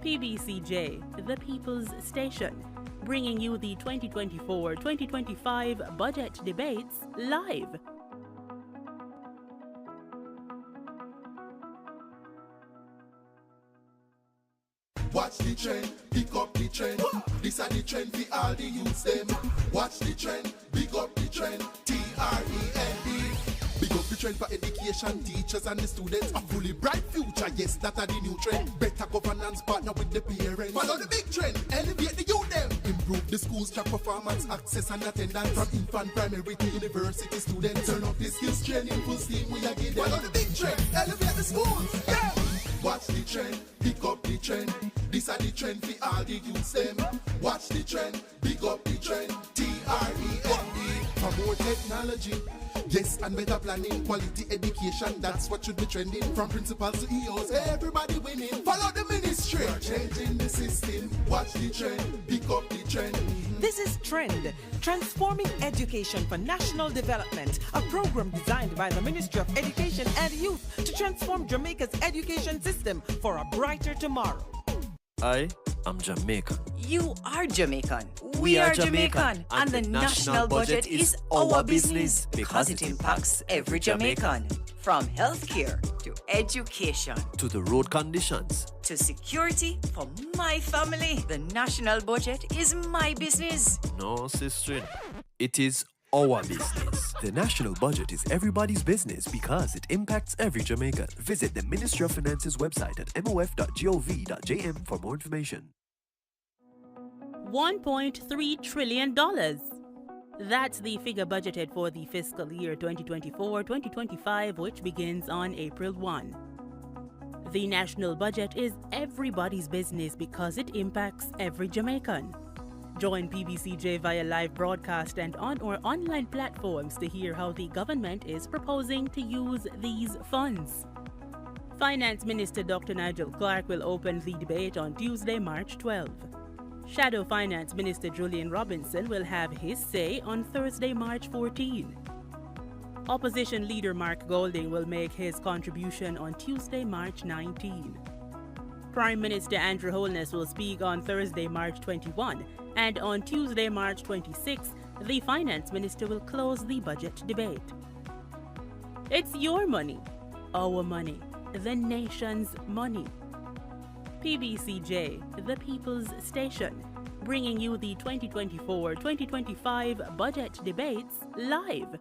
PBCJ, the People's Station, bringing you the 2024-2025 budget debates live. Watch the trend, pick up the trend. This are the trend for all the youths them. Watch the trend, pick up the trend. TREND. Big up the trend for education, teachers and the students. A fully bright future, yes, that are the new trend. Better governance, partner with the parents. Follow the big trend, elevate the youth them. Improve the schools, track performance, access and attendance. From infant, primary to university students. Turn up the skills training, full steam we are getting. Follow the big trend, elevate the schools, yeah. Watch the trend, pick up the trend. This are the trend for all the youths them. Watch the trend, pick up the trend. TREND. For more technology, yes, and better planning, quality education, that's what should be trending. From principals to EOs, everybody winning. Follow the ministry. We're changing the system. Watch the trend, pick up the trend. This is Trend, Transforming Education for National Development, a program designed by the Ministry of Education and Youth to transform Jamaica's education system for a brighter tomorrow. I am Jamaican. You are Jamaican. We are Jamaican. And the national budget is our business because it impacts every Jamaican. From healthcare to education To the road conditions. to security for my family. The national budget is my business. No, sister. It is our business. The national budget is everybody's business because it impacts every Jamaican. Visit the Ministry of Finance's website at mof.gov.jm for more information. $1.3 trillion. That's the figure budgeted for the fiscal year 2024-2025, which begins on April 1. The national budget is everybody's business because it impacts every Jamaican. Join PBCJ via live broadcast and on our online platforms to hear how the government is proposing to use these funds. Finance Minister Dr. Nigel Clarke will open the debate on Tuesday, March 12. Shadow Finance Minister Julian Robinson will have his say on Thursday, March 14. Opposition Leader Mark Golding will make his contribution on Tuesday, March 19. Prime Minister Andrew Holness will speak on Thursday, March 21, and on Tuesday, March 26, the Finance Minister will close the budget debate. It's your money, our money, the nation's money. PBCJ, the People's Station, bringing you the 2024-2025 budget debates live.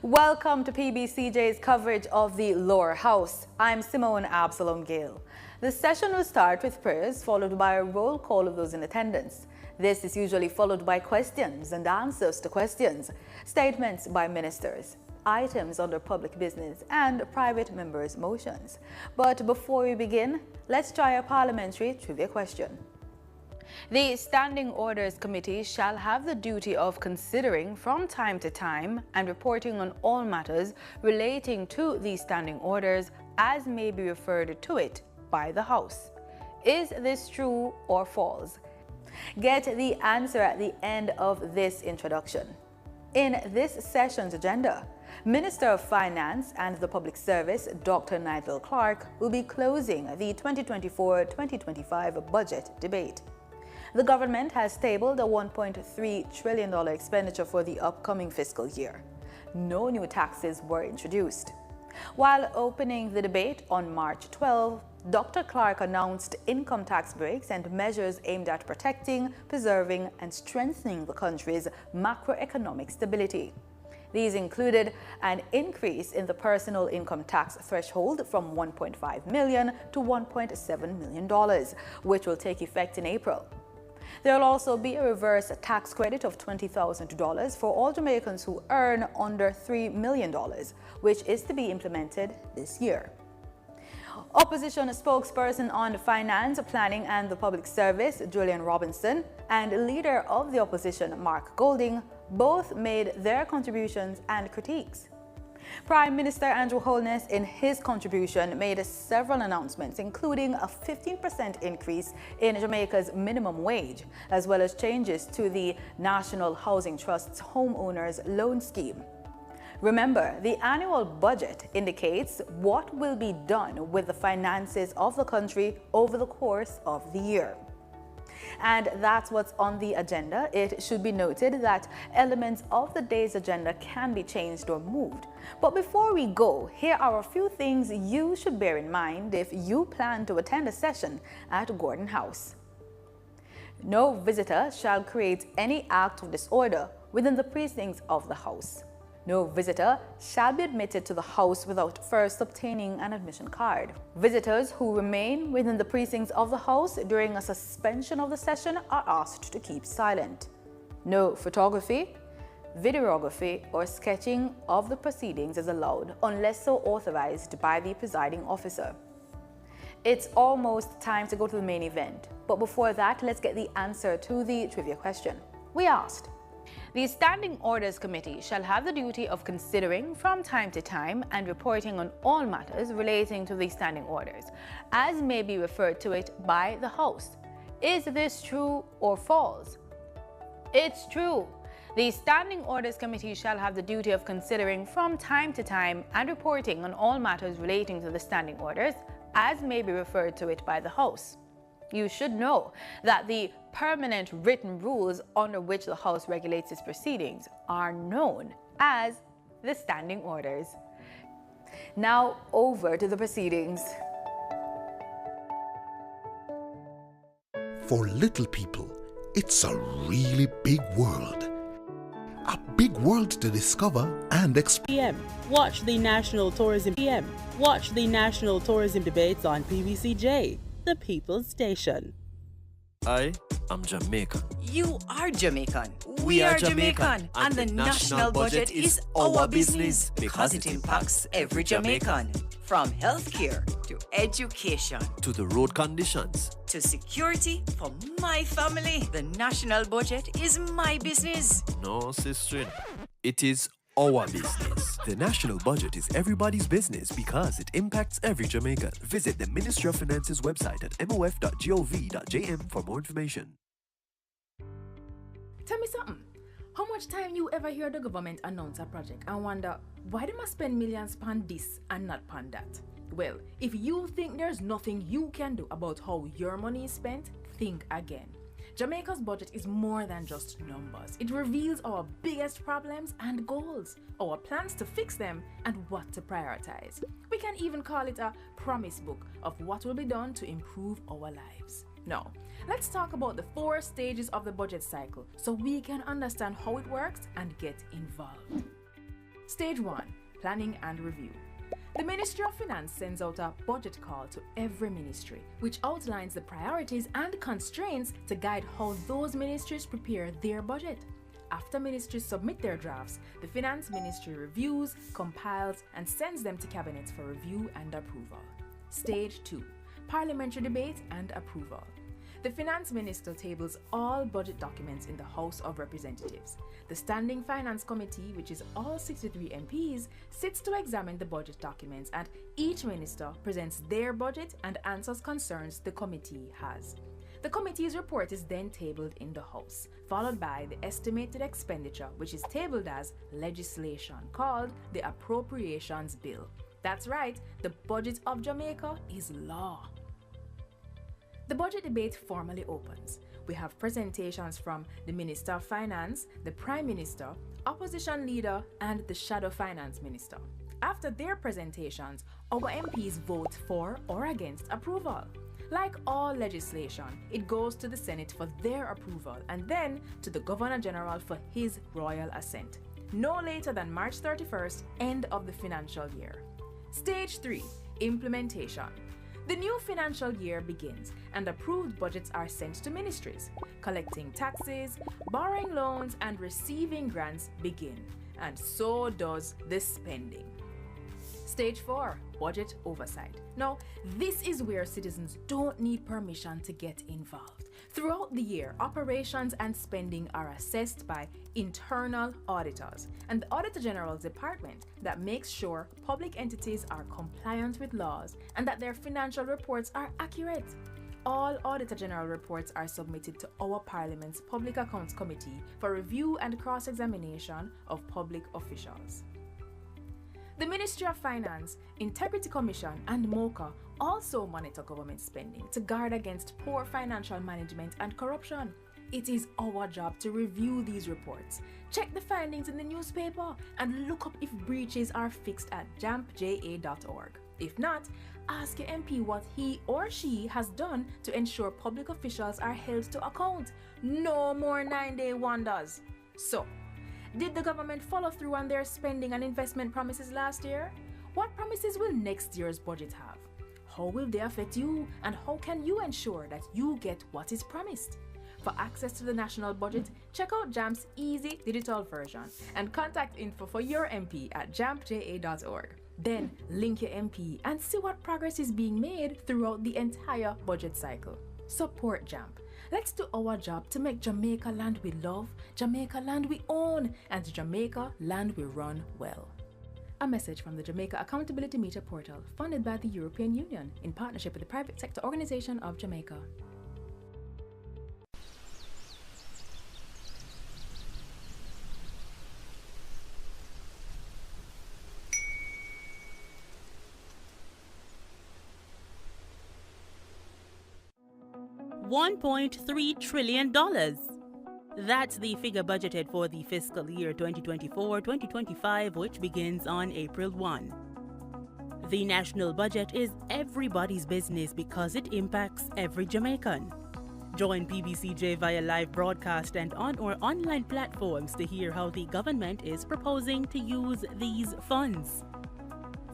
Welcome to PBCJ's coverage of the Lower House. I'm Simone Absalom Gale. The session will start with prayers followed by a roll call of those in attendance. This is usually followed by questions and answers to questions, statements by ministers, items under public business and private members' motions. But before we begin, let's try a parliamentary trivia question. The Standing Orders Committee shall have the duty of considering from time to time and reporting on all matters relating to these standing orders as may be referred to it by the House. Is this true or false? Get the answer at the end of this introduction. In this session's agenda, Minister of Finance and the Public Service, Dr. Nigel Clarke, will be closing the 2024-2025 budget debate. The government has tabled a $1.3 trillion expenditure for the upcoming fiscal year. No new taxes were introduced. While opening the debate on March 12, Dr. Clarke announced income tax breaks and measures aimed at protecting, preserving, and strengthening the country's macroeconomic stability. These included an increase in the personal income tax threshold from $1.5 million to $1.7 million, which will take effect in April. There will also be a reverse tax credit of $20,000 for all Jamaicans who earn under $3 million, which is to be implemented this year. Opposition spokesperson on finance, planning and the public service, Julian Robinson, and leader of the opposition, Mark Golding, both made their contributions and critiques. Prime Minister Andrew Holness, in his contribution, made several announcements, including a 15% increase in Jamaica's minimum wage, as well as changes to the National Housing Trust's homeowners loan scheme. Remember, the annual budget indicates what will be done with the finances of the country over the course of the year. And that's what's on the agenda. It should be noted that elements of the day's agenda can be changed or moved. But before we go, here are a few things you should bear in mind if you plan to attend a session at Gordon House. No visitor shall create any act of disorder within the precincts of the House. No visitor shall be admitted to the House without first obtaining an admission card. Visitors who remain within the precincts of the House during a suspension of the session are asked to keep silent. No photography, videography, or sketching of the proceedings is allowed unless so authorized by the presiding officer. It's almost time to go to the main event, but before that, let's get the answer to the trivia question. We asked, the Standing Orders Committee shall have the duty of considering from time to time and reporting on all matters relating to the standing orders, as may be referred to it by the House. Is this true or false? It's true. The Standing Orders Committee shall have the duty of considering from time to time and reporting on all matters relating to the standing orders, as may be referred to it by the House. You should know that the permanent written rules under which the House regulates its proceedings are known as the standing orders. Now over to the proceedings. For little people, it's a really big world. A big world to discover and explore. Watch the National Tourism Watch the National Tourism debates on PBCJ, the People's Station. I am Jamaican. You are Jamaican. We are Jamaican. And the national budget is our business because it impacts every Jamaican. From healthcare to education To the road conditions. to security for my family. The national budget is my business. No, sister. It is our business. The national budget is everybody's business because it impacts every Jamaican. Visit the Ministry of Finance's website at mof.gov.jm for more information. Tell me something. How much time you ever hear the government announce a project and wonder why they must spend millions on this and not on that? Well, if you think there's nothing you can do about how your money is spent, think again. Jamaica's budget is more than just numbers. It reveals our biggest problems and goals, our plans to fix them, and what to prioritize. We can even call it a promise book of what will be done to improve our lives. Now, let's talk about the 4 stages of the budget cycle so we can understand how it works and get involved. Stage 1. Planning and review. The Ministry of Finance sends out a budget call to every ministry, which outlines the priorities and constraints to guide how those ministries prepare their budget. After ministries submit their drafts, the Finance Ministry reviews, compiles, and sends them to Cabinet for review and approval. Stage 2. Parliamentary debate and approval. The Finance Minister tables all budget documents in the House of Representatives. The Standing Finance Committee, which is all 63 MPs, sits to examine the budget documents, and each minister presents their budget and answers concerns the committee has. The committee's report is then tabled in the House, followed by the estimated expenditure, which is tabled as legislation called the Appropriations Bill. That's right, the budget of Jamaica is law. The budget debate formally opens. We have presentations from the Minister of Finance, the Prime Minister, Opposition Leader, and the Shadow Finance Minister. After their presentations, our MPs vote for or against approval. Like all legislation, it goes to the Senate for their approval and then to the Governor General for his royal assent. No later than March 31st, end of the financial year. Stage 3. Implementation. The new financial year begins and approved budgets are sent to ministries. Collecting taxes, borrowing loans, and receiving grants begin. And so does the spending. Stage 4, budget oversight. Now, this is where citizens don't need permission to get involved. Throughout the year, operations and spending are assessed by internal auditors and the Auditor General's department that makes sure public entities are compliant with laws and that their financial reports are accurate. All Auditor General reports are submitted to our Parliament's Public Accounts Committee for review and cross-examination of public officials. The Ministry of Finance, Integrity Commission, and MOCA also monitor government spending to guard against poor financial management and corruption. It is our job to review these reports, check the findings in the newspaper, and look up if breaches are fixed at jampja.org. If not, ask your MP what he or she has done to ensure public officials are held to account. No more 9-day wonders. So, did the government follow through on their spending and investment promises last year? What promises will next year's budget have? How will they affect you, and how can you ensure that you get what is promised? For access to the national budget, check out JAMP's easy digital version and contact info for your MP at jampja.org. Then link your MP and see what progress is being made throughout the entire budget cycle. Support JAMP. Let's do our job to make Jamaica land we love, Jamaica land we own, and Jamaica land we run well. A message from the Jamaica Accountability Meter Portal, funded by the European Union in partnership with the Private Sector Organization of Jamaica. $1.3 trillion. That's the figure budgeted for the fiscal year 2024-2025, which begins on April 1. The national budget is everybody's business because it impacts every Jamaican. Join PBCJ via live broadcast and on our online platforms to hear how the government is proposing to use these funds.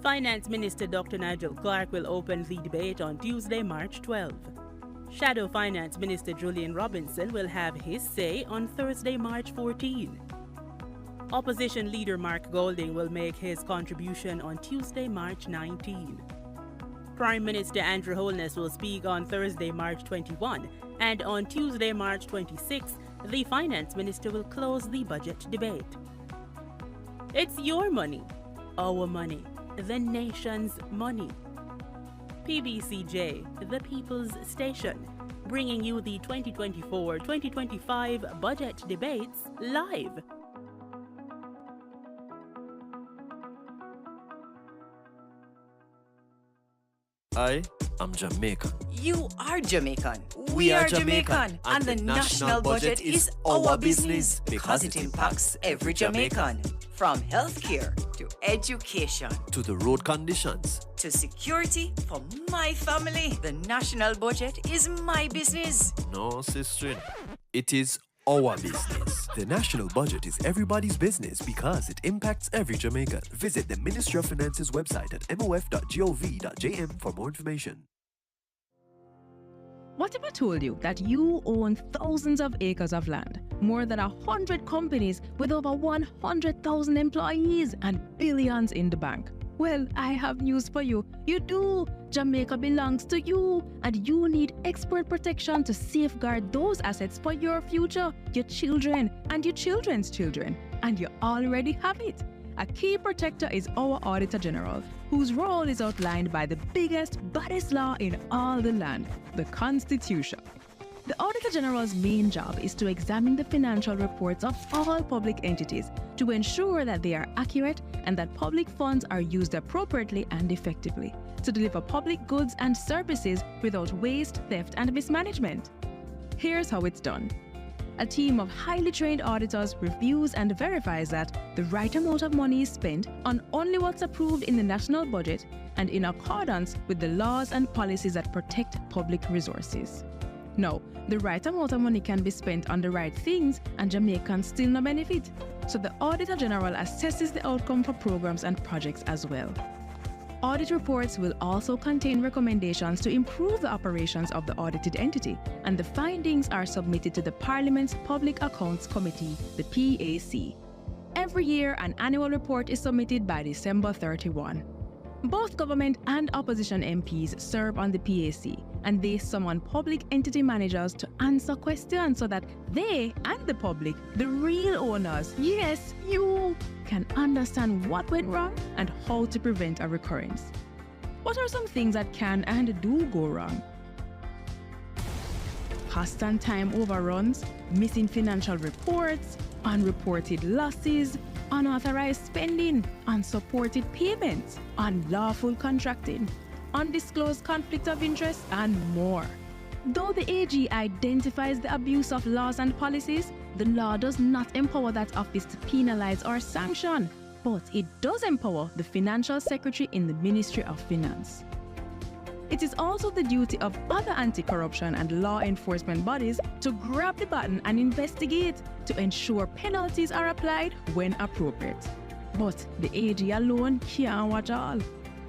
Finance Minister Dr. Nigel Clarke will open the debate on Tuesday, March 12. Shadow Finance Minister Julian Robinson will have his say on Thursday, March 14. Opposition leader Mark Golding will make his contribution on Tuesday, March 19. Prime Minister Andrew Holness will speak on Thursday, March 21, and on Tuesday, March 26, the Finance Minister will close the budget debate. It's your money, our money, the nation's money. PBCJ, the People's Station, bringing you the 2024-2025 budget debates live. I am Jamaican. You are Jamaican. We are Jamaican. And the national budget is our business because it impacts every Jamaican. From healthcare to education To the road conditions. to security for my family. The national budget is my business. No, sister. It is our business. The national budget is everybody's business because it impacts every Jamaican. Visit the Ministry of Finance's website at mof.gov.jm for more information. What if I told you that you own thousands of acres of land, more than 100 companies with over 100,000 employees and billions in the bank? Well, I have news for you. You do. Jamaica belongs to you, and you need expert protection to safeguard those assets for your future, your children, and your children's children. And you already have it. A key protector is our Auditor General, whose role is outlined by the biggest, baddest law in all the land, the Constitution. The Auditor General's main job is to examine the financial reports of all public entities to ensure that they are accurate and that public funds are used appropriately and effectively to deliver public goods and services without waste, theft, and mismanagement. Here's how it's done. A team of highly trained auditors reviews and verifies that the right amount of money is spent on only what's approved in the national budget and in accordance with the laws and policies that protect public resources. Now, the right amount of money can be spent on the right things and Jamaicans still no benefit. So the Auditor General assesses the outcome for programs and projects as well. Audit reports will also contain recommendations to improve the operations of the audited entity, and the findings are submitted to the Parliament's Public Accounts Committee, the PAC. Every year, an annual report is submitted by December 31. Both government and opposition MPs serve on the PAC, and they summon public entity managers to answer questions so that they and the public, the real owners, yes, you, can understand what went wrong and how to prevent a recurrence. What are some things that can and do go wrong? Cost and time overruns, missing financial reports, unreported losses, unauthorized spending, unsupported payments, unlawful contracting, undisclosed conflict of interest, and more. Though the AG identifies the abuse of laws and policies, the law does not empower that office to penalize or sanction, but it does empower the Financial Secretary in the Ministry of Finance. It is also the duty of other anti-corruption and law enforcement bodies to grab the button and investigate to ensure penalties are applied when appropriate. But the AG alone can't watch all.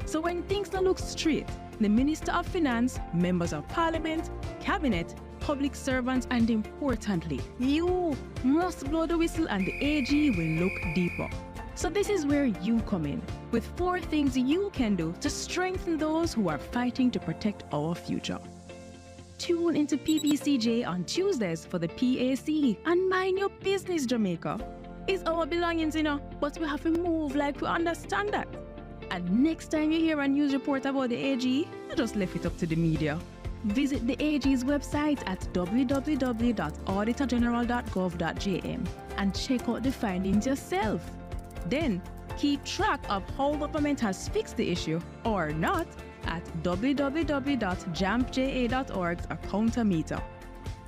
So when things don't look straight, the Minister of Finance, members of Parliament, Cabinet, public servants, and importantly, you must blow the whistle and the AG will look deeper. So this is where you come in, with 4 things you can do to strengthen those who are fighting to protect our future. Tune into PBCJ on Tuesdays for the PAC and mind your business, Jamaica. It's our belongings, but we have to move like we understand that. And next time you hear a news report about the AG, you just left it up to the media. Visit the AG's website at www.auditorgeneral.gov.jm and check out the findings yourself. Then, keep track of how government has fixed the issue or not at www.jampja.org's accountometer.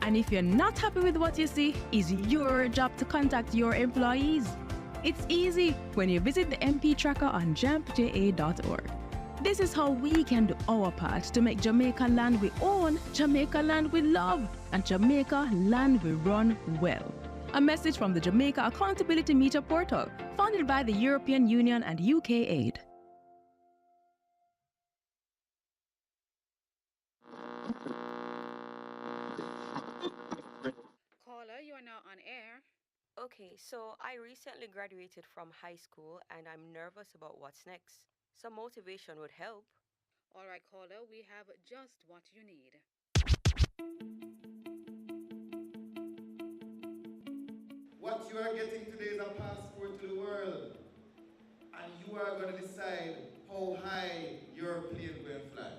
And if you're not happy with what you see, it's your job to contact your employees. It's easy when you visit the MP tracker on jampja.org. This is how we can do our part to make Jamaica land we own, Jamaica land we love, and Jamaica land we run well. A message from the Jamaica Accountability Meter portal, funded by the European Union and UK Aid. Caller, you are now on air. Okay, so I recently graduated from high school and I'm nervous about what's next. Some motivation would help. All right, caller, we have just what you need. What you are getting today is a passport to the world. And you are going to decide how high your plane will fly.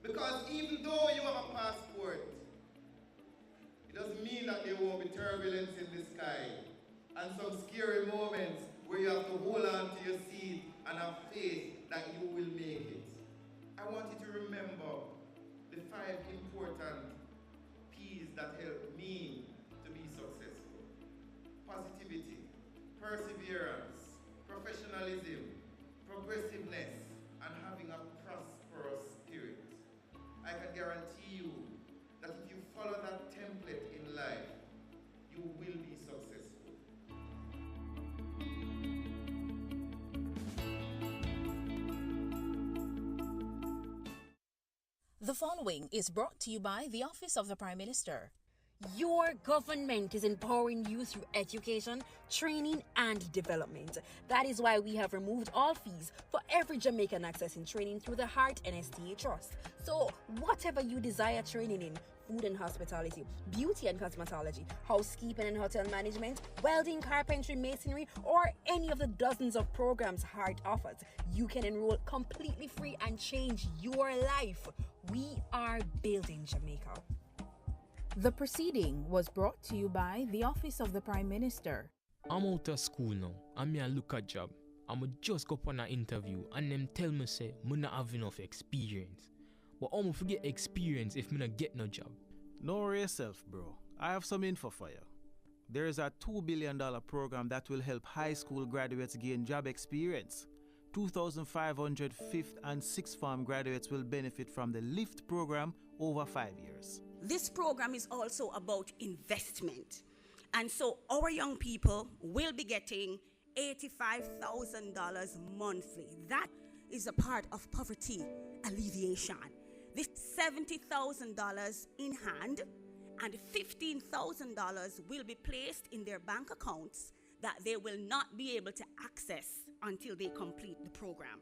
Because even though you have a passport, it doesn't mean that there won't be turbulence in the sky and some scary moments where you have to hold on to your seat and have faith that you will make it. I want you to remember the 5 important P's that help me to be successful. Positivity, perseverance, professionalism, progressiveness, and having a prosperous spirit. I can guarantee you that if you follow that template in life, you will be successful. The following is brought to you by the Office of the Prime Minister. Your government is empowering you through education, training, and development. That is why we have removed all fees for every Jamaican accessing training through the Heart NSTA Trust. So, whatever you desire training in, food and hospitality, beauty and cosmetology, housekeeping and hotel management, welding, carpentry, masonry, or any of the dozens of programs Heart offers, you can enroll completely free and change your life. We are building Jamaica. The proceeding was brought to you by the Office of the Prime Minister. I'm out of school now, and me a look a job. I'ma just go on an interview, and them tell me say, me not have enough experience. But I'ma forget experience if me not get no job. No worry yourself, bro. I have some info for you. There is a $2 billion program that will help high school graduates gain job experience. 2,500 5th and 6th form graduates will benefit from the LIFT program over 5 years. This program is also about investment. And so our young people will be getting $85,000 monthly. That is a part of poverty alleviation. This $70,000 in hand and $15,000 will be placed in their bank accounts that they will not be able to access until they complete the program.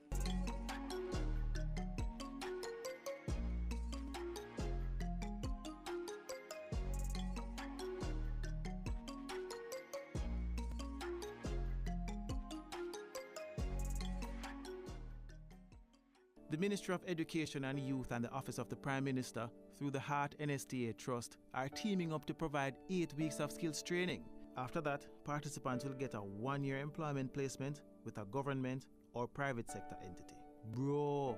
The Ministry of Education and Youth and the Office of the Prime Minister, through the Heart NSTA Trust, are teaming up to provide 8 weeks of skills training. After that, participants will get a 1-year employment placement with a government or private sector entity. Bro,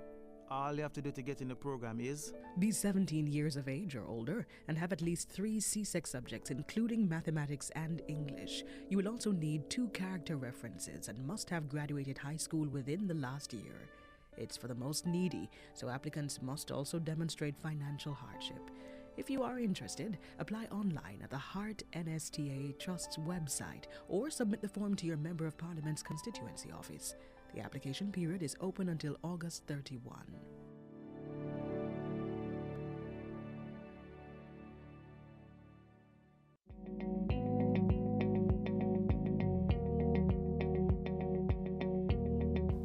all you have to do to get in the program is be 17 years of age or older and have at least 3 CSEC subjects, including mathematics and English. You will also need 2 character references and must have graduated high school within the last year. It's for the most needy, so applicants must also demonstrate financial hardship. If you are interested, apply online at the Heart NSTA Trust's website or submit the form to your Member of Parliament's constituency office. The application period is open until August 31.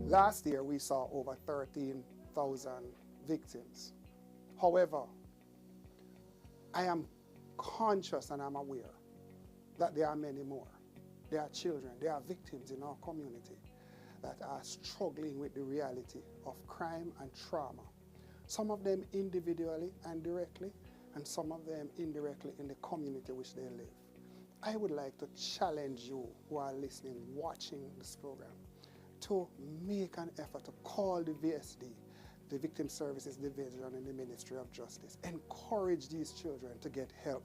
Last year, we saw over 13,000 victims. However, I am conscious and I'm aware that there are many more. There are children, there are victims in our community that are struggling with the reality of crime and trauma. Some of them individually and directly, and some of them indirectly in the community which they live. I would like to challenge you who are listening, watching this program, to make an effort to call the VSD, the Victim Services Division in the Ministry of Justice. Encourage these children to get help.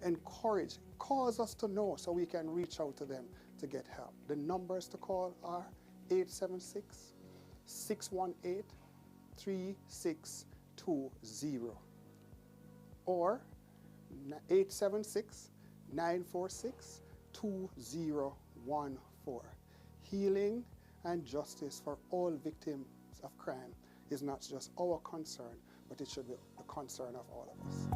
Encourage, cause us to know so we can reach out to them to get help. The numbers to call are 876-618-3620 or 876-946-2014. Healing and justice for all victims of crime is not just our concern, but it should be the concern of all of us.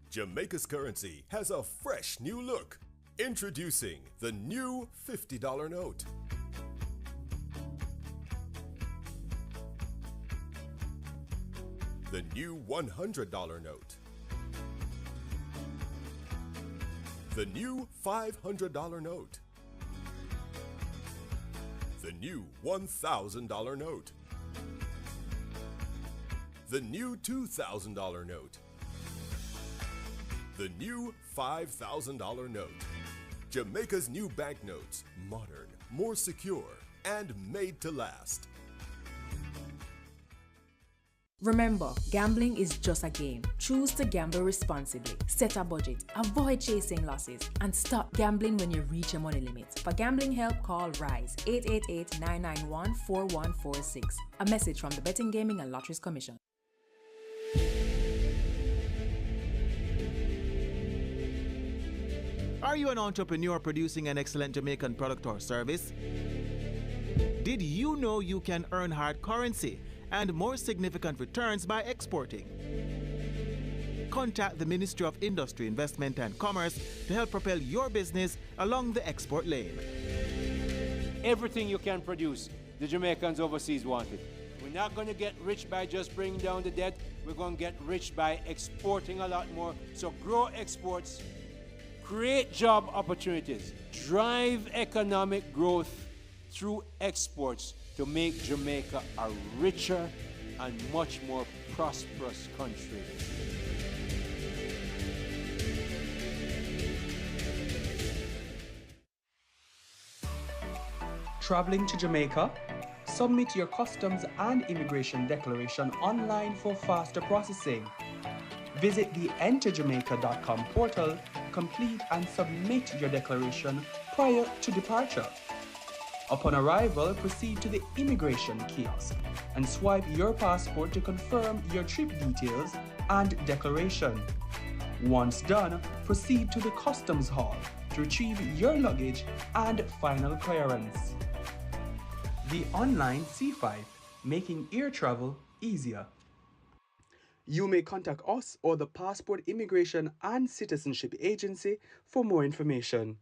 Jamaica's currency has a fresh new look. Introducing the new $50 note. The new $100 note. The new $500 note. The new $1,000 note. The new $2,000 note. The new $5,000 note. Jamaica's new banknotes, modern, more secure, and made to last. Remember, gambling is just a game. Choose to gamble responsibly. Set a budget, avoid chasing losses, and stop gambling when you reach your money limit. For gambling help, call RISE 888-991-4146. A message from the Betting, Gaming and Lotteries Commission. Are you an entrepreneur producing an excellent Jamaican product or service? Did you know you can earn hard currency and more significant returns by exporting? Contact the Ministry of Industry, Investment and Commerce to help propel your business along the export lane. Everything you can produce, the Jamaicans overseas want it. We're not going to get rich by just bringing down the debt. We're going to get rich by exporting a lot more. So grow exports, create job opportunities, drive economic growth through exports to make Jamaica a richer and much more prosperous country. Traveling to Jamaica? Submit your customs and immigration declaration online for faster processing. Visit the enterjamaica.com portal, complete and submit your declaration prior to departure. Upon arrival, proceed to the immigration kiosk and swipe your passport to confirm your trip details and declaration. Once done, proceed to the customs hall to retrieve your luggage and final clearance. The online C5, making air travel easier. You may contact us or the Passport Immigration and Citizenship Agency for more information.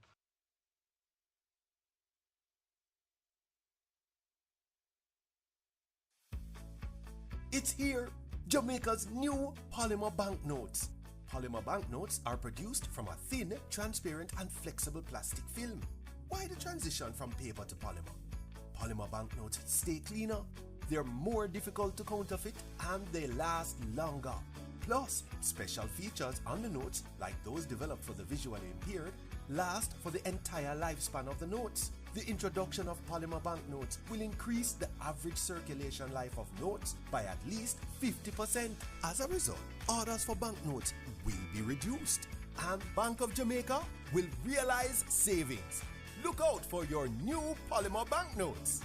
It's here, Jamaica's new Polymer banknotes. Polymer banknotes are produced from a thin, transparent and flexible plastic film. Why the transition from paper to polymer? Polymer banknotes stay cleaner, they're more difficult to counterfeit, and they last longer. Plus, special features on the notes, like those developed for the visually impaired, last for the entire lifespan of the notes. The introduction of polymer banknotes will increase the average circulation life of notes by at least 50%. As a result, orders for banknotes will be reduced, and Bank of Jamaica will realize savings. Look out for your new polymer banknotes.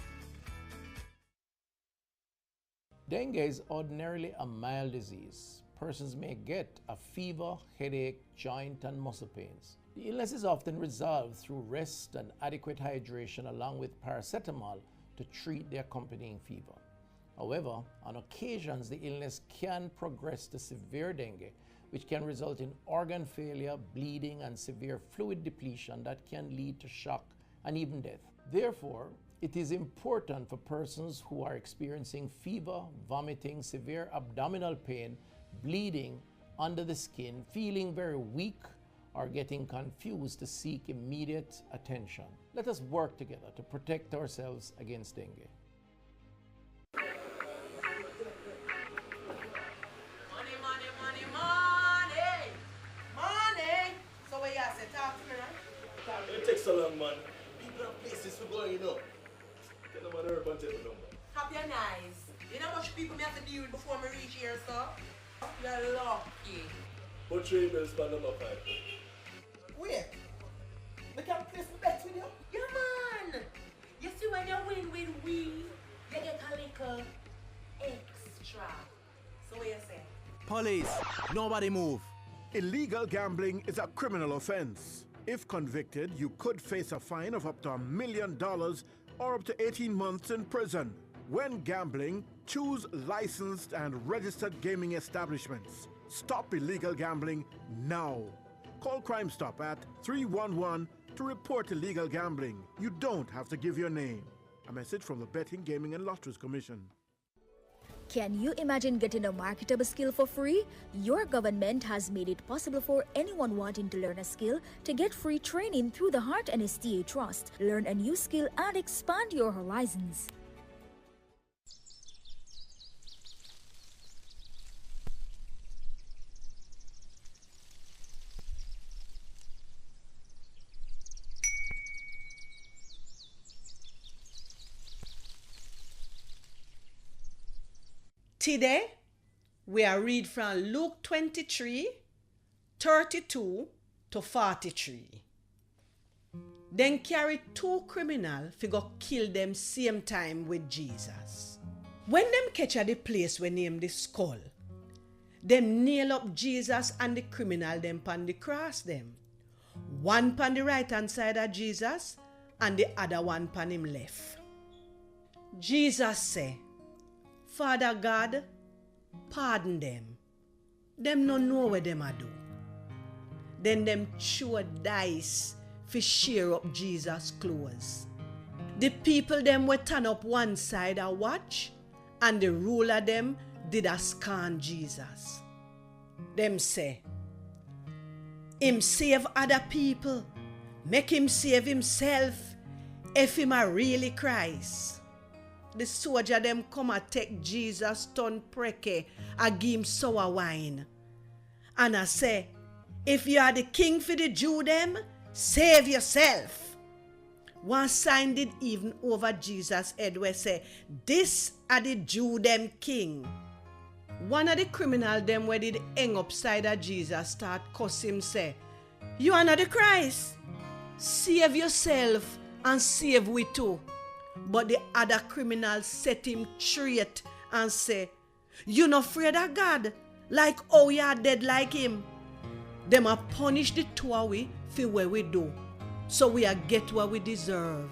Dengue is ordinarily a mild disease. Persons may get a fever, headache, joint and muscle pains. The illness is often resolved through rest and adequate hydration along with paracetamol to treat the accompanying fever. However, on occasions the illness can progress to severe dengue, which can result in organ failure, bleeding and severe fluid depletion that can lead to shock and even death. Therefore, it is important for persons who are experiencing fever, vomiting, severe abdominal pain, bleeding under the skin, feeling very weak, or getting confused to seek immediate attention. Let us work together to protect ourselves against dengue. Money! So what you say? Talk to me, right? It takes so long, man. People have places for going, you know. Get them on the urban table number. Have your nice. You know how much people me have to deal with before me reach here, sir? You're lucky. Put 3 bills for number 5. Wait. We can place my bets with you? Yeah, man. You see when you win with we, you get a little extra. So what you say? Police, nobody move. Illegal gambling is a criminal offense. If convicted, you could face a fine of up to $1 million or up to 18 months in prison. When gambling, choose licensed and registered gaming establishments. Stop illegal gambling now. Call Crime Stop at 311 to report illegal gambling. You don't have to give your name. A message from the Betting, Gaming and Lotteries Commission. Can you imagine getting a marketable skill for free? Your government has made it possible for anyone wanting to learn a skill to get free training through the Heart and STA Trust. Learn a new skill and expand your horizons. Today, we are read from Luke 23, 32 to 43. Then carry 2 criminals fi go kill them same time with Jesus. When them catch at the place we name the skull, them nail up Jesus and the criminal them pon the cross them. One pon the right hand side of Jesus and the other one pon him left. Jesus say, Father God, pardon them. Them no know what them a do. Then them throw dice fi share up Jesus' clothes. The people them were turn up one side a watch, and the ruler them did a scan Jesus. Them say, him save other people, make him save himself, if him a really Christ. The soldier them come and take Jesus turn preke and give him sour wine. And I say, if you are the king for the Jew them, save yourself. One sign did even over Jesus' head where say, this are the Jew them king. One of the criminal them where did hang upside of Jesus start cuss him say, you are not the Christ. Save yourself and save we too. But the other criminal set him straight and say, "You not afraid of God? Like how you are dead like him." Them a punish the two of we for what we do. So we a get what we deserve.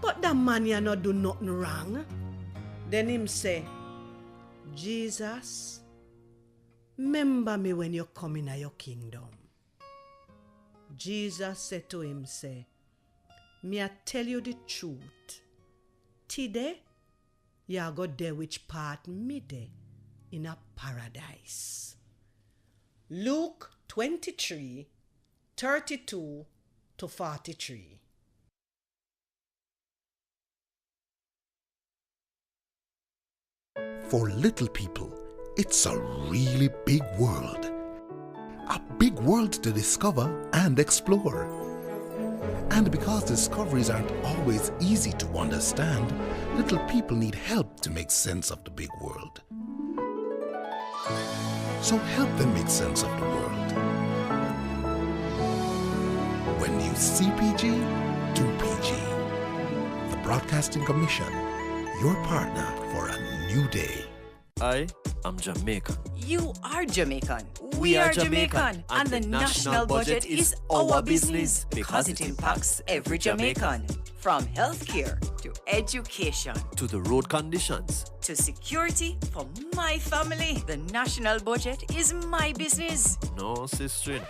But that man ya not do nothing wrong. Then him say, "Jesus, remember me when you come in your kingdom." Jesus said to him, say, "Me I tell you the truth. Today, you go there which part me there in a paradise." Luke 23, 32 to 43. For little people, it's a really big world. A big world to discover and explore. And because discoveries aren't always easy to understand, little people need help to make sense of the big world. So help them make sense of the world. When you CPG, do PG. The Broadcasting Commission, your partner for a new day. I am Jamaican. You are Jamaican. We are Jamaican, and the national budget is our business because it impacts every Jamaican. From healthcare to education To the road conditions. to security for my family, the national budget is my business. No, sister.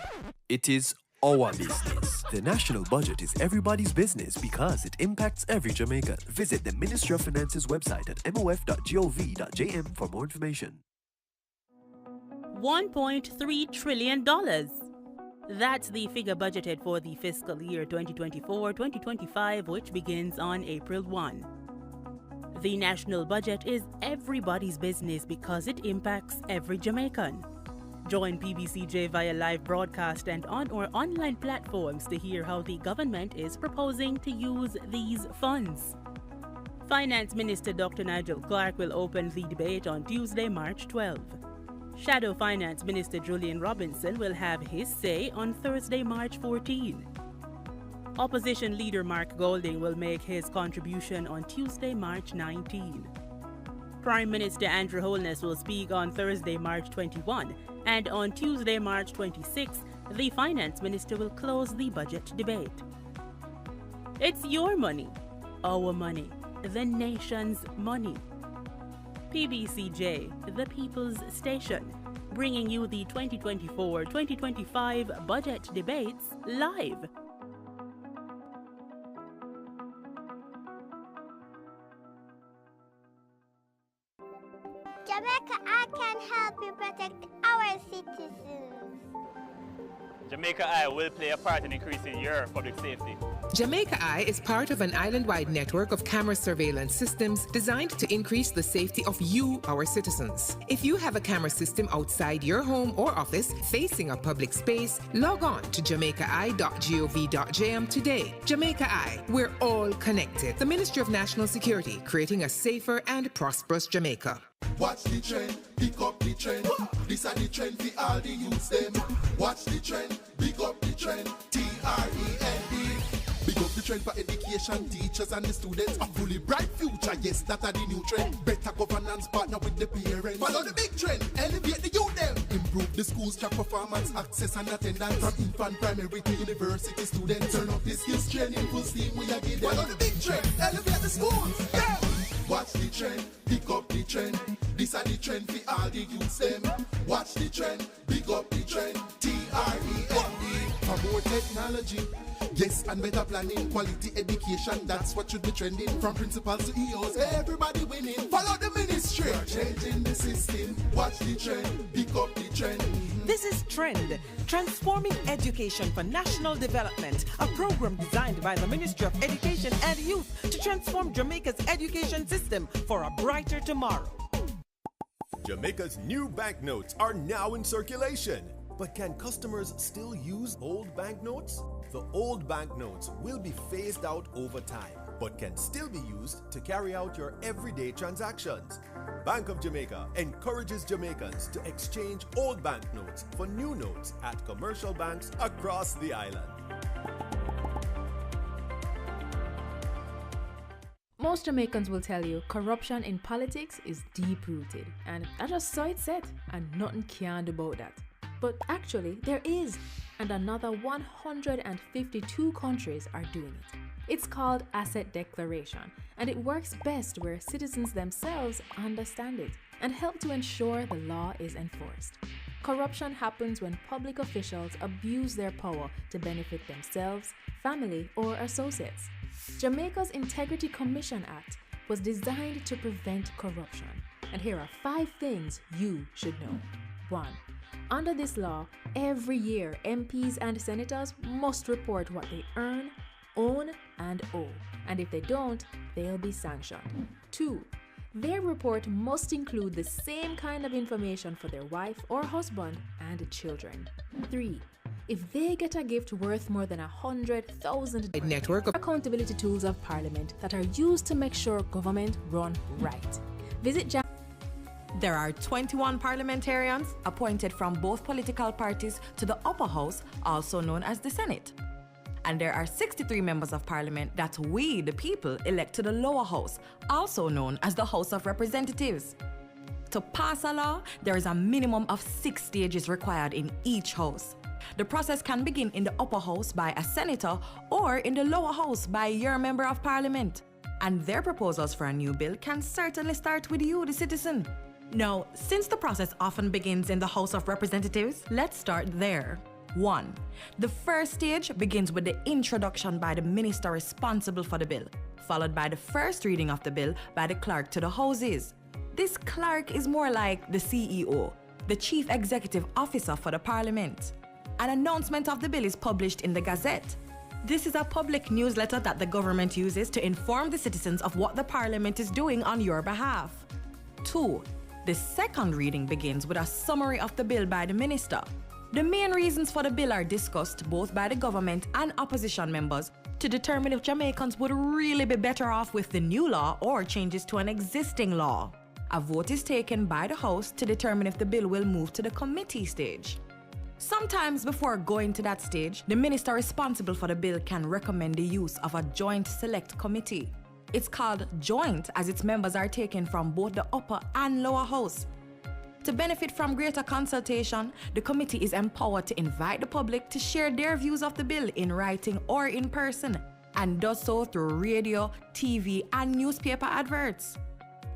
It is our business. The national budget is everybody's business because it impacts every Jamaican. Visit the Ministry of Finance's website at mof.gov.jm for more information. $1.3 trillion. That's the figure budgeted for the fiscal year 2024-2025, which begins on April 1. The national budget is everybody's business because it impacts every Jamaican. Join PBCJ via live broadcast and on our online platforms to hear how the government is proposing to use these funds. Finance Minister Dr. Nigel Clarke will open the debate on Tuesday, March 12. Shadow Finance Minister Julian Robinson will have his say on Thursday, March 14. Opposition Leader Mark Golding will make his contribution on Tuesday, March 19. Prime Minister Andrew Holness will speak on Thursday, March 21, and on Tuesday, March 26, the Finance Minister will close the budget debate. It's your money, our money, the nation's money. PBCJ, the People's Station, bringing you the 2024-2025 budget debates live. Jamaica, I can help you protect our citizens. Jamaica Eye will play a part in increasing your public safety. Jamaica Eye is part of an island-wide network of camera surveillance systems designed to increase the safety of you, our citizens. If you have a camera system outside your home or office facing a public space, log on to jamaicaeye.gov.jm today. Jamaica Eye, we're all connected. The Ministry of National Security, creating a safer and prosperous Jamaica. Watch the trend, pick up the trend. This are the trend for all the youths them. Watch the trend, pick up the trend. TREND. Big up the trend for education, teachers and the students. A fully bright future, yes, that are the new trend. Better governance, partner with the parents. Follow the big trend, elevate the youth them. Improve the schools, track performance, access and attendance. From infant, primary to university students. Turn up the skills training, full steam, we are giving. Follow the big trend, elevate the schools, yeah. Watch the trend, pick up the trend. This are the trend for all the youths them. Watch the trend, pick up the trend. TREND. For more technology, yes, and better planning, quality education, that's what should be trending. From principals to EOs, everybody winning. Follow the ministry. We're changing the system. Watch the trend, pick up the trend. This is Trend, Transforming Education for National Development, a program designed by the Ministry of Education and Youth to transform Jamaica's education system for a brighter tomorrow. Jamaica's new banknotes are now in circulation. But can customers still use old banknotes? The old banknotes will be phased out over time, but can still be used to carry out your everyday transactions. Bank of Jamaica encourages Jamaicans to exchange old banknotes for new notes at commercial banks across the island. Most Jamaicans will tell you corruption in politics is deep-rooted, and that's just so it's said, and nothing can do about that. But actually, there is, and another 152 countries are doing it. It's called asset declaration, and it works best where citizens themselves understand it and help to ensure the law is enforced. Corruption happens when public officials abuse their power to benefit themselves, family, or associates. Jamaica's Integrity Commission Act was designed to prevent corruption, and here are 5 things you should know. 1. Under this law, every year MPs and senators must report what they earn, own, and owe, and if they don't, they'll be sanctioned. 2. Their report must include the same kind of information for their wife or husband and children. 3. If they get a gift worth more than $100,000, network of accountability tools of Parliament that are used to make sure government run right. Visit There are 21 parliamentarians appointed from both political parties to the upper house, also known as the Senate. And there are 63 members of Parliament that we, the people, elect to the lower house, also known as the House of Representatives. To pass a law, there is a minimum of 6 stages required in each house. The process can begin in the upper house by a senator or in the lower house by your member of Parliament. And their proposals for a new bill can certainly start with you, the citizen. Now, since the process often begins in the House of Representatives, let's start there. 1. The first stage begins with the introduction by the minister responsible for the bill, followed by the first reading of the bill by the clerk to the houses. This clerk is more like the CEO, the Chief Executive Officer for the Parliament. An announcement of the bill is published in the Gazette. This is a public newsletter that the government uses to inform the citizens of what the Parliament is doing on your behalf. 2. The second reading begins with a summary of the bill by the minister. The main reasons for the bill are discussed both by the government and opposition members to determine if Jamaicans would really be better off with the new law or changes to an existing law. A vote is taken by the House to determine if the bill will move to the committee stage. Sometimes before going to that stage, the minister responsible for the bill can recommend the use of a joint select committee. It's called joint as its members are taken from both the upper and lower house. To benefit from greater consultation, the committee is empowered to invite the public to share their views of the bill in writing or in person, and does so through radio, TV, and newspaper adverts.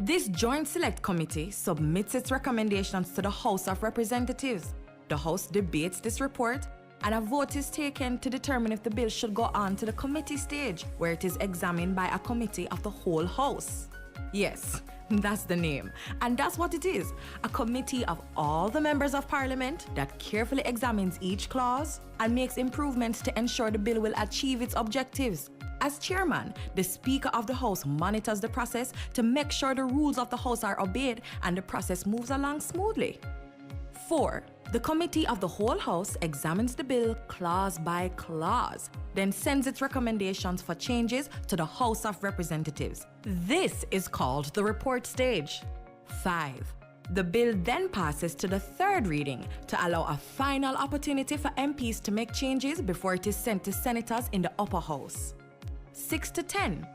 This joint select committee submits its recommendations to the House of Representatives. The House debates this report, and a vote is taken to determine if the bill should go on to the committee stage, where it is examined by a committee of the whole House. Yes, that's the name. And that's what it is, a committee of all the members of Parliament that carefully examines each clause and makes improvements to ensure the bill will achieve its objectives. As chairman, the Speaker of the House monitors the process to make sure the rules of the House are obeyed and the process moves along smoothly. 4. The Committee of the whole House examines the bill clause by clause, then sends its recommendations for changes to the House of Representatives. This is called the report stage. 5. The bill then passes to the third reading to allow a final opportunity for MPs to make changes before it is sent to senators in the upper house. 6 to 10.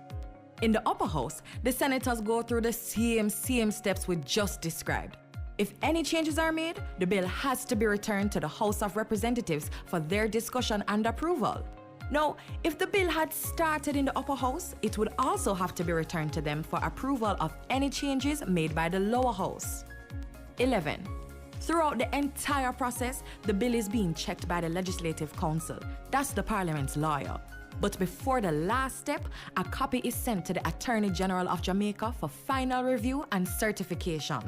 In the upper house, the senators go through the same steps we just described. If any changes are made, the bill has to be returned to the House of Representatives for their discussion and approval. Now, if the bill had started in the upper house, it would also have to be returned to them for approval of any changes made by the lower house. 11. Throughout the entire process, the bill is being checked by the Legislative Council. That's the Parliament's lawyer. But before the last step, a copy is sent to the Attorney General of Jamaica for final review and certification.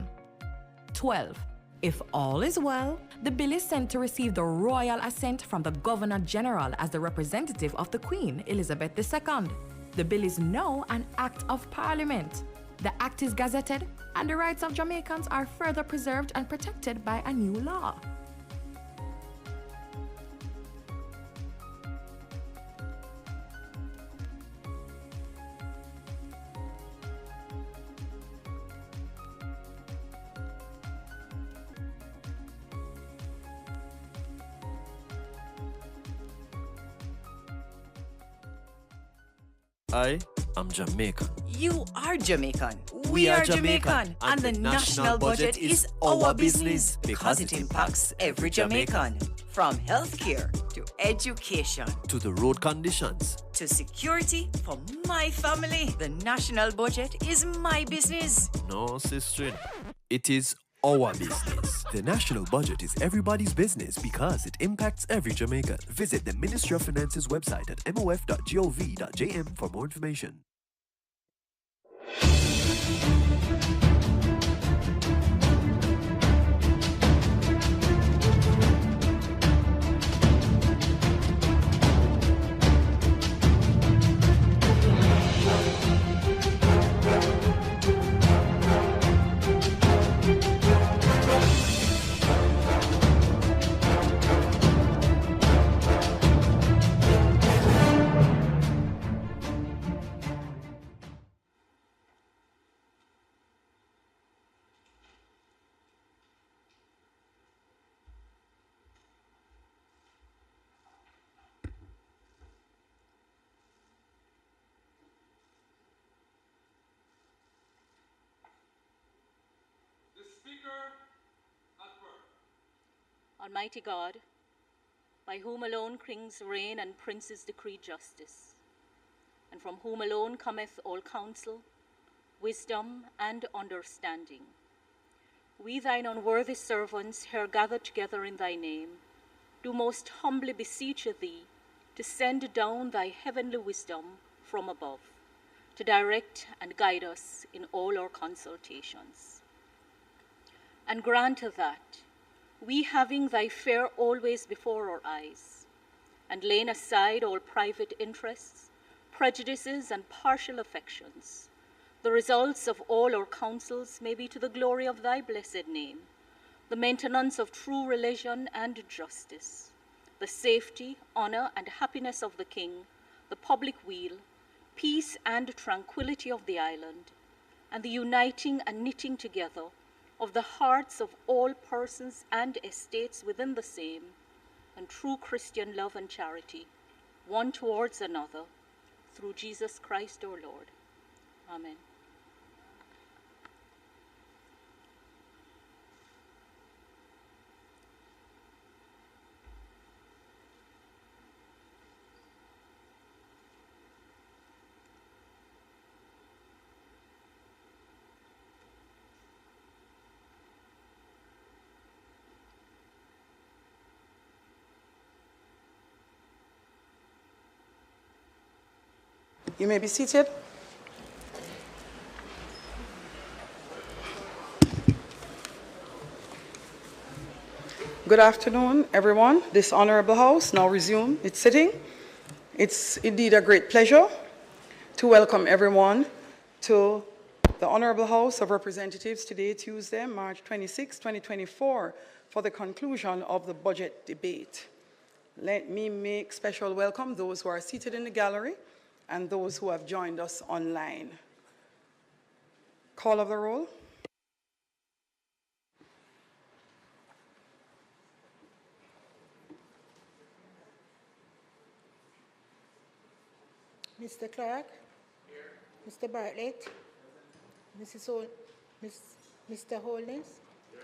12. If all is well, the bill is sent to receive the royal assent from the Governor General as the representative of the Queen, Elizabeth II. The bill is now an Act of Parliament. The Act is gazetted, and the rights of Jamaicans are further preserved and protected by a new law. I I'm Jamaican. You are Jamaican. We are Jamaican, And the national budget is our business because it impacts every Jamaican. From healthcare to education To the road conditions. to security for my family. The national budget is my business. No, sister. It is our business. The national budget is everybody's business because it impacts every Jamaican. Visit the Ministry of Finance's website at mof.gov.jm for more information. Almighty God, by whom alone kings reign and princes decree justice, and from whom alone cometh all counsel, wisdom, and understanding, we thine unworthy servants here gathered together in thy name, do most humbly beseech thee to send down thy heavenly wisdom from above, to direct and guide us in all our consultations. And grant that, we having thy fair always before our eyes, and laying aside all private interests, prejudices, and partial affections, the results of all our counsels may be to the glory of thy blessed name, the maintenance of true religion and justice, the safety, honor, and happiness of the king, the public weal, peace and tranquility of the island, and the uniting and knitting together of the hearts of all persons and estates within the same, and true Christian love and charity, one towards another, through Jesus Christ our Lord. Amen. You may be seated. Good afternoon, everyone. This honorable house now resume its sitting. It's indeed a great pleasure to welcome everyone to the Honorable House of Representatives today, Tuesday, March 26, 2024, for the conclusion of the budget debate. Let me make special welcome those who are seated in the gallery and those who have joined us online. Call of the roll. Mr. Clarke. Here. Mr. Bartlett. Mr. Holdings. Here.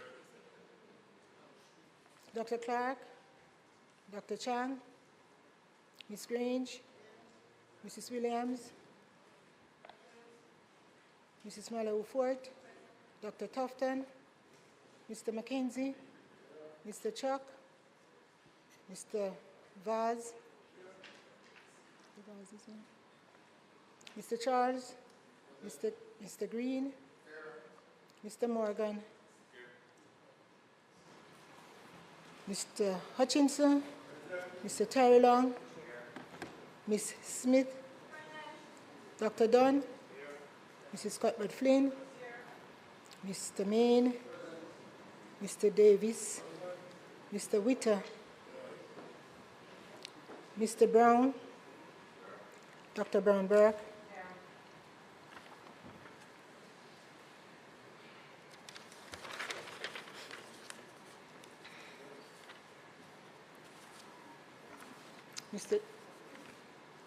Dr. Clarke. Dr. Chang. Ms. Grange. Mrs. Williams, Mrs. Mallow-Fort, Dr. Tufton, Mr. McKenzie, Mr. Chuck, Mr. Vaz, Mr. Charles, Mr. Green, Mr. Morgan, Mr. Hutchinson, Mr. Terry Long, Ms. Smith, Dr. Dunn, Mrs. Cuthbert Flynn, Mr. Main, Mr. Davis, Mr. Witter, Mr. Brown, Dr. Brown Burke, Mr.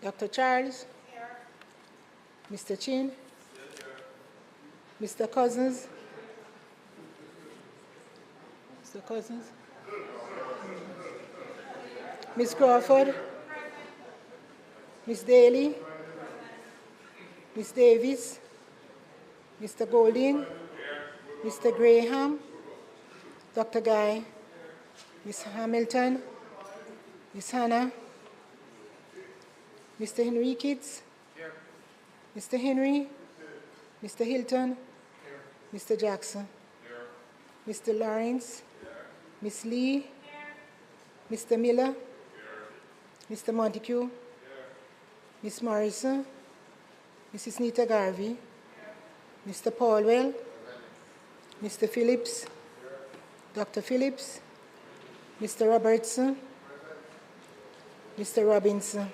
Dr. Charles, here. Mr. Chin, Mr. Cousins, Mr. Cousins, Miss Crawford, Miss Daly, Miss Davis, Mr. Golding, Mr. Graham, Dr. Guy, Miss Hamilton, Miss Hannah, Mr. Henriquez, Mr. Henry, Mr. Hilton, Mr. Jackson, Mr. Lawrence, Miss Lee, Mr. Miller, Mr. Montague, Miss Morrison, Mrs. Nita Garvey, Mr. Paulwell, Mr. Phillips, Dr. Phillips, Mr. Robertson, Mr. Robinson,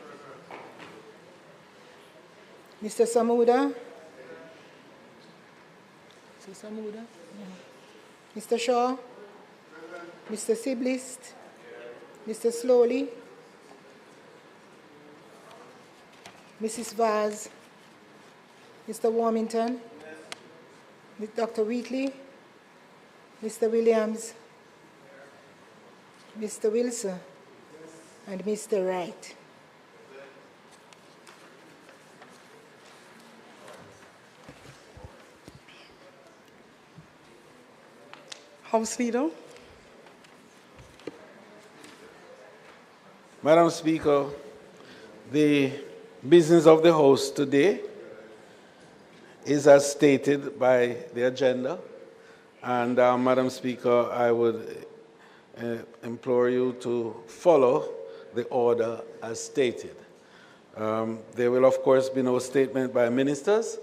Mr. Samuda, Mr. Shaw, Mr. Siblist, Mr. Slowly, Mrs. Vaz, Mr. Warmington, Dr. Wheatley, Mr. Williams, Mr. Wilson, and Mr. Wright. House Leader. Madam Speaker, the business of the House today is as stated by the agenda. And Madam Speaker, I would implore you to follow the order as stated. There will, of course, be no statement by ministers,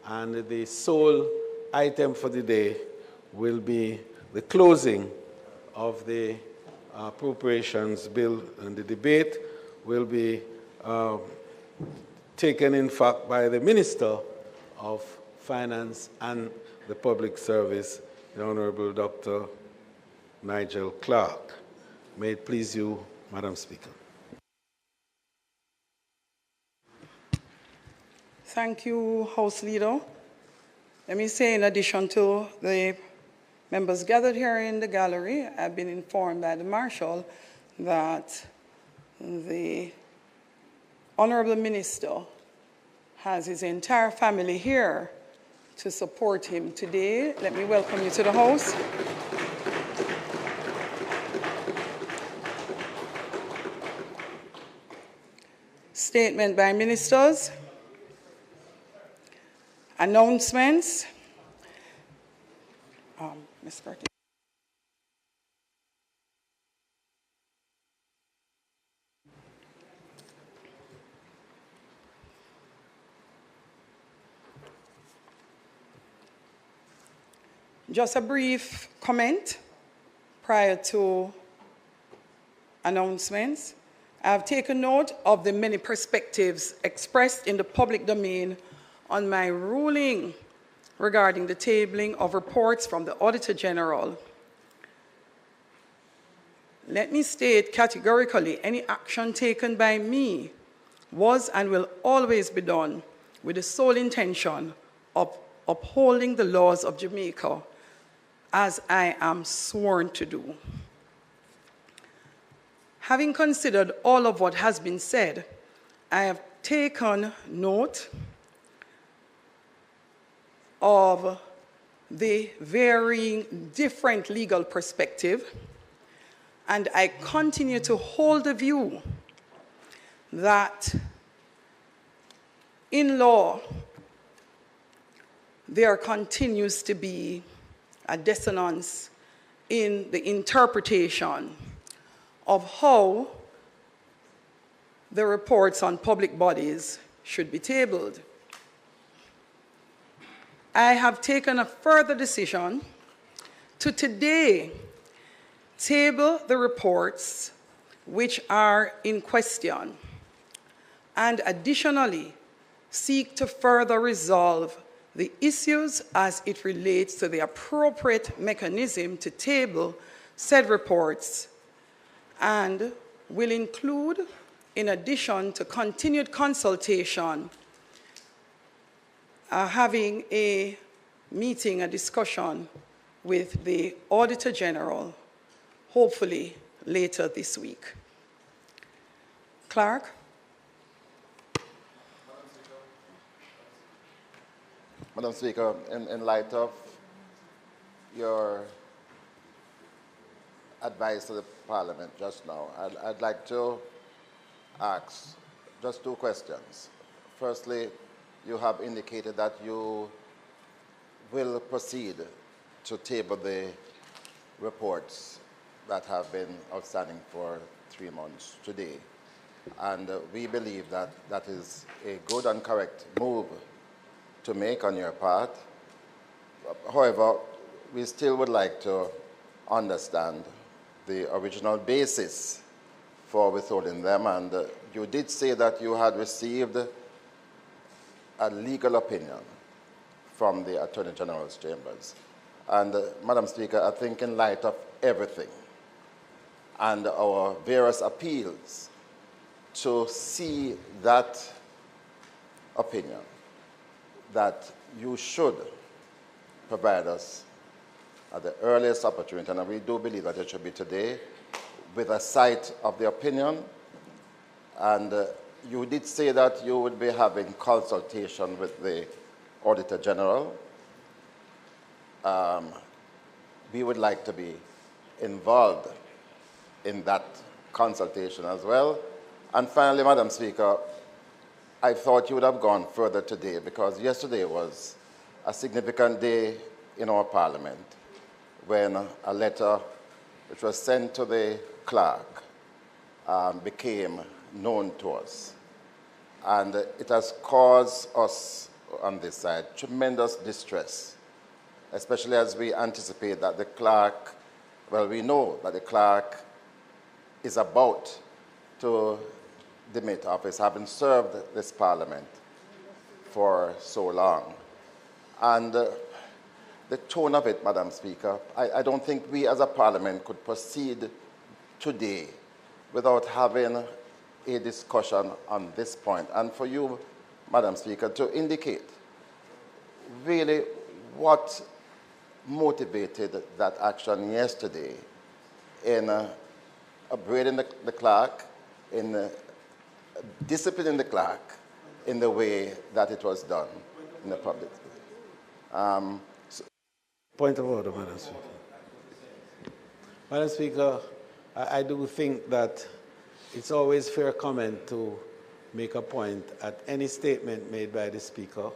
and the sole item for the day will be the closing of the appropriations bill, and the debate will be taken, in fact, by the Minister of Finance and the Public Service, the Honorable Dr. Nigel Clarke. May it please you, Madam Speaker. Thank you, House Leader. Let me say, in addition to the members gathered here in the gallery, I've been informed by the Marshal that the Honorable Minister has his entire family here to support him today. Let me welcome you to the House. Statement by ministers. Announcements. Ms. Clarke. Just a brief comment prior to announcements. I have taken note of the many perspectives expressed in the public domain on my ruling regarding the tabling of reports from the Auditor General. Let me state categorically, any action taken by me was and will always be done with the sole intention of upholding the laws of Jamaica, as I am sworn to do. Having considered all of what has been said, I have taken note of the varying different legal perspective, and I continue to hold the view that in law there continues to be a dissonance in the interpretation of how the reports on public bodies should be tabled. I have taken a further decision to today table the reports which are in question, and additionally seek to further resolve the issues as it relates to the appropriate mechanism to table said reports, and will include, in addition to continued consultation having a meeting, a discussion with the Auditor General, hopefully later this week. Clarke? Madam Speaker, in light of your advice to the Parliament just now, I'd like to ask just 2 questions. Firstly, you have indicated that you will proceed to table the reports that have been outstanding for 3 months today. And we believe that that is a good and correct move to make on your part. However, we still would like to understand the original basis for withholding them. And you did say that you had received a legal opinion from the Attorney General's chambers. And Madam Speaker, I think in light of everything and our various appeals to see that opinion, that you should provide us at the earliest opportunity, and we do believe that it should be today, with a sight of the opinion. And you did say that you would be having consultation with the Auditor General. We would like to be involved in that consultation as well. And finally, Madam Speaker, I thought you would have gone further today, because yesterday was a significant day in our Parliament when a letter which was sent to the Clarke became known to us. And it has caused us on this side tremendous distress, especially as we anticipate that the Clarke, well, we know that the Clarke is about to demit office, having served this Parliament for so long. And the tone of it, Madam Speaker, I don't think we as a Parliament could proceed today without having a discussion on this point. And for you, Madam Speaker, to indicate really what motivated that action yesterday in upgrading the Clarke, in disciplining the Clarke in the way that it was done in the public. Point of order, Madam Speaker. Madam Speaker, I do think that it's always fair comment to make a point at any statement made by the Speaker,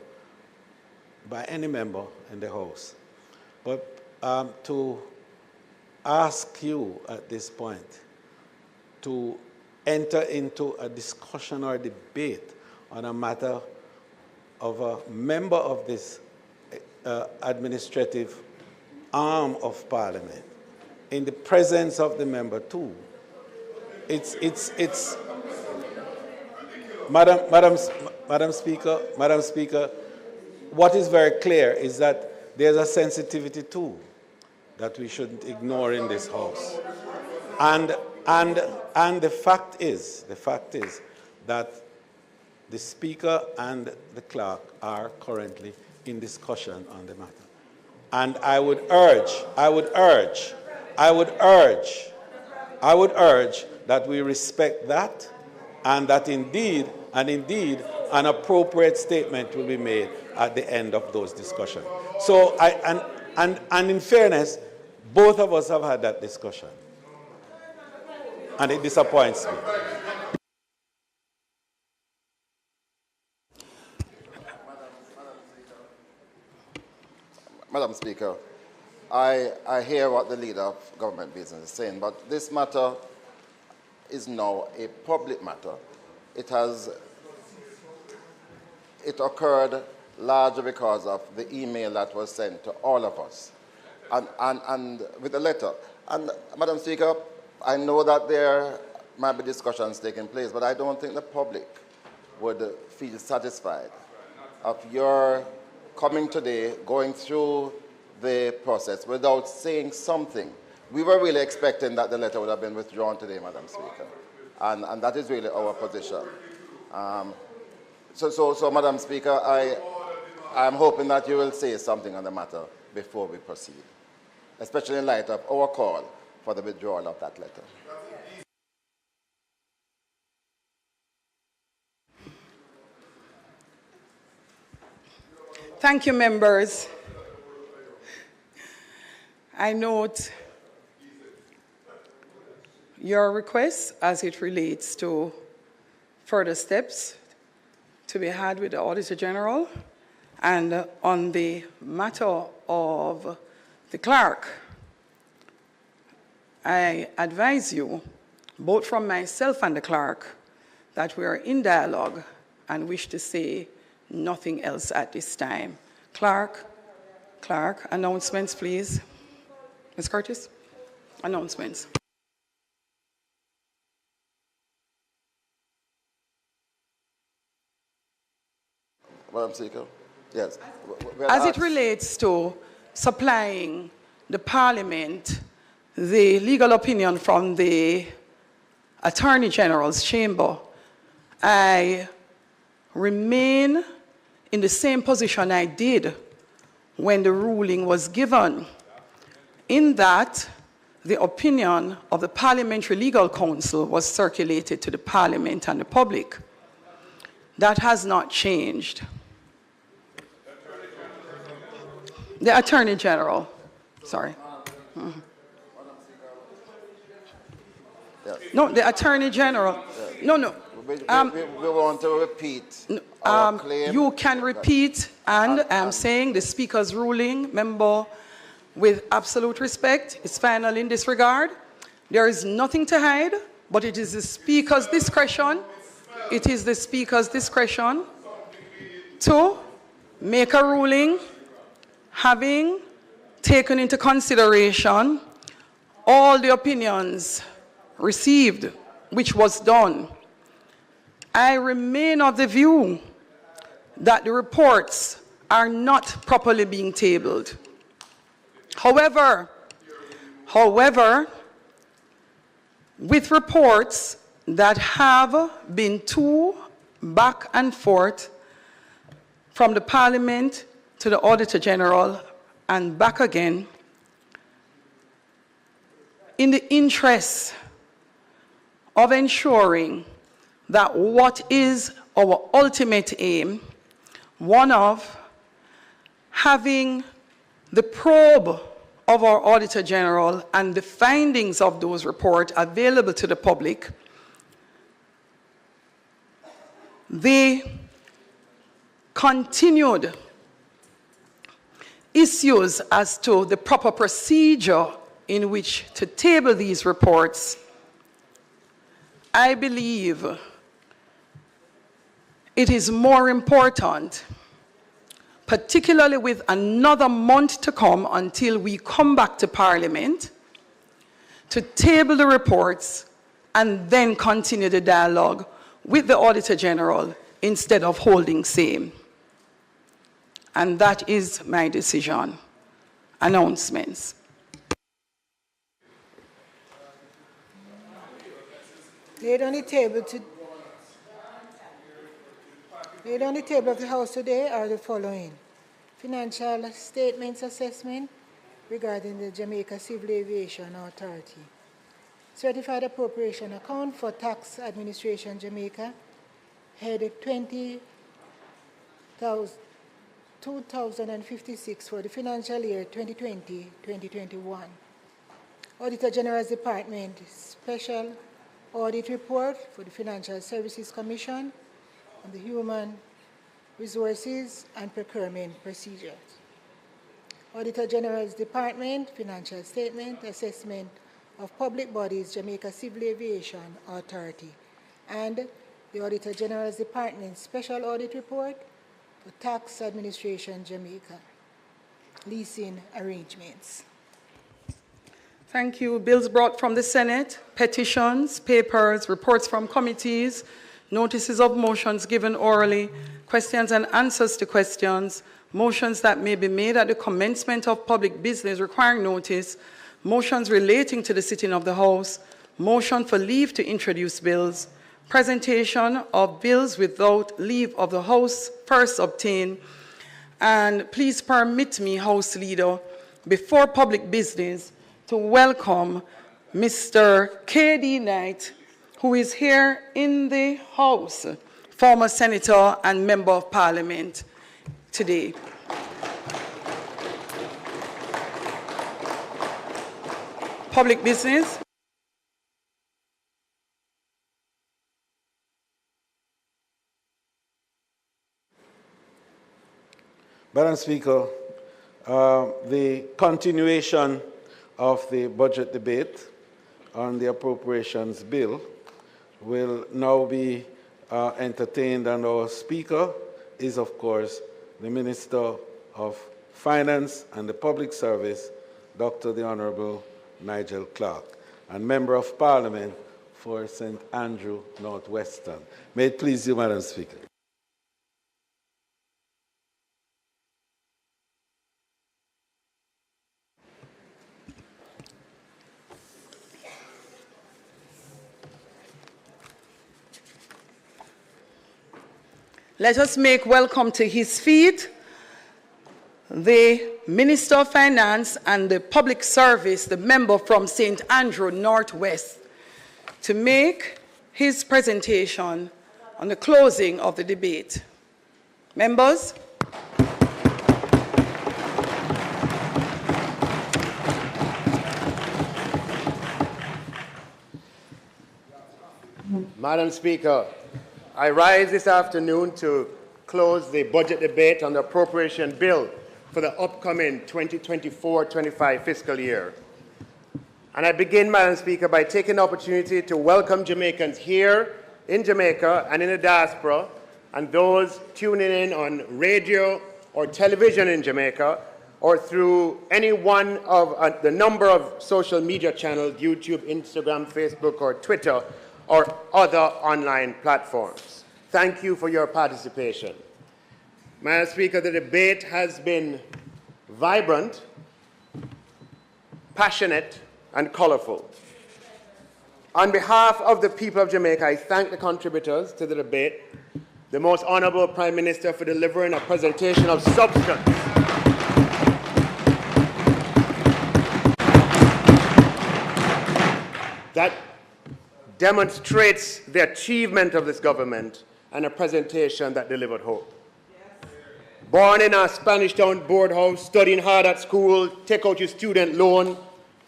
by any member in the House. But to ask you at this point to enter into a discussion or debate on a matter of a member of this administrative arm of Parliament, in the presence of the member too, it's Madam Speaker, what is very clear is that there's a sensitivity too that we shouldn't ignore in this House. And the fact is that the Speaker and the Clerk are currently in discussion on the matter. And I would urge that we respect that, and that indeed an appropriate statement will be made at the end of those discussions. So and in fairness, both of us have had that discussion, and it disappoints me. Madam Speaker, I hear what the leader of government business is saying, but this matter is now a public matter. It occurred largely because of the email that was sent to all of us, and with the letter. And Madam Speaker, I know that there might be discussions taking place, but I don't think the public would feel satisfied of your coming today, going through the process without saying something. We were really expecting that the letter would have been withdrawn today, Madam Speaker, and that is really our position. So Madam Speaker, I'm hoping that you will say something on the matter before we proceed, especially in light of our call for the withdrawal of that letter. Thank you, members. I note your request as it relates to further steps to be had with the Auditor General, and on the matter of the Clarke, I advise you, both from myself and the Clarke, that we are in dialogue and wish to say nothing else at this time. Clarke, announcements, please. Ms. Curtis, announcements. Madam Speaker, yes. As it relates to supplying the Parliament the legal opinion from the Attorney General's chamber, I remain in the same position I did when the ruling was given, in that the opinion of the Parliamentary Legal Counsel was circulated to the Parliament and the public. That has not changed. The Attorney General, sorry. No, the Attorney General. No. We want to repeat our claim. You can repeat, and I'm saying the Speaker's ruling, member, with absolute respect, is final in this regard. There is nothing to hide, but it is the Speaker's discretion. It is the Speaker's discretion to make a ruling having taken into consideration all the opinions received, which was done. I remain of the view that the reports are not properly being tabled. However, with reports that have been too back and forth from the Parliament to the Auditor General and back again, in the interest of ensuring that what is our ultimate aim, one of having the probe of our Auditor General and the findings of those reports available to the public, the continued issues as to the proper procedure in which to table these reports, I believe it is more important, particularly with another month to come until we come back to Parliament, to table the reports and then continue the dialogue with the Auditor General instead of holding same. And that is my decision. Announcements. Laid on the table of the House today are the following: financial statements assessment regarding the Jamaica Civil Aviation Authority, certified appropriation account for Tax Administration Jamaica, head 2056 for the financial year 2020-2021. Auditor General's Department Special Audit Report for the Financial Services Commission and the Human Resources and Procurement Procedures. Auditor General's Department Financial Statement Assessment of Public Bodies Jamaica Civil Aviation Authority, and the Auditor General's Department Special Audit Report for Tax Administration Jamaica, leasing arrangements. Thank you. Bills brought from the Senate, petitions, papers, reports from committees, notices of motions given orally, questions and answers to questions, motions that may be made at the commencement of public business requiring notice, motions relating to the sitting of the House, motion for leave to introduce bills, presentation of bills without leave of the House first obtained, And please permit me, House Leader, before public business, to welcome Mr. K.D. Knight, who is here in the House, former Senator and Member of Parliament today. Public business. Madam Speaker, the continuation of the budget debate on the appropriations bill will now be entertained, and our Speaker is, of course, the Minister of Finance and the Public Service, Dr. the Honourable Nigel Clarke, and Member of Parliament for St. Andrew Northwestern. May it please you, Madam Speaker. Let us make welcome to his feet the Minister of Finance and the Public Service, the member from St. Andrew Northwest, to make his presentation on the closing of the debate. Members. Madam Speaker, I rise this afternoon to close the budget debate on the appropriation bill for the upcoming 2024-25 fiscal year. And I begin, Madam Speaker, by taking the opportunity to welcome Jamaicans here in Jamaica and in the diaspora, and those tuning in on radio or television in Jamaica, or through any one of the number of social media channels, YouTube, Instagram, Facebook, or Twitter, or other online platforms. Thank you for your participation. Madam Speaker, the debate has been vibrant, passionate, and colorful. On behalf of the people of Jamaica, I thank the contributors to the debate, the Most Honorable Prime Minister for delivering a presentation of substance. That demonstrates the achievement of this government, and a presentation that delivered hope. Born in a Spanish Town boardhouse, studying hard at school, take out your student loan,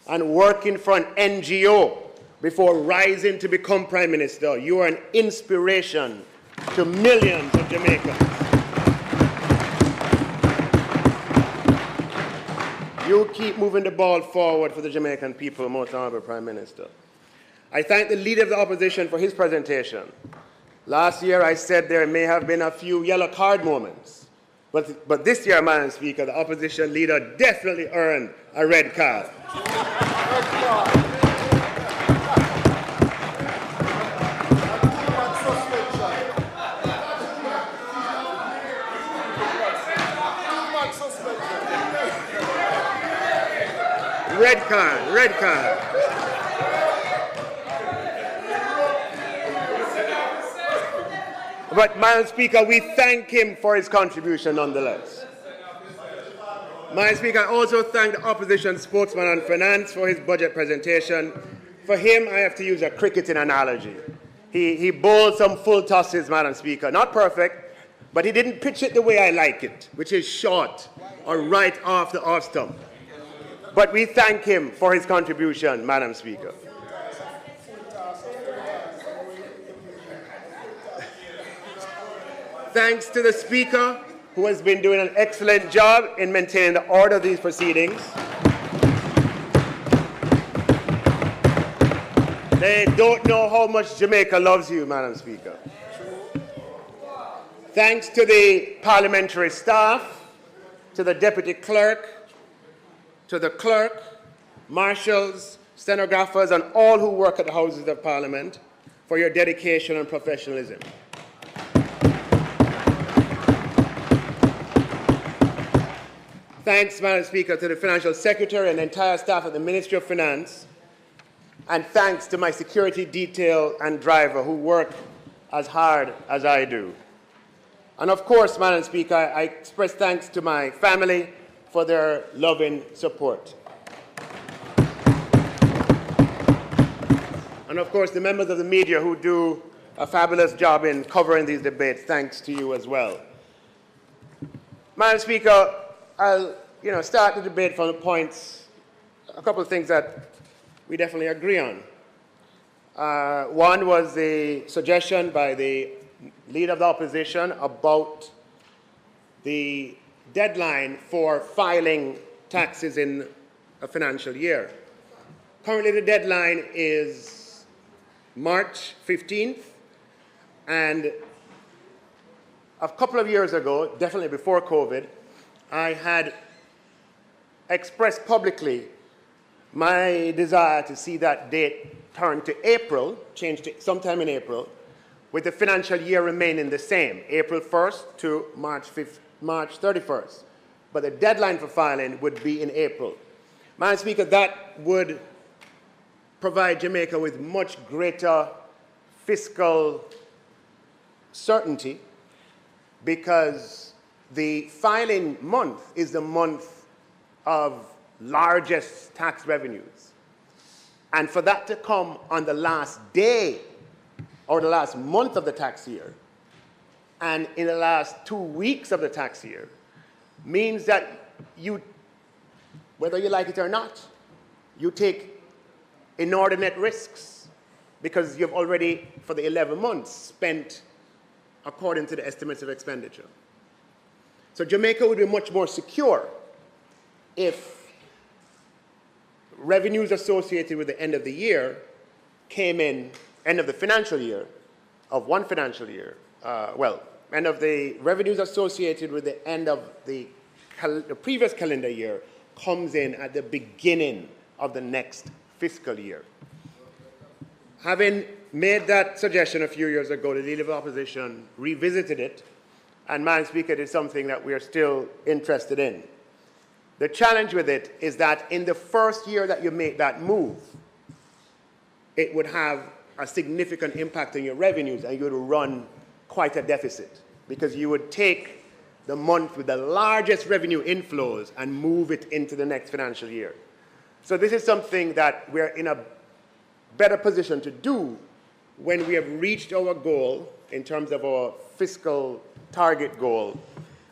and working for an NGO before rising to become Prime Minister, you are an inspiration to millions of Jamaicans. You keep moving the ball forward for the Jamaican people, Most Honourable Prime Minister. I thank the Leader of the Opposition for his presentation. Last year I said there may have been a few yellow card moments, but this year, Madam Speaker, the Opposition Leader definitely earned a red card. Red card, red card. But, Madam Speaker, we thank him for his contribution nonetheless. Madam Speaker, I also thank the opposition spokesman on finance for his budget presentation. For him, I have to use a cricketing analogy. He bowled some full tosses, Madam Speaker. Not perfect, but he didn't pitch it the way I like it, which is short or right off the off stump. But we thank him for his contribution, Madam Speaker. Thanks to the Speaker, who has been doing an excellent job in maintaining the order of these proceedings. They don't know how much Jamaica loves you, Madam Speaker. Thanks to the parliamentary staff, to the Deputy Clerk, to the Clerk, marshals, stenographers, and all who work at the Houses of Parliament for your dedication and professionalism. Thanks, Madam Speaker, to the Financial Secretary and the entire staff of the Ministry of Finance, and thanks to my security detail and driver who work as hard as I do. And of course, Madam Speaker, I express thanks to my family for their loving support. And of course, the members of the media who do a fabulous job in covering these debates, thanks to you as well. Madam Speaker, I'll start the debate from the points, a couple of things that we definitely agree on. One was the suggestion by the Leader of the Opposition about the deadline for filing taxes in a financial year. Currently, the deadline is March 15th, and a couple of years ago, definitely before COVID, I had expressed publicly my desire to see that date turn to April, change to sometime in April, with the financial year remaining the same, April 1st to March 31st. But the deadline for filing would be in April. Madam Speaker, that would provide Jamaica with much greater fiscal certainty because the filing month is the month of largest tax revenues. And for that to come on the last day or the last month of the tax year and in the last 2 weeks of the tax year means that you, whether you like it or not, you take inordinate risks because you've already, for the 11 months, spent according to the estimates of expenditure. So Jamaica would be much more secure if revenues associated with the end of the year came in, end of the financial year, of one financial year, end of the revenues associated with the end of the previous calendar year comes in at the beginning of the next fiscal year. Having made that suggestion a few years ago, the Leader of the Opposition revisited it, and Madam Speaker, it is something that we are still interested in. The challenge with it is that in the first year that you make that move, it would have a significant impact on your revenues and you would run quite a deficit because you would take the month with the largest revenue inflows and move it into the next financial year. So this is something that we're in a better position to do when we have reached our goal in terms of our fiscal target goal,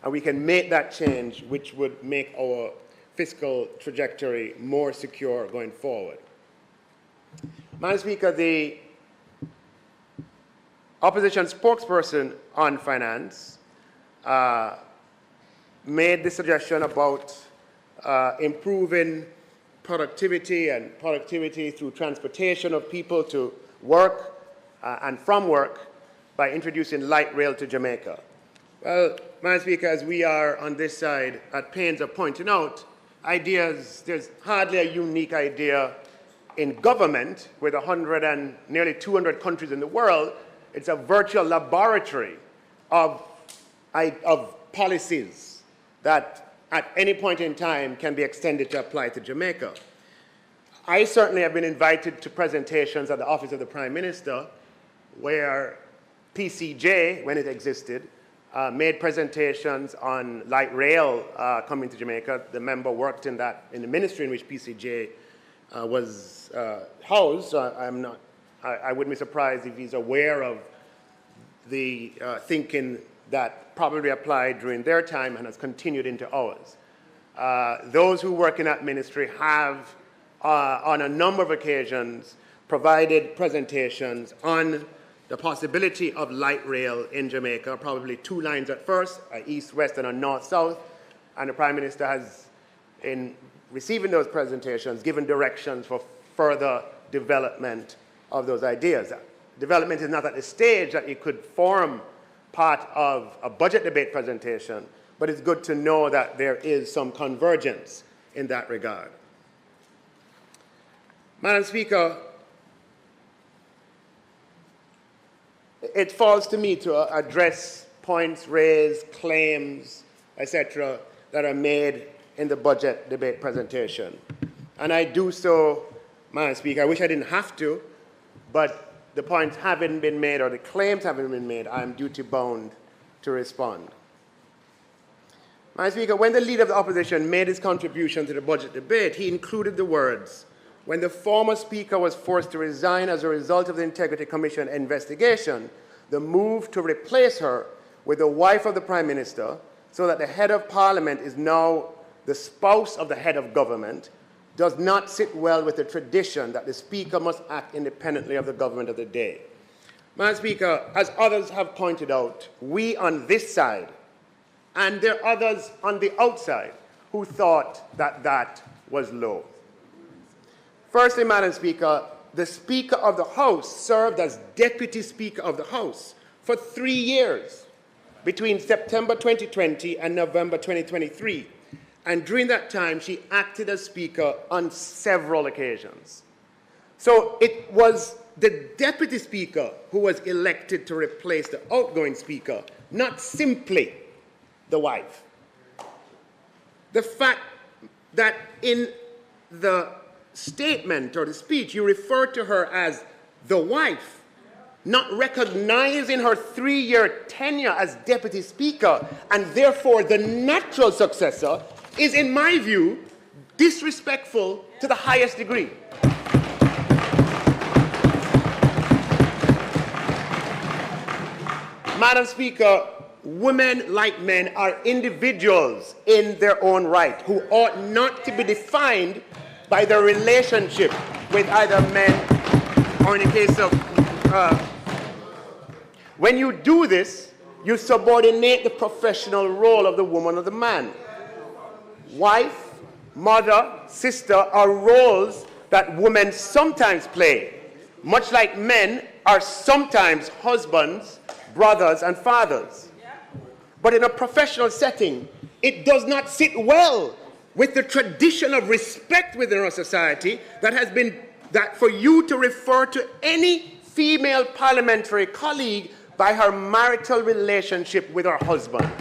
and we can make that change, which would make our fiscal trajectory more secure going forward. Madam Speaker, the opposition spokesperson on finance made the suggestion about improving productivity and productivity through transportation of people to work and from work by introducing light rail to Jamaica. Well, Madam Speaker, as we are on this side at pains of pointing out, ideas, there's hardly a unique idea in government with 100 and nearly 200 countries in the world. It's a virtual laboratory of policies that at any point in time can be extended to apply to Jamaica. I certainly have been invited to presentations at the Office of the Prime Minister where PCJ, when it existed, made presentations on light rail coming to Jamaica. The member worked in the ministry in which PCJ was housed. I wouldn't be surprised if he's aware of the thinking that probably applied during their time and has continued into ours. Those who work in that ministry have, on a number of occasions, provided presentations on the possibility of light rail in Jamaica, probably 2 lines at first, a east-west and a north-south, and the Prime Minister has, in receiving those presentations, given directions for further development of those ideas. Development is not at the stage that it could form part of a budget debate presentation, but it's good to know that there is some convergence in that regard. Madam Speaker, it falls to me to address points raised, claims, etc., that are made in the budget debate presentation. And I do so, Madam Speaker, I wish I didn't have to, but the points haven't been made or the claims haven't been made, I'm duty bound to respond. Madam Speaker, when the Leader of the Opposition made his contribution to the budget debate, he included the words, "When the former Speaker was forced to resign as a result of the Integrity Commission investigation, the move to replace her with the wife of the Prime Minister, so that the head of Parliament is now the spouse of the head of government, does not sit well with the tradition that the Speaker must act independently of the government of the day." Madam Speaker, as others have pointed out, we on this side, and there are others on the outside, who thought that that was low. Firstly, Madam Speaker, the Speaker of the House served as Deputy Speaker of the House for 3 years, between September 2020 and November 2023. And during that time, she acted as Speaker on several occasions. So it was the Deputy Speaker who was elected to replace the outgoing Speaker, not simply the wife. The fact that in the statement or the speech you refer to her as the wife, not recognizing her 3-year tenure as Deputy Speaker and therefore the natural successor, is, in my view, disrespectful to the highest degree. Madam Speaker, women, like men, are individuals in their own right who ought not to be defined by their relationship with either men or, in the case of, when you do this, you subordinate the professional role of the woman or the man. Wife, mother, sister are roles that women sometimes play, much like men are sometimes husbands, brothers, and fathers. But in a professional setting, it does not sit well with the tradition of respect within our society that has been that for you to refer to any female parliamentary colleague by her marital relationship with her husband.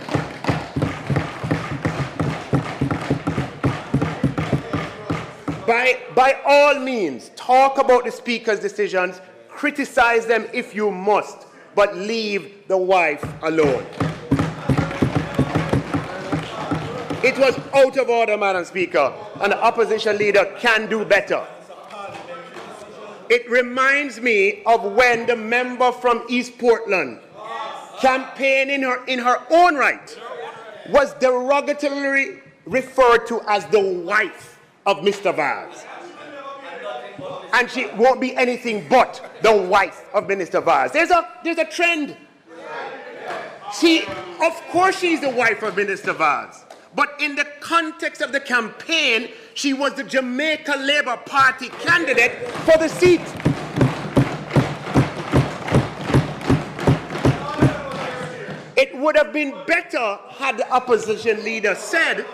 By all means, talk about the Speaker's decisions, criticize them if you must, but leave the wife alone. It was out of order, Madam Speaker, and the opposition leader can do better. It reminds me of when the member from East Portland campaigned in her own right was derogatorily referred to as the wife of Mr. Vaz. And she won't be anything but the wife of Minister Vaz. There's a trend. Of course she's the wife of Minister Vaz. But in the context of the campaign, she was the Jamaica Labour Party candidate for the seat. It would have been better had the opposition leader said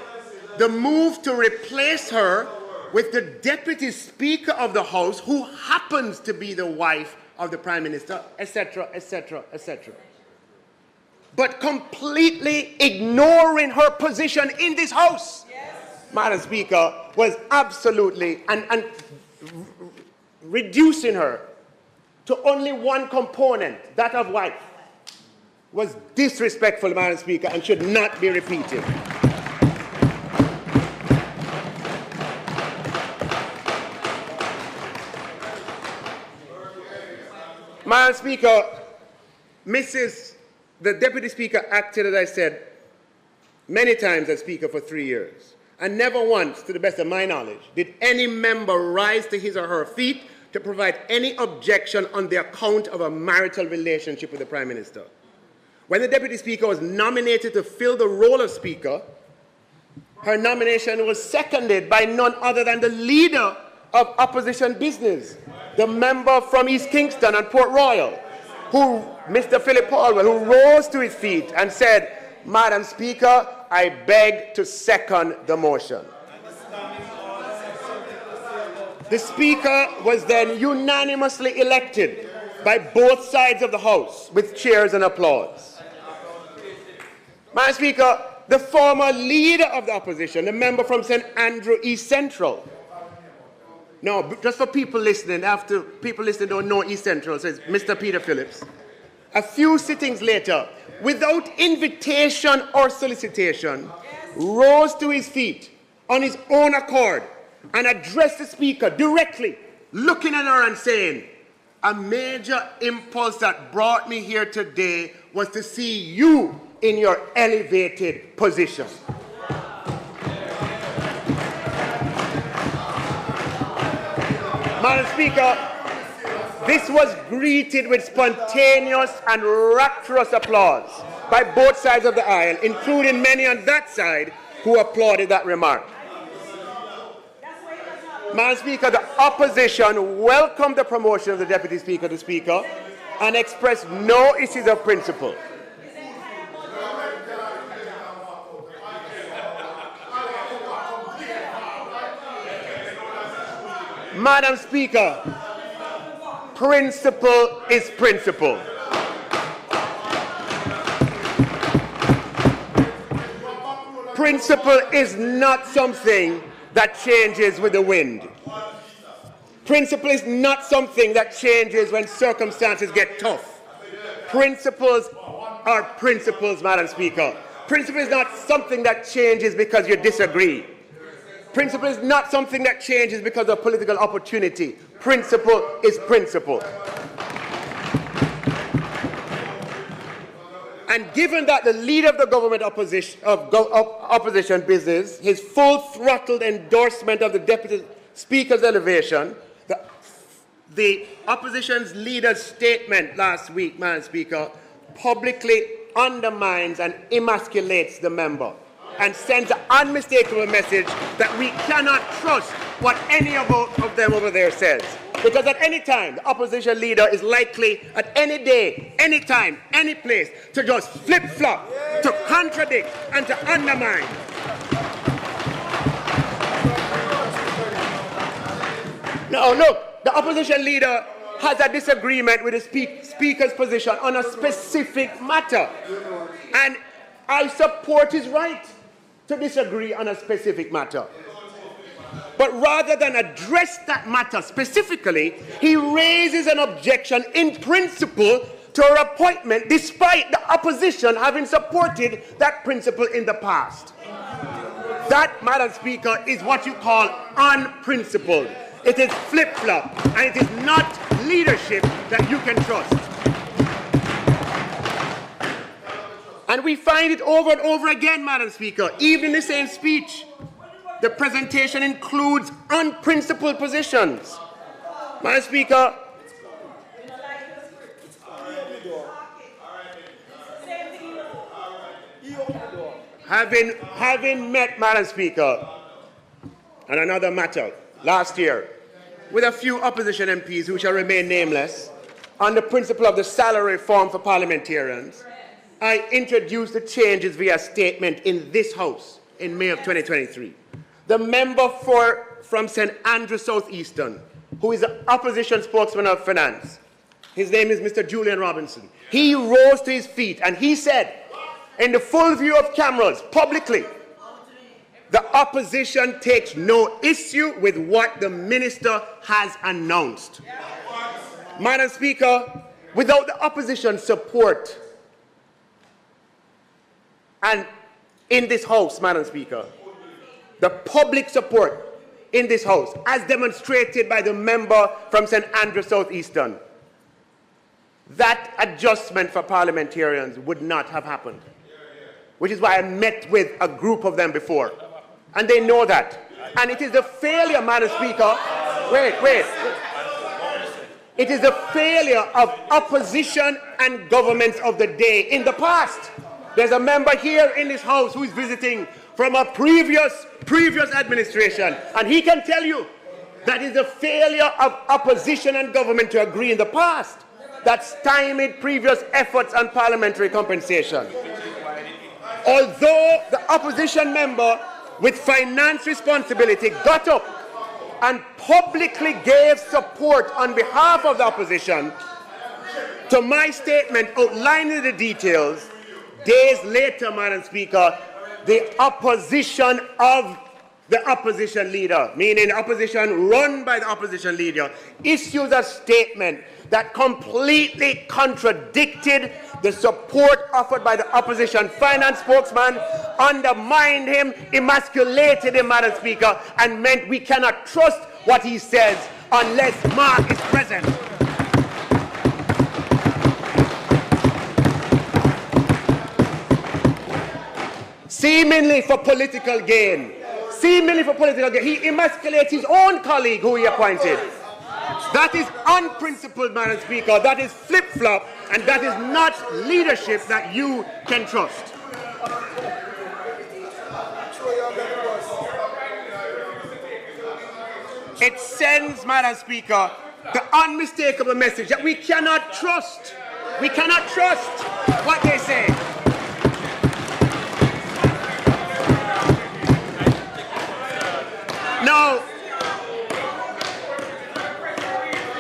the move to replace her with the Deputy Speaker of the House, who happens to be the wife of the Prime Minister, etc., etc., etc. But completely ignoring her position in this House, yes, Madam Speaker, was absolutely, and reducing her to only one component, that of wife, was disrespectful, Madam Speaker, and should not be repeated. Madam Speaker, the Deputy Speaker acted, as I said, many times as Speaker for 3 years. And never once, to the best of my knowledge, did any member rise to his or her feet to provide any objection on the account of a marital relationship with the Prime Minister. When the Deputy Speaker was nominated to fill the role of Speaker, her nomination was seconded by none other than the leader of opposition business, the member from East Kingston and Port Royal, Mr. Philip Paulwell, who rose to his feet and said, "Madam Speaker, I beg to second the motion." The Speaker was then unanimously elected by both sides of the House with cheers and applause. Madam Speaker, the former leader of the opposition, the member from St. Andrew East Central. No, just for people listening, after people listening don't know East Central, says Mr. Peter Phillips. a few sittings later, without invitation or solicitation, rose to his feet on his own accord and addressed the Speaker directly, looking at her and saying, "A major impulse that brought me here today was to see you in your elevated position." Madam Speaker, this was greeted with spontaneous and rapturous applause by both sides of the aisle, including many on that side who applauded that remark. Madam Speaker, the opposition welcomed the promotion of the Deputy Speaker to Speaker and expressed no issues of principle. Madam Speaker, principle is principle. Principle is not something that changes with the wind. Principle is not something that changes when circumstances get tough. Principles are principles, Madam Speaker. Principle is not something that changes because you disagree. Principle is not something that changes because of political opportunity. Principle is principle. And given that the leader of the government opposition business, his full-throttled endorsement of the Deputy Speaker's elevation, the opposition's leader's statement last week, Madam Speaker, publicly undermines and emasculates the member and sends an unmistakable message that we cannot trust what any of them over there says. Because at any time, the opposition leader is likely, at any day, any time, any place, to just flip-flop, to contradict, and to undermine. Now, look, the opposition leader has a disagreement with the Speaker's position on a specific matter. And I support his right to disagree on a specific matter. But rather than address that matter specifically, he raises an objection in principle to her appointment, despite the opposition having supported that principle in the past. That, Madam Speaker, is what you call unprincipled. It is flip-flop, and it is not leadership that you can trust. And we find it over and over again, Madam Speaker. Even in the same speech, the presentation includes unprincipled positions. Madam Speaker, having met, Madam Speaker, on another matter last year with a few opposition MPs who shall remain nameless on the principle of the salary reform for parliamentarians, I introduced the changes via statement in this House in May of 2023. The member from St. Andrew South Eastern, who is the opposition spokesman of finance, his name is Mr. Julian Robinson. He rose to his feet and he said, in the full view of cameras, publicly, the opposition takes no issue with what the minister has announced. Madam Speaker, without the opposition support, and in this House, Madam Speaker, the public support in this House, as demonstrated by the member from St. Andrew South Eastern, that adjustment for parliamentarians would not have happened. Which is why I met with a group of them before. And they know that. And it is the failure, Madam Speaker, wait. It is the failure of opposition and governments of the day in the past. There's a member here in this House who is visiting from a previous administration, and he can tell you that is the failure of opposition and government to agree in the past that stymied previous efforts on parliamentary compensation. Although the opposition member with finance responsibility got up and publicly gave support on behalf of the opposition to my statement outlining the details, days later, Madam Speaker, the opposition of the opposition leader, meaning the opposition run by the opposition leader, issues a statement that completely contradicted the support offered by the opposition finance spokesman, undermined him, emasculated him, Madam Speaker, and meant we cannot trust what he says unless Mark is present. Seemingly for political gain. He emasculates his own colleague who he appointed. That is unprincipled, Madam Speaker. That is flip-flop, and that is not leadership that you can trust. It sends, Madam Speaker, the unmistakable message that we cannot trust. We cannot trust what they say.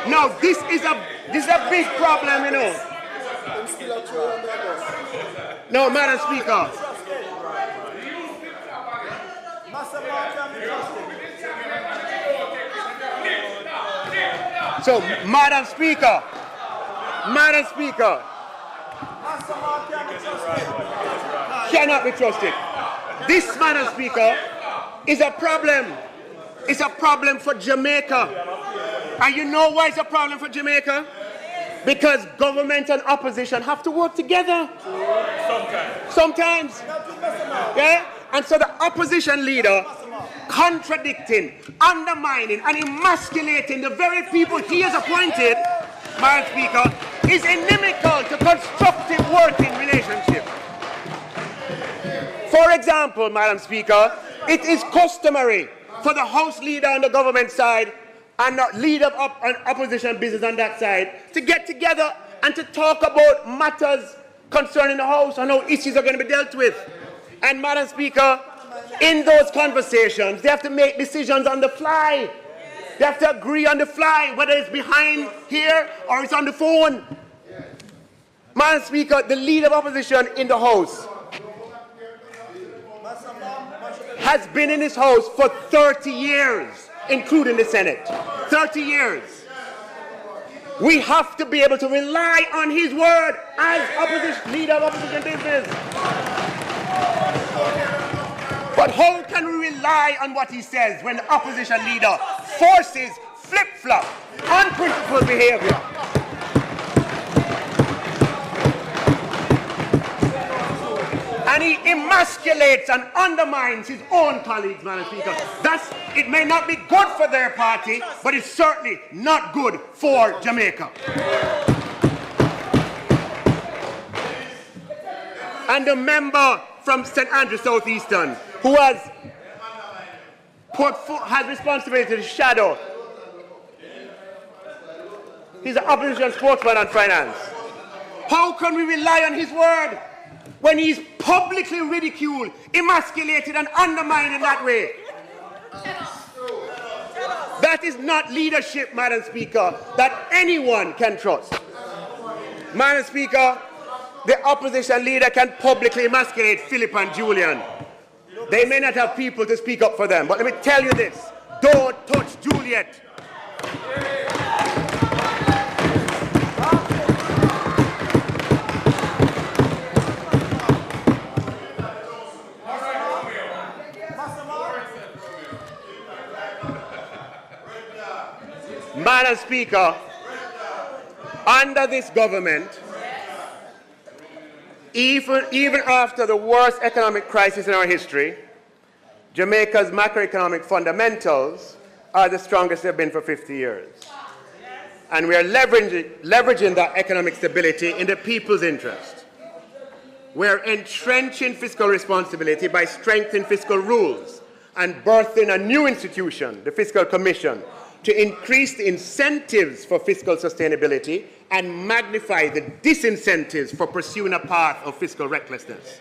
No, this is a big problem, you know. No, Madam Speaker. So, Madam Speaker, cannot be trusted. This, Madam Speaker, is a problem. It's a problem for Jamaica. And you know why it's a problem for Jamaica? Because government and opposition have to work together. Sometimes. Yeah? And so the opposition leader contradicting, undermining, and emasculating the very people he has appointed, Madam Speaker, is inimical to constructive working relationship. For example, Madam Speaker, it is customary for the House leader on the government side and the leader of opposition business on that side to get together and to talk about matters concerning the House and how issues are going to be dealt with. And, Madam Speaker, in those conversations, they have to make decisions on the fly. They have to agree on the fly, whether it's behind here or it's on the phone. Madam Speaker, the leader of opposition in the House has been in this House for 30 years, including the Senate. 30 years. We have to be able to rely on his word as leader of opposition business. But how can we rely on what he says when the opposition leader forces flip-flop, unprincipled behavior? And he emasculates and undermines his own colleagues, Madam Speaker. It may not be good for their party, but it's certainly not good for Jamaica. And the member from St. Andrews Southeastern, who has responsibility to shadow. He's an opposition spokesman on finance. How can we rely on his word when he's publicly ridiculed, emasculated, and undermined in that way? That is not leadership, Madam Speaker, that anyone can trust. Madam Speaker, the opposition leader can publicly emasculate Philip and Julian. They may not have people to speak up for them, but let me tell you this: don't touch Juliet. Madam Speaker, under this government, even after the worst economic crisis in our history, Jamaica's macroeconomic fundamentals are the strongest they've been for 50 years. And we are leveraging that economic stability in the people's interest. We are entrenching fiscal responsibility by strengthening fiscal rules and birthing a new institution, the Fiscal Commission, to increase the incentives for fiscal sustainability and magnify the disincentives for pursuing a path of fiscal recklessness.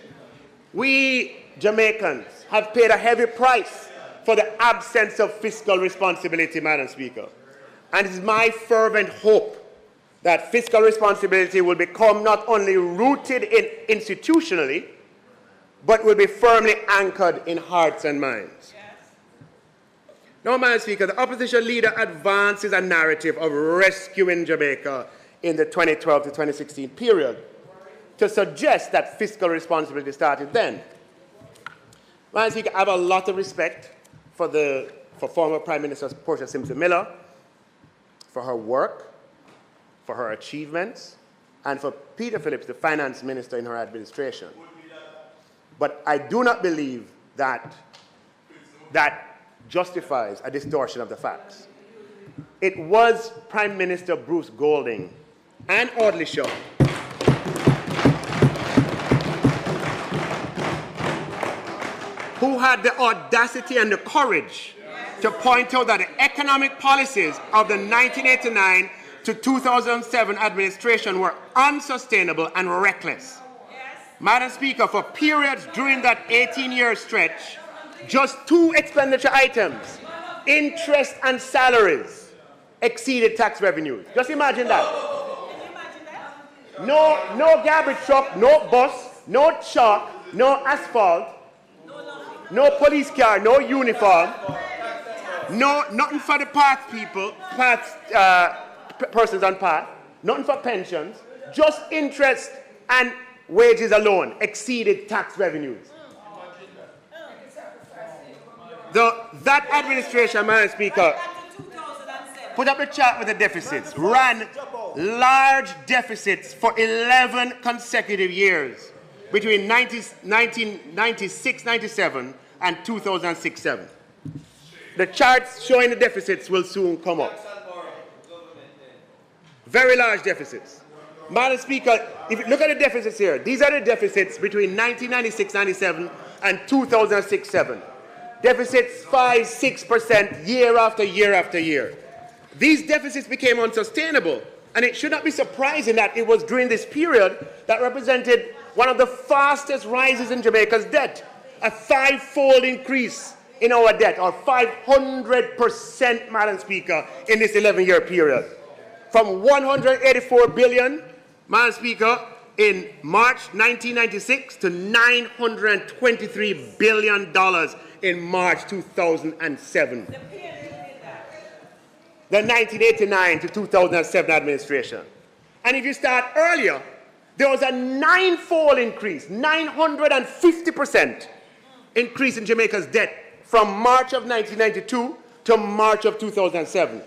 We Jamaicans have paid a heavy price for the absence of fiscal responsibility, Madam Speaker. And it is my fervent hope that fiscal responsibility will become not only rooted institutionally, but will be firmly anchored in hearts and minds. Now, Madam Speaker, the opposition leader advances a narrative of rescuing Jamaica in the 2012 to 2016 period to suggest that fiscal responsibility started then. Madam Speaker, I have a lot of respect for former Prime Minister Portia Simpson Miller, for her work, for her achievements, and for Peter Phillips, the finance minister in her administration. But I do not believe that that justifies a distortion of the facts. It was Prime Minister Bruce Golding and Audley Shaw who had the audacity and the courage to point out that the economic policies of the 1989 to 2007 administration were unsustainable and reckless. Madam Speaker, for periods during that 18-year stretch, just two expenditure items, interest and salaries, exceeded tax revenues. Just imagine that. No garbage truck, no bus, no chalk, no asphalt, no police car, no uniform, nothing for the persons on path, nothing for pensions, just interest and wages alone exceeded tax revenues. That administration, Madam Speaker, put up the chart with the deficits, ran large deficits for 11 consecutive years between 1996-97 and 2006-07. The charts showing the deficits will soon come up. Very large deficits. Madam Speaker, if you look at the deficits here, these are the deficits between 1996-97 and 2006-07. Deficits 5-6% year after year after year. These deficits became unsustainable, and it should not be surprising that it was during this period that represented one of the fastest rises in Jamaica's debt, a 5-fold increase in our debt, or 500%, Madam Speaker, in this 11-year period. From 184 billion, Madam Speaker, in March 1996 to $923 billion in March 2007. The 1989 to 2007 administration. And if you start earlier, there was a 9-fold increase, 950% increase in Jamaica's debt from March of 1992 to March of 2007.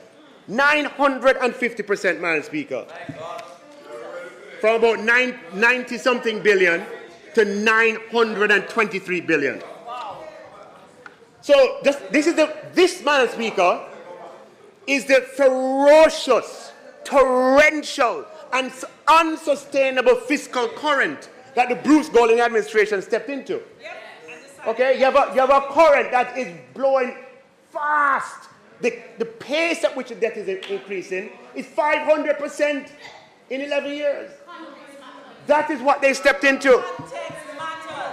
950%, Madam Speaker. From about 90-something billion to 923 billion. So this, Madam Speaker, is the ferocious, torrential, and unsustainable fiscal current that the Bruce Golding administration stepped into. Okay, you have a current that is blowing fast. The pace at which the debt is increasing is 500% in 11 years. That is what they stepped into.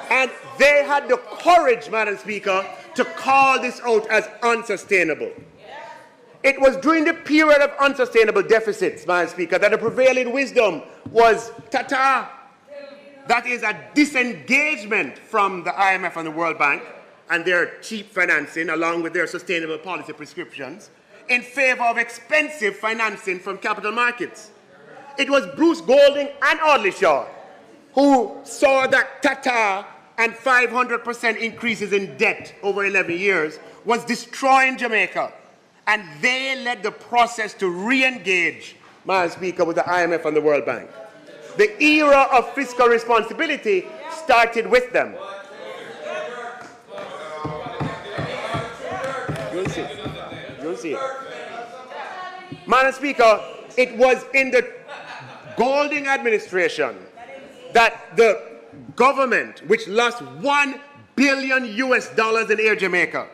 And they had the courage, Madam Speaker, to call this out as unsustainable. It was during the period of unsustainable deficits, Madam Speaker, that the prevailing wisdom was ta-ta. That is a disengagement from the IMF and the World Bank and their cheap financing, along with their sustainable policy prescriptions, in favor of expensive financing from capital markets. It was Bruce Golding and Audley Shaw who saw that ta-ta and 500% increases in debt over 11 years was destroying Jamaica. And they led the process to re-engage, Madam Speaker, with the IMF and the World Bank. The era of fiscal responsibility started with them. You'll see. You'll see. Madam Speaker, it was in the Golding administration that the government, which lost $1 billion in Air Jamaica,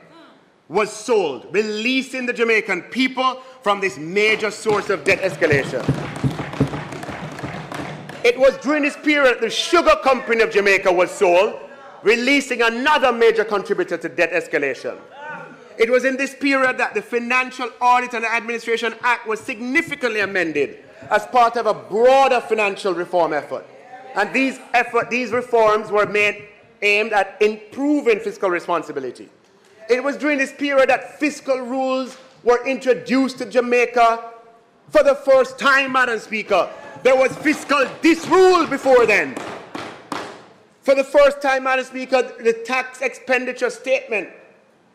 was sold, releasing the Jamaican people from this major source of debt escalation. It was during this period the Sugar Company of Jamaica was sold, releasing another major contributor to debt escalation. It was in this period that the Financial Audit and Administration Act was significantly amended as part of a broader financial reform effort. And these reforms were aimed at improving fiscal responsibility. It was during this period that fiscal rules were introduced to Jamaica For the first time, Madam Speaker, there was fiscal disrule before then. For the first time, Madam Speaker, the tax expenditure statement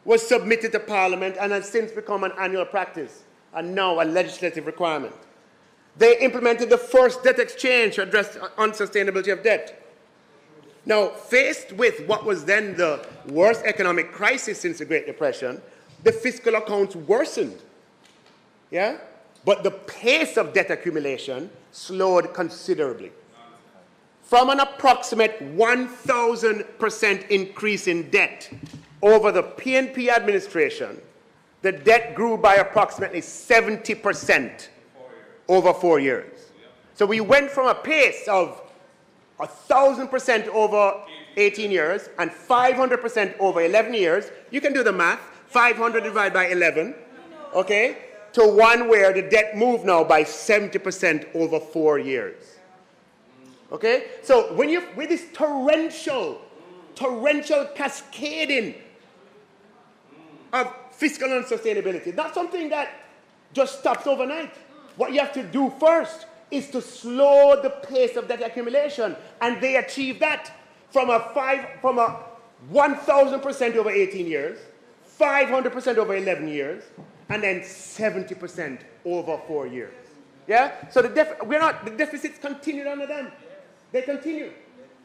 was submitted to Parliament and has since become an annual practice and now a legislative requirement. They implemented the first debt exchange to address unsustainability of debt. Now, faced with what was then the worst economic crisis since the Great Depression, the fiscal accounts worsened. Yeah? But the pace of debt accumulation slowed considerably. From an approximate 1,000% increase in debt over the PNP administration, the debt grew by approximately 70% over 4 years. So we went from a pace of 1,000% over 18 years and 500% over 11 years. You can do the math. 500 divided by 11, okay, to one where the debt moved now by 70% over 4 years. Okay? So when you, with this torrential cascading of fiscal unsustainability, not something that just stops overnight. What you have to do first is to slow the pace of debt accumulation, and they achieved that from a 1,000% over 18 years, 500% over 11 years, and then 70% over 4 years. Yeah? So the deficits continued under them. They continued.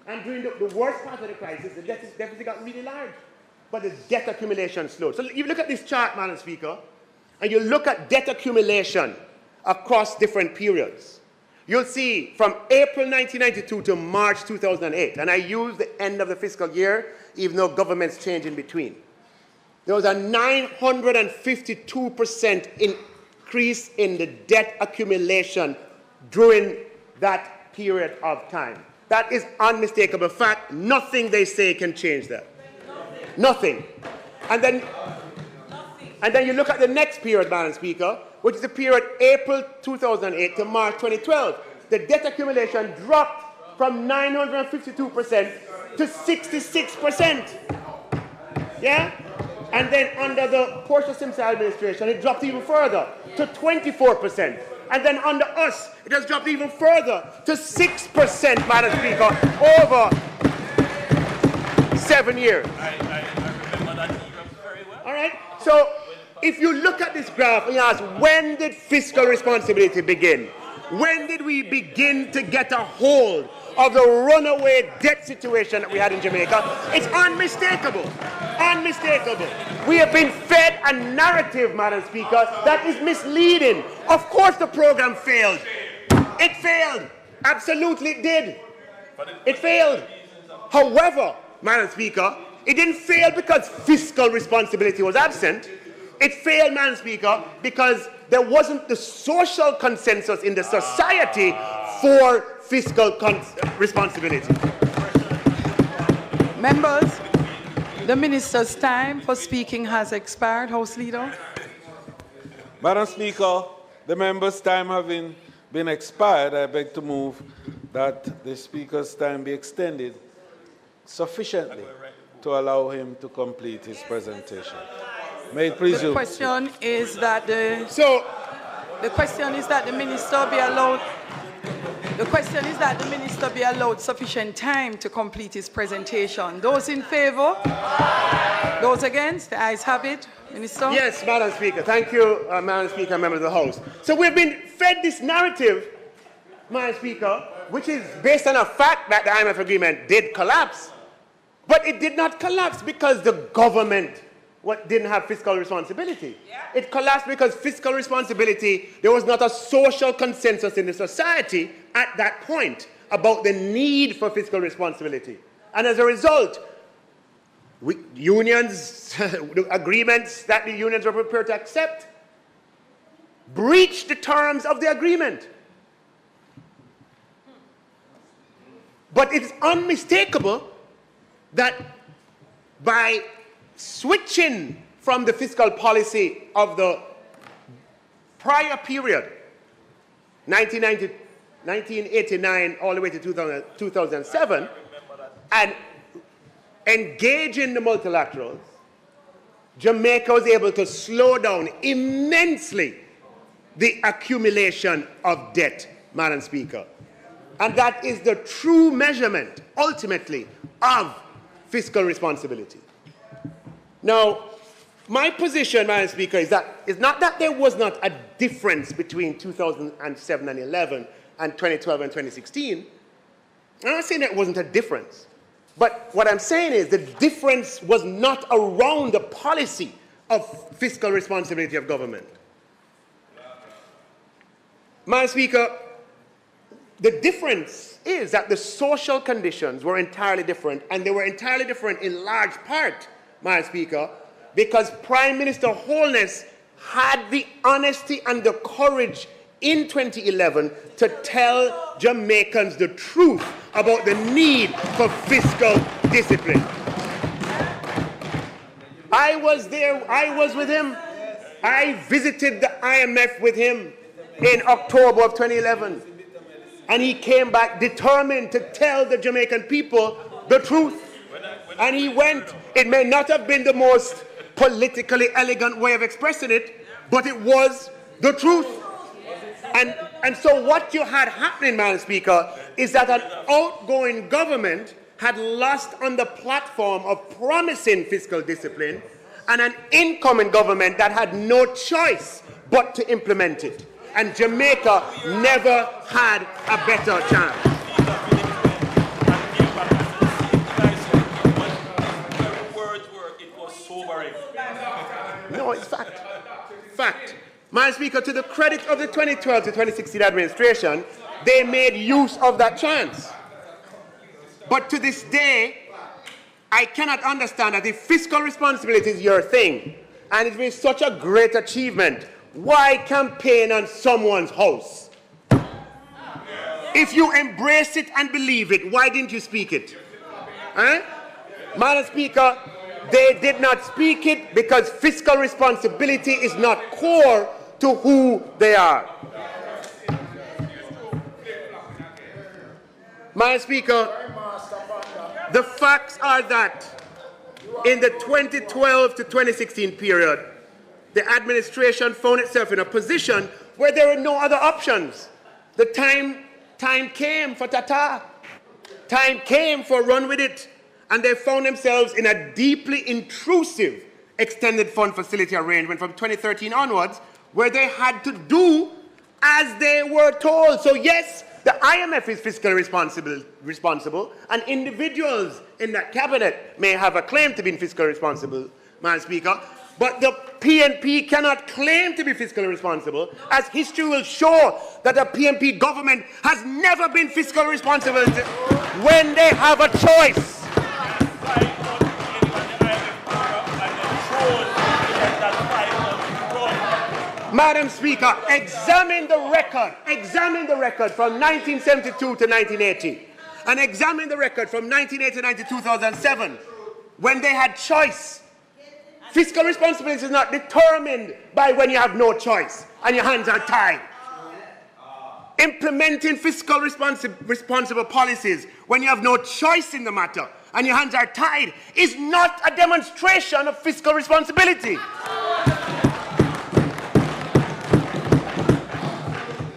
And during the worst part of the crisis, the deficit got really large. But the debt accumulation slowed. So if you look at this chart, Madam Speaker, and you look at debt accumulation across different periods, you'll see from April 1992 to March 2008, and I use the end of the fiscal year, even though governments change in between. There was a 952% increase in the debt accumulation during that period of time. That is unmistakable fact. Nothing they say can change that. Nothing. And then you look at the next period, Madam Speaker, which is the period April 2008 to March 2012. The debt accumulation dropped from 952% to 66%. Yeah? And then under the Portia Simpson administration, it dropped even further to 24%. And then under us, it has dropped even further to 6%, Madam Speaker, over 7 years. I remember that era very well. All right? So if you look at this graph and you ask, when did fiscal responsibility begin? When did we begin to get a hold of the runaway debt situation that we had in Jamaica? It's unmistakable. Unmistakable. We have been fed a narrative, Madam Speaker, that is misleading. Of course the program failed. It failed. Absolutely it did. It failed. However, Madam Speaker, it didn't fail because fiscal responsibility was absent. It failed, Madam Speaker, because there wasn't the social consensus in the society for fiscal responsibility. Members, the minister's time for speaking has expired. House Leader. Madam Speaker, the member's time having been expired, I beg to move that the speaker's time be extended sufficiently to allow him to complete his presentation. May it please you. The question is that the minister be allowed. The question is that the minister be allowed sufficient time to complete his presentation. Those in favour? Those against? The ayes have it. Minister? Yes, Madam Speaker. Thank you, Madam Speaker, members of the House. So we've been fed this narrative, Madam Speaker, which is based on a fact that the IMF agreement did collapse. But it did not collapse because the government didn't have fiscal responsibility. Yeah. It collapsed because fiscal responsibility, there was not a social consensus in the society at that point about the need for fiscal responsibility. And as a result, unions, the agreements that the unions were prepared to accept, breached the terms of the agreement. But it's unmistakable that by switching from the fiscal policy of the prior period, 1989 all the way to 2007, and engaging the multilaterals, Jamaica was able to slow down immensely the accumulation of debt, Madam Speaker. And that is the true measurement, ultimately, of fiscal responsibility. Now, my position, Madam Speaker, is that it's not that there was not a difference between 2007 and 11 and 2012 and 2016. I'm not saying there wasn't a difference. But what I'm saying is the difference was not around the policy of fiscal responsibility of government. Madam Speaker, the difference is that the social conditions were entirely different, and they were entirely different in large part, Madam Speaker, because Prime Minister Holness had the honesty and the courage in 2011 to tell Jamaicans the truth about the need for fiscal discipline. I was there, I was with him. I visited the IMF with him in October of 2011. And he came back determined to tell the Jamaican people the truth. And he went. It may not have been the most politically elegant way of expressing it, but it was the truth. And so what you had happening, Madam Speaker, is that an outgoing government had lost on the platform of promising fiscal discipline, and an incoming government that had no choice but to implement it. And Jamaica never had a better chance. No, it's fact. Fact. Madam Speaker, to the credit of the 2012 to 2016 administration, they made use of that chance. But to this day, I cannot understand that if fiscal responsibility is your thing, and it's been such a great achievement, why campaign on someone's house? If you embrace it and believe it, why didn't you speak it? Madam Speaker, they did not speak it because fiscal responsibility is not core to who they are. Madam Speaker, the facts are that in the 2012 to 2016 period, the administration found itself in a position where there were no other options. The time came for Tata. Time came for run with it. And they found themselves in a deeply intrusive extended fund facility arrangement from 2013 onwards, where they had to do as they were told. So yes, the IMF is fiscally responsible, and individuals in that cabinet may have a claim to being fiscally responsible, Madam Speaker, but the PNP cannot claim to be fiscally responsible, as history will show that the PNP government has never been fiscally responsible when they have a choice. Madam Speaker, examine the record from 1972 to 1980, and examine the record from 1989 to 2007, when they had choice. Fiscal responsibility is not determined by when you have no choice and your hands are tied. Implementing fiscal responsible policies when you have no choice in the matter and your hands are tied is not a demonstration of fiscal responsibility.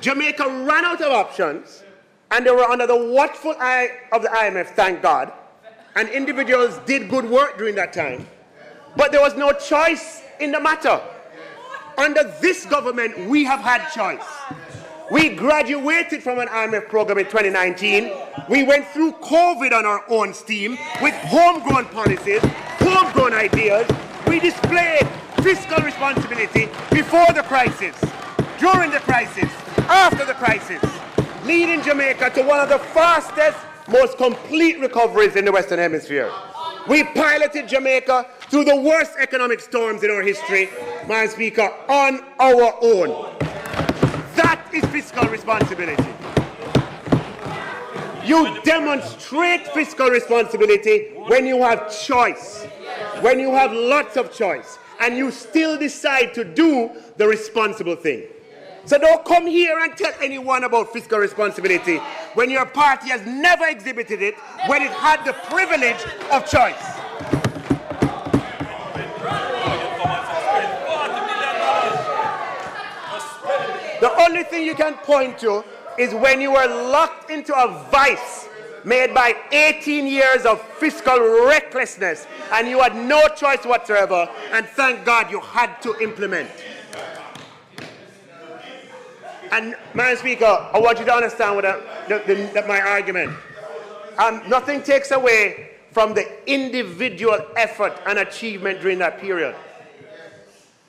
Jamaica ran out of options, and they were under the watchful eye of the IMF, thank God, and individuals did good work during that time. But there was no choice in the matter. Under this government, we have had choice. We graduated from an IMF program in 2019. We went through COVID on our own steam with homegrown policies, homegrown ideas. We displayed fiscal responsibility before the crisis, during the crisis, after the crisis, leading Jamaica to one of the fastest, most complete recoveries in the Western Hemisphere. We piloted Jamaica through the worst economic storms in our history, Madam Speaker, on our own. That is fiscal responsibility. You demonstrate fiscal responsibility when you have choice, when you have lots of choice, and you still decide to do the responsible thing. So don't come here and tell anyone about fiscal responsibility when your party has never exhibited it when it had the privilege of choice. only thing you can point to is when you were locked into a vice made by 18 years of fiscal recklessness, and you had no choice whatsoever, and thank God you had to implement. And, Madam Speaker, I want you to understand what my argument. Nothing takes away from the individual effort and achievement during that period.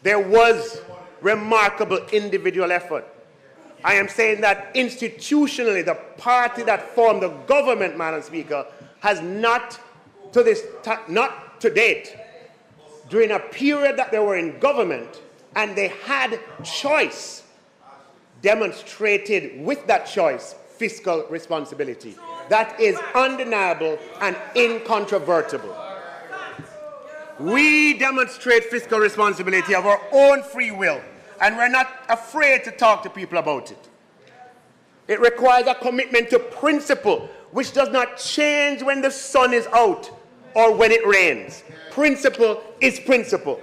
There was remarkable individual effort. I am saying that institutionally, the party that formed the government, Madam Speaker, has not to date, during a period that they were in government and they had choice, demonstrated with that choice fiscal responsibility. That is undeniable and incontrovertible. We demonstrate fiscal responsibility of our own free will, and we're not afraid to talk to people about it. It requires a commitment to principle, which does not change when the sun is out or when it rains. Principle is principle.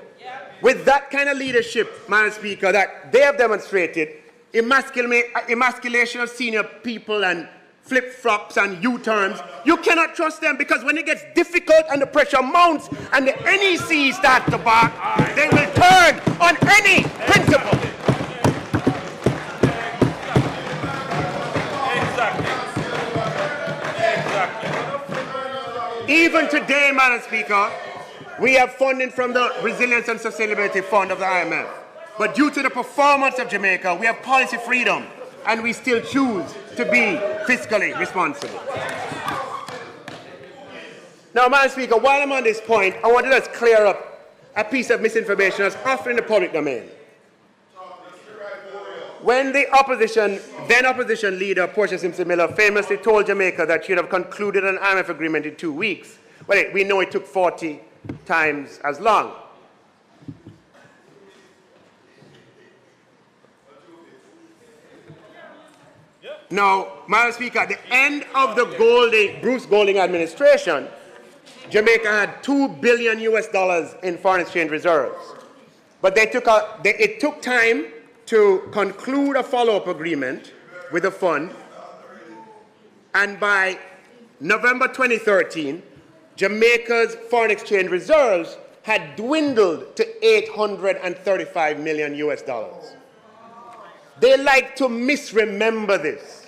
With that kind of leadership, Madam Speaker, that they have demonstrated, emasculation of senior people and flip-flops and U-turns, you cannot trust them, because when it gets difficult and the pressure mounts and the NEC starts to bark, they will turn on any principle. Even today, Madam Speaker, we have funding from the Resilience and Sustainability Fund of the IMF. But due to the performance of Jamaica, we have policy freedom, and we still choose to be fiscally responsible. Now, Madam Speaker, while I'm on this point, I want to just clear up a piece of misinformation that's often in the public domain. When the then opposition leader, Portia Simpson Miller, famously told Jamaica that she'd have concluded an IMF agreement in 2 weeks, well, we know it took 40 times as long. Now, Madam Speaker, at the end of the Bruce Golding administration, Jamaica had $2 billion in foreign exchange reserves. But it took time to conclude a follow-up agreement with the fund, and by November 2013, Jamaica's foreign exchange reserves had dwindled to $835 million. They like to misremember this.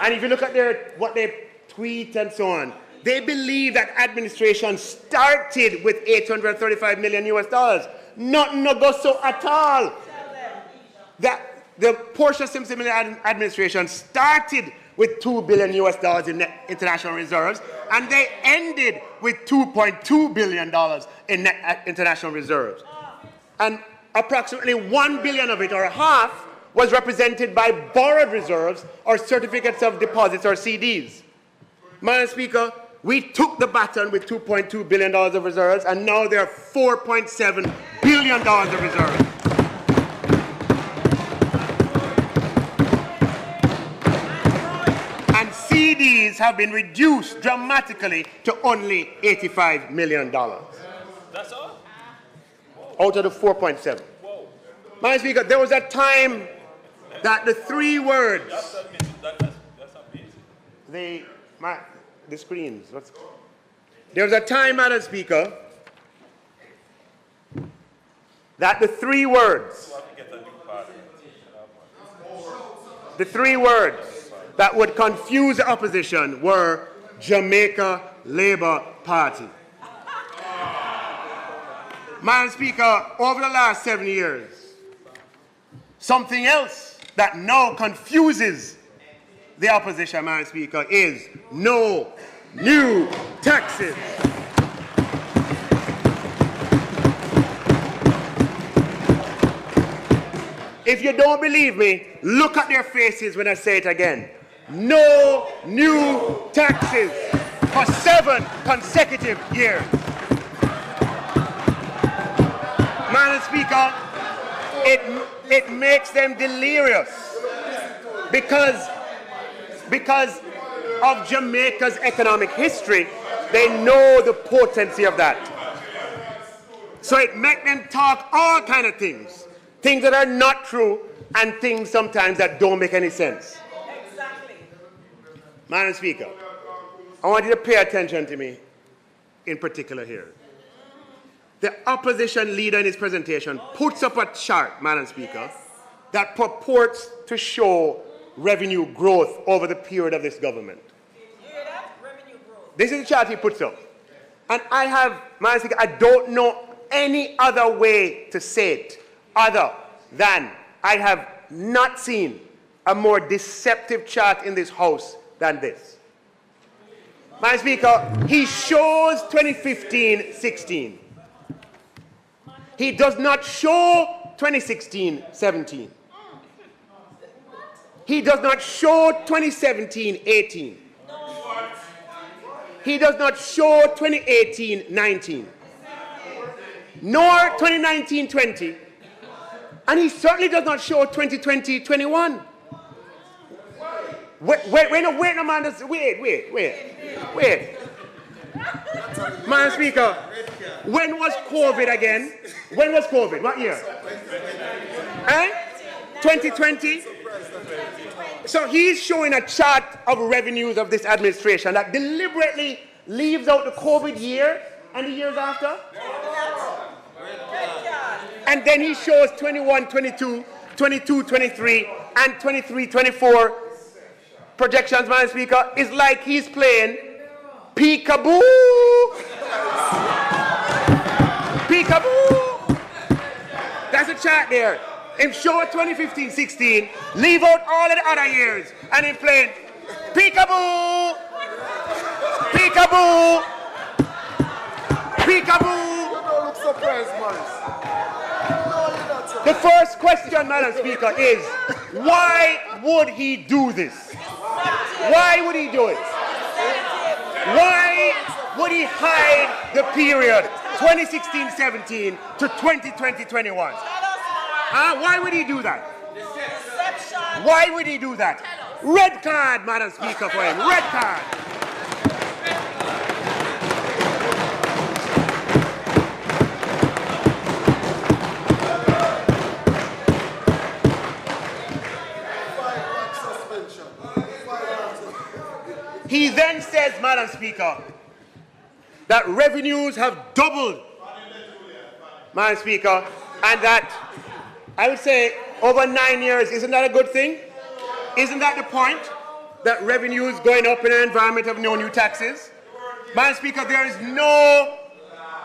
And if you look at what they tweet and so on, they believe that administration started with $835 million. Nothing no go so at all. That the Portia Simpson Miller administration started with $2 billion in net international reserves, and they ended with $2.2 billion in net international reserves. And approximately $1 billion of it, or half, was represented by borrowed reserves or certificates of deposits or CDs. Madam Speaker, we took the baton with $2.2 billion of reserves, and now there are $4.7 billion of reserves. And CDs have been reduced dramatically to only $85 million. That's all? Out of the 4.7. Madam Speaker, there was a time that the three words, That's amazing. the screens, there was a time, Madam Speaker, that the three words that would confuse the opposition were Jamaica Labour Party. Madam Speaker, over the last 7 years, something else that now confuses the opposition, Madam Speaker, is no new taxes. If you don't believe me, look at their faces when I say it again. No new taxes for 7 consecutive years. Madam Speaker, it makes them delirious because of Jamaica's economic history. They know the potency of that. So it makes them talk all kind of things. things that are not true, and things sometimes that don't make any sense. Exactly. Madam Speaker, I want you to pay attention to me in particular here. The opposition leader in his presentation puts up a chart, Madam Speaker, that purports to show revenue growth over the period of this government. You hear that? Revenue growth. This is the chart he puts up. And I have, Madam Speaker, I don't know any other way to say it other than I have not seen a more deceptive chart in this House than this. Madam Speaker, he shows 2015-16. He does not show 2016-17. He does not show 2017-18. He does not show 2018-19. Nor 2019-20. And he certainly does not show 2020-21. Wait. Madam Speaker, when was COVID again? When was COVID? What year? 2020? So he's showing a chart of revenues of this administration that deliberately leaves out the COVID year and the years after. And then he shows 21, 22, 22, 23, and 23, 24 projections, Madam Speaker. It's like he's playing peekaboo. Peekaboo. That's a chart there. Him show 2015-16, leave out all of the other years, and him playing peekaboo. Peekaboo. Peekaboo. You don't look surprised, man. The first question, Madam Speaker, is why would he do this? Why would he do it? Why would he hide the period 2016-17 to 2020-21? Why would he do that? Why would he do that? Red card, Madam Speaker, for him. Red card. He then says, Madam Speaker, that revenues have doubled, Madam Speaker, and that, I would say, over 9 years, isn't that a good thing? Isn't that the point? That revenue is going up in an environment of no new taxes? Madam Speaker, there is no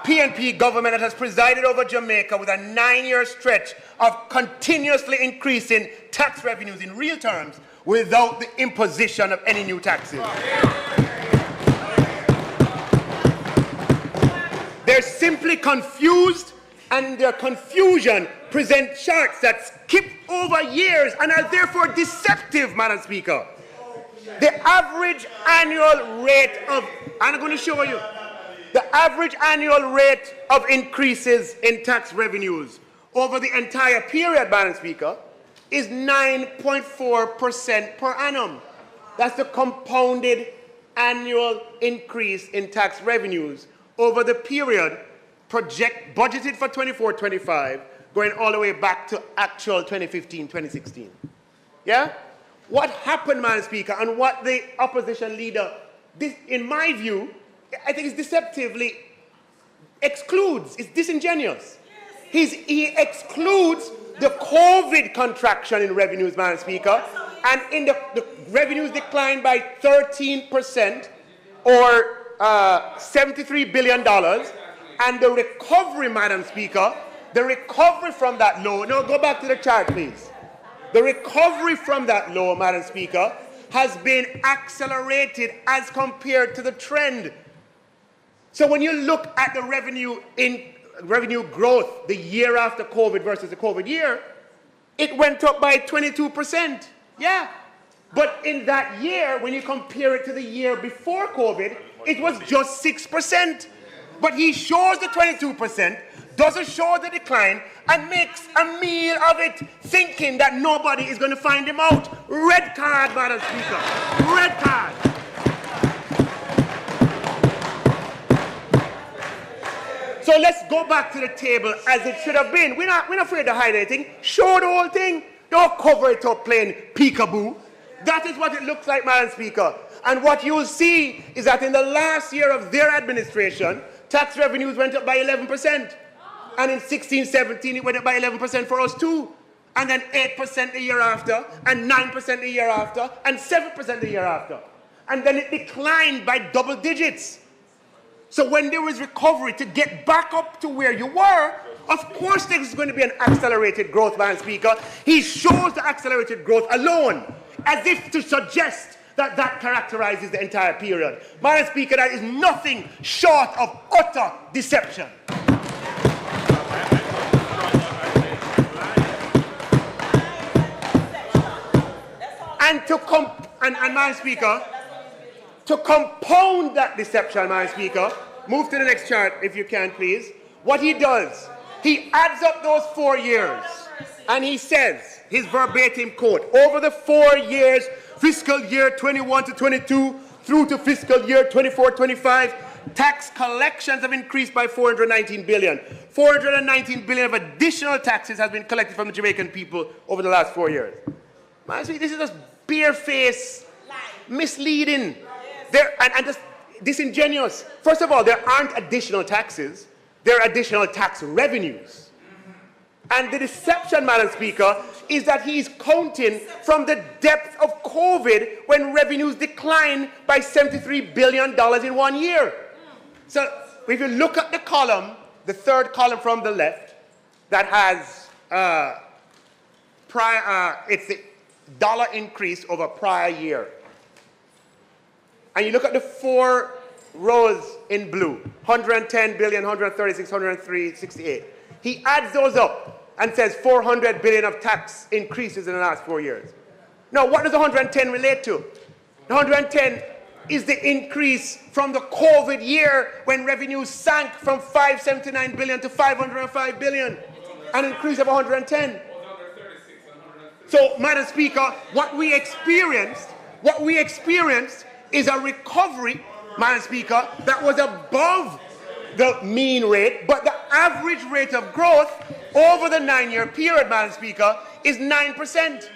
PNP government that has presided over Jamaica with a 9-year stretch of continuously increasing tax revenues in real terms without the imposition of any new taxes. They're simply confused, and in their confusion present charts that skip over years and are therefore deceptive, Madam Speaker. The average annual rate of, I'm going to show you, the average annual rate of increases in tax revenues over the entire period, Madam Speaker, is 9.4% per annum. That's the compounded annual increase in tax revenues over the period budgeted for 24-25, going all the way back to actual 2015-2016. Yeah? What happened, Madam Speaker, and what the opposition leader, in my view, I think is deceptively excludes, is disingenuous. He excludes the COVID contraction in revenues, Madam Speaker, and in the revenues declined by 13% or $73 billion, and the recovery, Madam Speaker, the recovery from that low, no, go back to the chart, please. The recovery from that low, Madam Speaker, has been accelerated as compared to the trend. So when you look at the revenue growth the year after COVID versus the COVID year, it went up by 22%. Yeah. But in that year, when you compare it to the year before COVID, it was just 6%. But he shows the 22%, doesn't show the decline, and makes a meal of it, thinking that nobody is going to find him out. Red card, Madam Speaker. Red card. So let's go back to the table as it should have been. We're not afraid to hide anything. Show the whole thing. Don't cover it up playing peekaboo. That is what it looks like, Madam Speaker. And what you'll see is that in the last year of their administration, tax revenues went up by 11%. And in 16-17, it went up by 11% for us too. And then 8% the year after, and 9% the year after, and 7% the year after. And then it declined by double digits. So when there was recovery to get back up to where you were, of course there is going to be an accelerated growth, Madam Speaker. He shows the accelerated growth alone, as if to suggest that that characterizes the entire period. Madam Speaker, that is nothing short of utter deception. And Madam Speaker, to compound that deception, Madam Speaker, move to the next chart if you can, please. What he does, he adds up those 4 years, and he says, his verbatim quote, over the 4 years, fiscal year 21 to 22 through to fiscal year 24-25, tax collections have increased by 419 billion. 419 billion of additional taxes has been collected from the Jamaican people over the last 4 years. Madam Speaker, this is just barefaced, misleading, and just disingenuous. First of all, there aren't additional taxes. There are additional tax revenues. And the deception, Madam Speaker, is that he's counting from the depth of COVID when revenues declined by $73 billion in 1 year. So if you look at the column, the third column from the left, that has it's the dollar increase over prior year. And you look at the 4 rows in blue, 110 billion, 136, 103, 68. He adds those up and says 400 billion of tax increases in the last 4 years. Now, what does the 110 relate to? The 110 is the increase from the COVID year when revenues sank from 579 billion to 505 billion, an increase of 110. So, Madam Speaker, what we experienced is a recovery, Madam Speaker, that was above the mean rate, but the average rate of growth over the 9-year period, Madam Speaker, is 9%.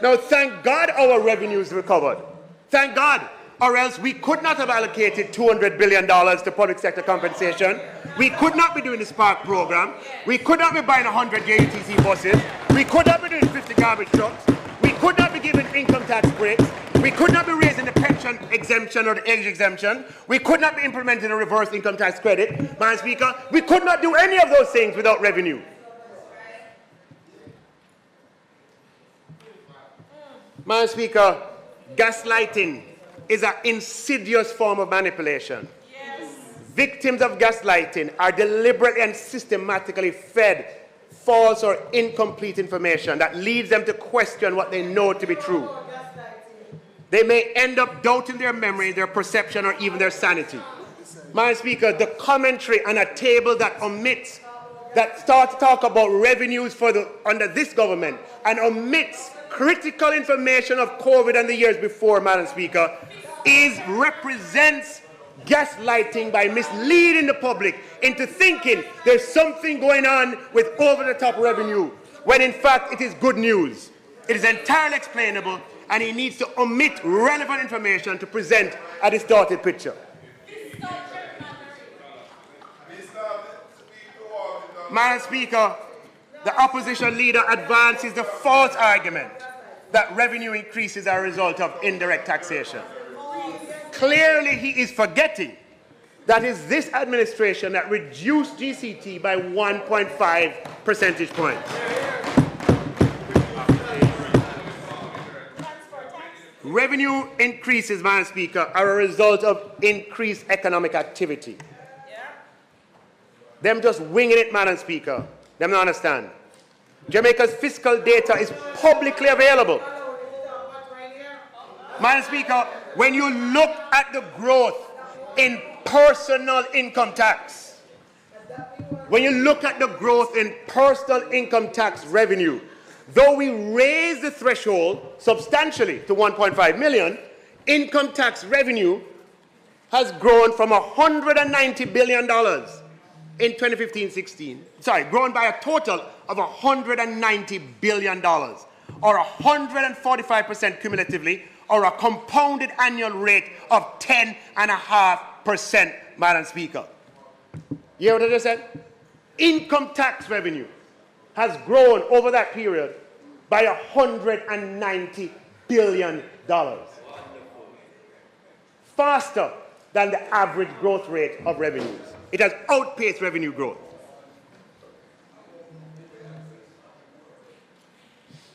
Now, thank God our revenues recovered. Thank God. Or else we could not have allocated $200 billion to public sector compensation. We could not be doing the Spark program. We could not be buying 100 JUTC buses. We could not be doing 50 garbage trucks. We could not be giving income tax breaks. We could not be raising the pension exemption or the age exemption. We could not be implementing a reverse income tax credit. Madam Speaker, we could not do any of those things without revenue. Madam Speaker, gaslighting is an insidious form of manipulation. Yes. Victims of gaslighting are deliberately and systematically fed false or incomplete information that leads them to question what they know to be true. They may end up doubting their memory, their perception, or even their sanity. Madam Speaker, the commentary on a table that omits, that starts to talk about revenues for under this government and omits critical information of COVID and the years before, Madam Speaker, represents gaslighting by misleading the public into thinking there's something going on with over-the-top revenue, when in fact it is good news. It is entirely explainable, and he needs to omit relevant information to present a distorted picture. Madam Speaker, the opposition leader advances the false argument that revenue increases are a result of indirect taxation. Clearly, he is forgetting that it's this administration that reduced GCT by 1.5 percentage points. Revenue increases, Madam Speaker, are a result of increased economic activity. Them just winging it, Madam Speaker. Them not understand. Jamaica's fiscal data is publicly available. Madam Speaker, when you look at the growth in personal income tax, when you look at the growth in personal income tax revenue, though we raise the threshold substantially to 1.5 million, income tax revenue has grown from $190 billion in 2015-16, grown by a total of $190 billion, or 145% cumulatively, or a compounded annual rate of 10.5%, Madam Speaker. You hear what I just said? Income tax revenue has grown over that period by $190 billion. Faster than the average growth rate of revenues. It has outpaced revenue growth.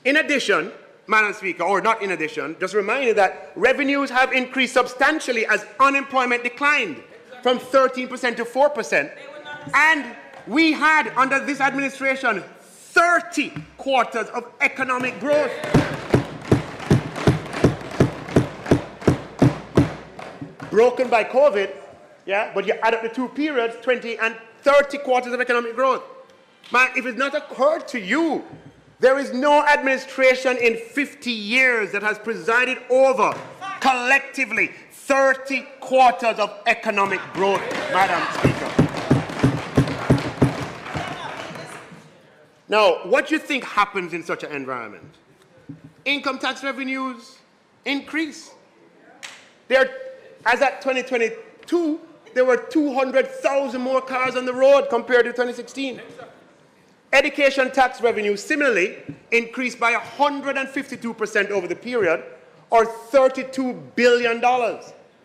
In addition, Madam Speaker, or not in addition, just remind you that revenues have increased substantially as unemployment declined from 13% to 4%. And we had, under this administration, 30 quarters of economic growth. Broken by COVID, yeah, but you add up the two periods, 20 and 30 quarters of economic growth. Man, if it's not occurred to you, there is no administration in 50 years that has presided over, collectively, 30 quarters of economic growth, Madam Speaker. Now, what do you think happens in such an environment? Income tax revenues increase. As at 2022, there were 200,000 more cars on the road compared to 2016. Education tax revenue similarly increased by 152% over the period, or $32 billion,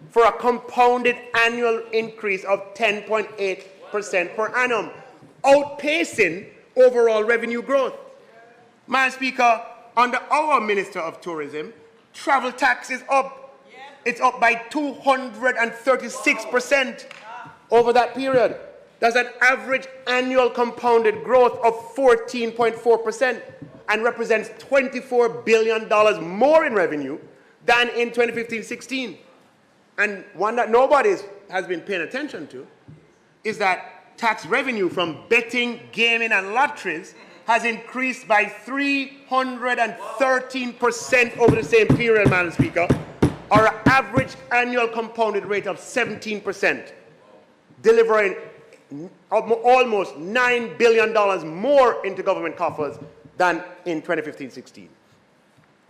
for a compounded annual increase of 10.8% per annum, outpacing overall revenue growth. Madam Speaker, under our Minister of Tourism, travel tax is up. It's up by 236% over that period. That's an average annual compounded growth of 14.4% and represents $24 billion more in revenue than in 2015-16. And one that nobody has been paying attention to is that tax revenue from betting, gaming, and lotteries has increased by 313% over the same period, Madam Speaker, or an average annual compounded rate of 17%, delivering almost $9 billion more into government coffers than in 2015-16.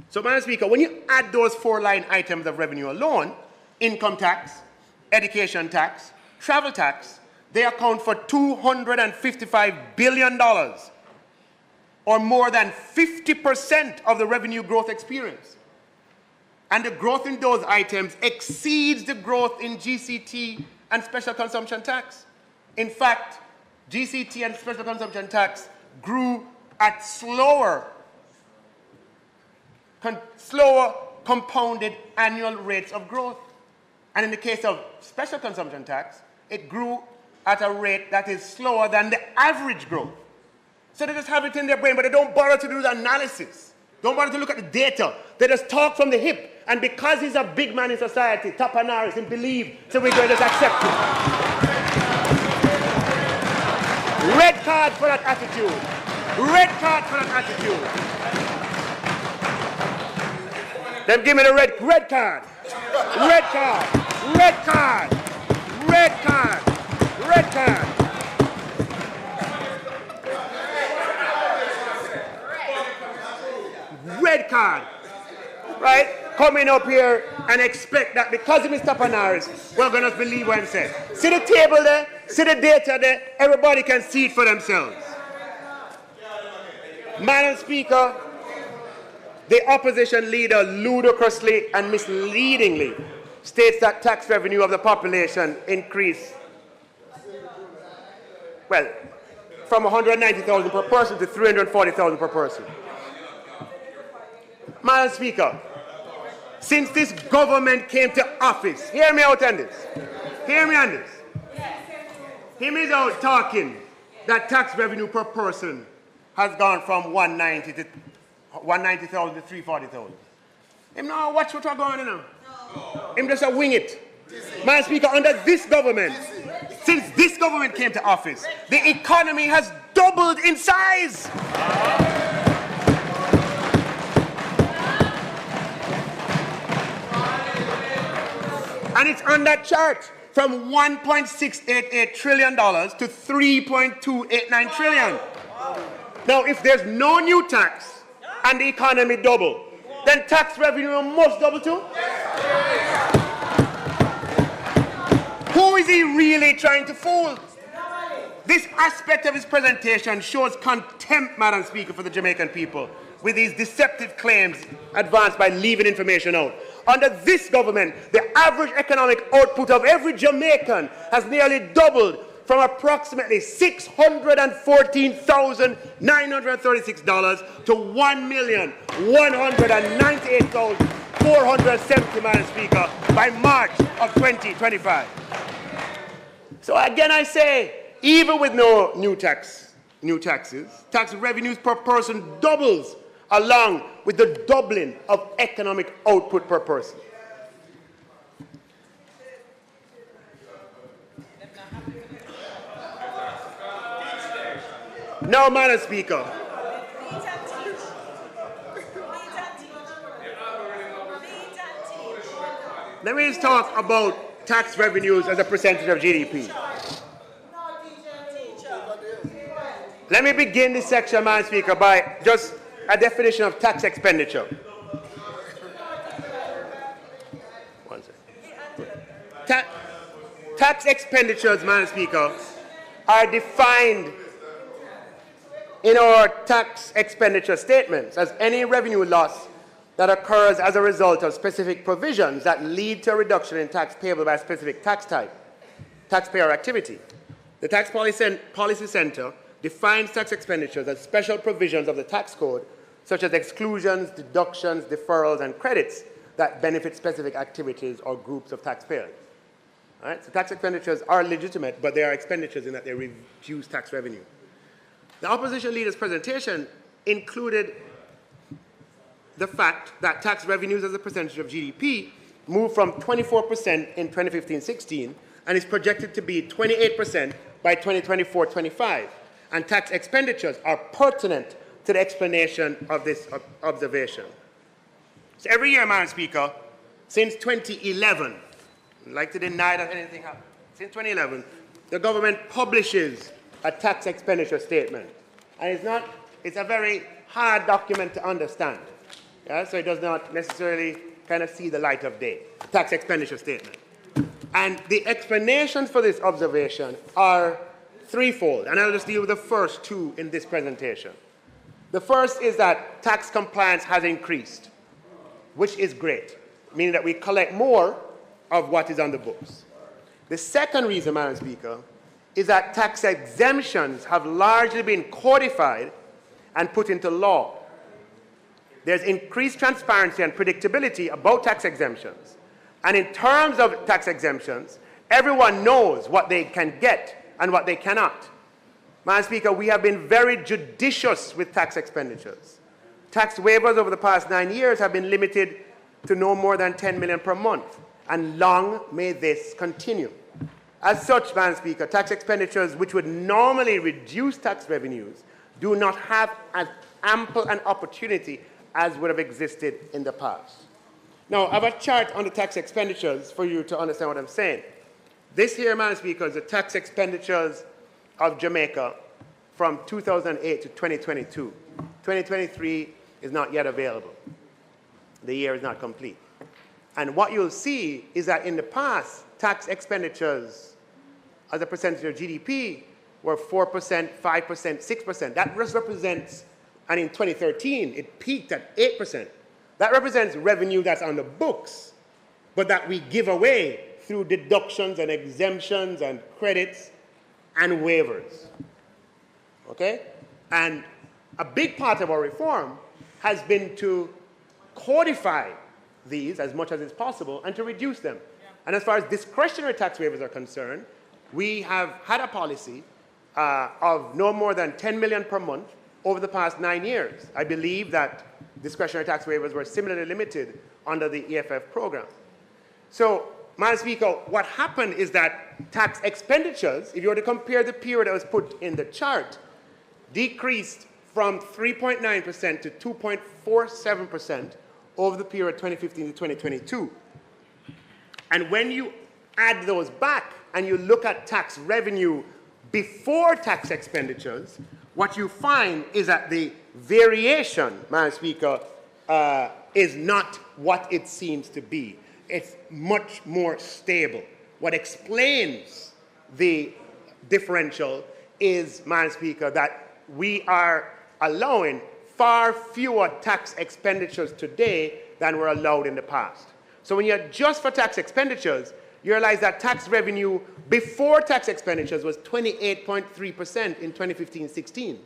So, Madam Speaker, when you add those four-line items of revenue alone, income tax, education tax, travel tax, they account for $255 billion, or more than 50% of the revenue growth experience. And the growth in those items exceeds the growth in GCT and special consumption tax. In fact, GCT and special consumption tax grew at slower compounded annual rates of growth. And in the case of special consumption tax, it grew at a rate that is slower than the average growth. So they just have it in their brain, but they don't bother to do the analysis. Don't bother to look at the data. They just talk from the hip. And because he's a big man in society, Tapanaris, he believes, so we're going to just accept him. Red card for that attitude. Red card for that attitude. Then give me the red card. Red card. Red card. Red card. Red card. Red card. Right? Coming up here and expect that because of Mr. Panaris, we're going to believe what he said. See the table there? See the data there? Everybody can see it for themselves. Madam Speaker, the opposition leader ludicrously and misleadingly states that tax revenue of the population increased, well, from 190,000 per person to 340,000 per person. Madam Speaker, since this government came to office, hear me out on this. Hear me on this. Him is out talking that tax revenue per person has gone from 190,000 to 340,000. Him now watch what we're going on now. Him just a wing it. Madam Speaker, under this government, since this government came to office, the economy has doubled in size. And it's on that chart, from $1.688 trillion to $3.289 trillion. Now, if there's no new tax and the economy double, then tax revenue must double too? Who is he really trying to fool? This aspect of his presentation shows contempt, Madam Speaker, for the Jamaican people, with these deceptive claims advanced by leaving information out. Under this government, the average economic output of every Jamaican has nearly doubled from approximately $614,936 to $1,198,470, Madam Speaker, by March of 2025. So again I say, even with no new taxes, tax revenues per person doubles along with the doubling of economic output per person. Now, Madam Speaker, let me just talk about tax revenues as a percentage of GDP. Let me begin this section, Madam Speaker, by just a definition of tax expenditure. One second. Tax expenditures, Madam Speaker, are defined in our tax expenditure statements as any revenue loss that occurs as a result of specific provisions that lead to a reduction in tax payable by a specific tax type, taxpayer activity. The Tax Policy Center defines tax expenditures as special provisions of the tax code, such as exclusions, deductions, deferrals, and credits that benefit specific activities or groups of taxpayers. All right? So tax expenditures are legitimate, but they are expenditures in that they reduce tax revenue. The opposition leader's presentation included the fact that tax revenues as a percentage of GDP moved from 24% in 2015-16 and is projected to be 28% by 2024-25. And tax expenditures are pertinent to the explanation of this observation. So every year, Madam Speaker, since 2011, I'd like to deny that anything happened. Since 2011, the government publishes a tax expenditure statement. And it's a very hard document to understand. Yeah? So it does not necessarily kind of see the light of day, tax expenditure statement. And the explanations for this observation are threefold, and I'll just deal with the first two in this presentation. The first is that tax compliance has increased, which is great, meaning that we collect more of what is on the books. The second reason, Madam Speaker, is that tax exemptions have largely been codified and put into law. There's increased transparency and predictability about tax exemptions. And in terms of tax exemptions, everyone knows what they can get and what they cannot. Madam Speaker, we have been very judicious with tax expenditures. Tax waivers over the past 9 years have been limited to no more than $10 million per month, and long may this continue. As such, Madam Speaker, tax expenditures which would normally reduce tax revenues do not have as ample an opportunity as would have existed in the past. Now, I have a chart on the tax expenditures for you to understand what I'm saying. This here, Madam Speaker, is the tax expenditures of Jamaica from 2008 to 2022. 2023 is not yet available. The year is not complete. And what you'll see is that in the past, tax expenditures as a percentage of GDP were 4%, 5%, 6%. That just represents, and in 2013, it peaked at 8%. That represents revenue that's on the books, but that we give away through deductions and exemptions and credits and waivers. Okay? And a big part of our reform has been to codify these as much as is possible and to reduce them. And as far as discretionary tax waivers are concerned, we have had a policy of no more than $10 million per month over the past 9 years. I believe that discretionary tax waivers were similarly limited under the EFF program. So, Madam Speaker, what happened is that tax expenditures, if you were to compare the period that was put in the chart, decreased from 3.9% to 2.47% over the period 2015 to 2022. And when you add those back and you look at tax revenue before tax expenditures, what you find is that the variation, Madam Speaker, is not what it seems to be. It's much more stable. What explains the differential is, Madam Speaker, that we are allowing far fewer tax expenditures today than were allowed in the past. So when you adjust for tax expenditures, you realize that tax revenue before tax expenditures was 28.3% in 2015-16.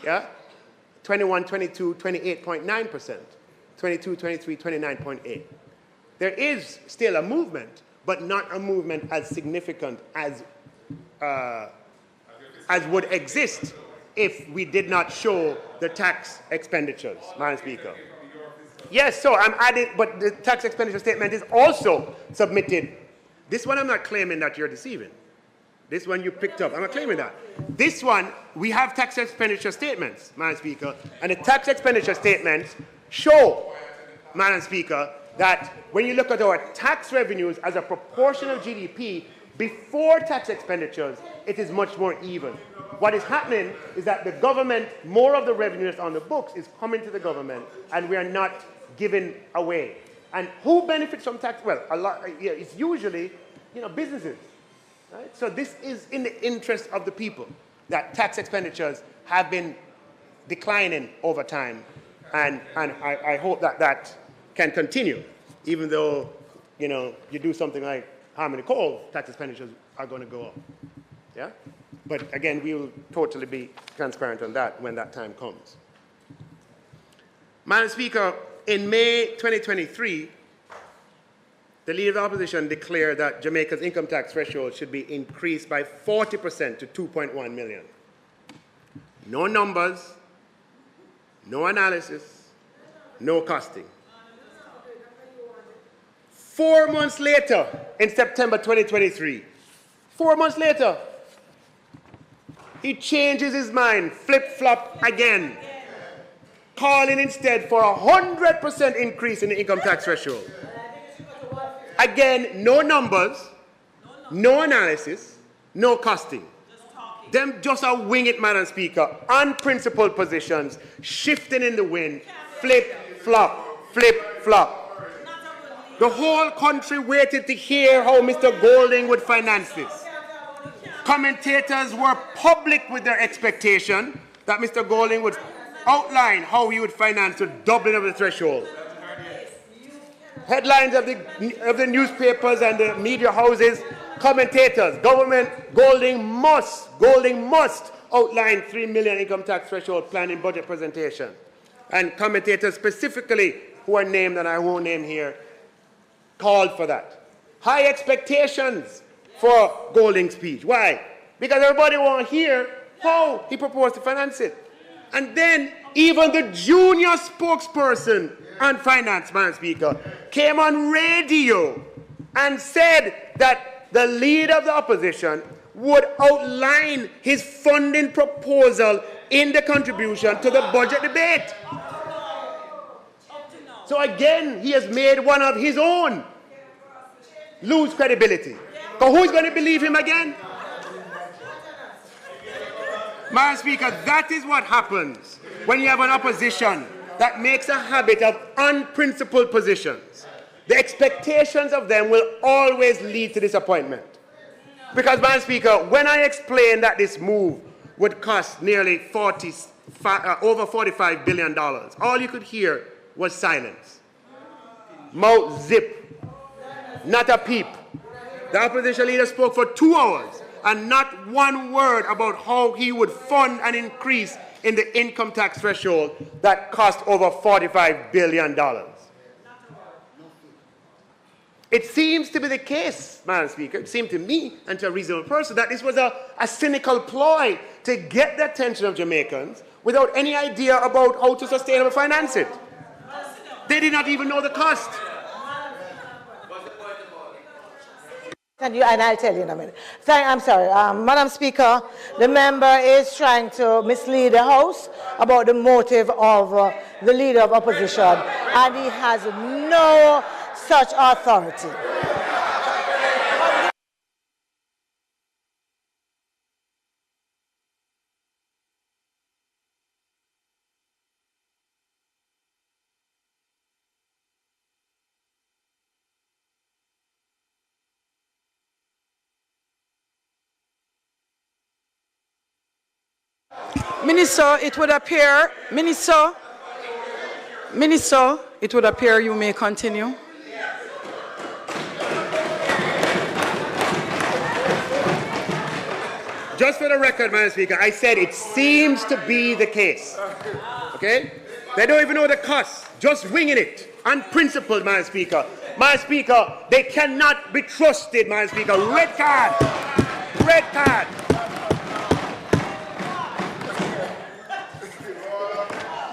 Yeah? 21-22, 28.9%. 22-23, 29.8. There is still a movement, but not a movement as significant as would exist if we did not show the tax expenditures, Madam Speaker. Yes, so I'm adding, but the tax expenditure statement is also submitted. This one I'm not claiming that you're deceiving. This one you picked up, I'm not claiming that. This one, we have tax expenditure statements, Madam Speaker, and the tax expenditure statements show, Madam Speaker, that when you look at our tax revenues as a proportion of GDP before tax expenditures, it is much more even. What is happening is that the government, more of the revenue that's on the books is coming to the government, and we are not giving away. And who benefits from tax? Well, a lot. Yeah, it's usually, businesses. Right? So this is in the interest of the people that tax expenditures have been declining over time, and I hope that that can continue, even though you do something like Harmony Coal, tax expenditures are going to go up. Yeah. But again, we will totally be transparent on that when that time comes. Madam Speaker, in May 2023, the Leader of the Opposition declared that Jamaica's income tax threshold should be increased by 40% to 2.1 million. No numbers, no analysis, no costing. 4 months later, in September 2023, 4 months later, he changes his mind, flip-flop again, calling instead for a 100% increase in the income tax threshold. Again, no numbers, no analysis, no costing. Them just a wing it, Madam Speaker, unprincipled positions, shifting in the wind, flip-flop, flip-flop. The whole country waited to hear how Mr. Golding would finance this. Commentators were public with their expectation that Mr. Golding would outline how he would finance the doubling of the threshold. Headlines of the newspapers and the media houses, commentators, government, Golding must outline 3 million income tax threshold plan in budget presentation. And commentators specifically, who are named and I won't name here, called for that. High expectations for Golding's speech. Why? Because everybody wants to hear how he proposed to finance it. And then even the junior spokesperson on finance, Madam Speaker, came on radio and said that the Leader of the Opposition would outline his funding proposal in the contribution to the budget debate. So again, he has made one of his own lose credibility. Because who's going to believe him again? Madam Speaker, that is what happens when you have an opposition that makes a habit of unprincipled positions. The expectations of them will always lead to disappointment. Because, Madam Speaker, when I explained that this move would cost nearly over $45 billion, all you could hear was silence. Mouth zip. Not a peep. The opposition leader spoke for 2 hours and not one word about how he would fund an increase in the income tax threshold that cost over $45 billion. It seems to be the case, Madam Speaker, it seemed to me and to a reasonable person that this was a cynical ploy to get the attention of Jamaicans without any idea about how to sustainably finance it. They did not even know the cost. And I'll tell you in a minute. I'm sorry, Madam Speaker, the member is trying to mislead the House about the motive of the Leader of Opposition, and he has no such authority. Minister, it would appear, Minister, it would appear you may continue. Just for the record, Madam Speaker, I said it seems to be the case. Okay? They don't even know the cost. Just winging it. Unprincipled, Madam Speaker. Madam Speaker, they cannot be trusted, Madam Speaker. Red card. Red card.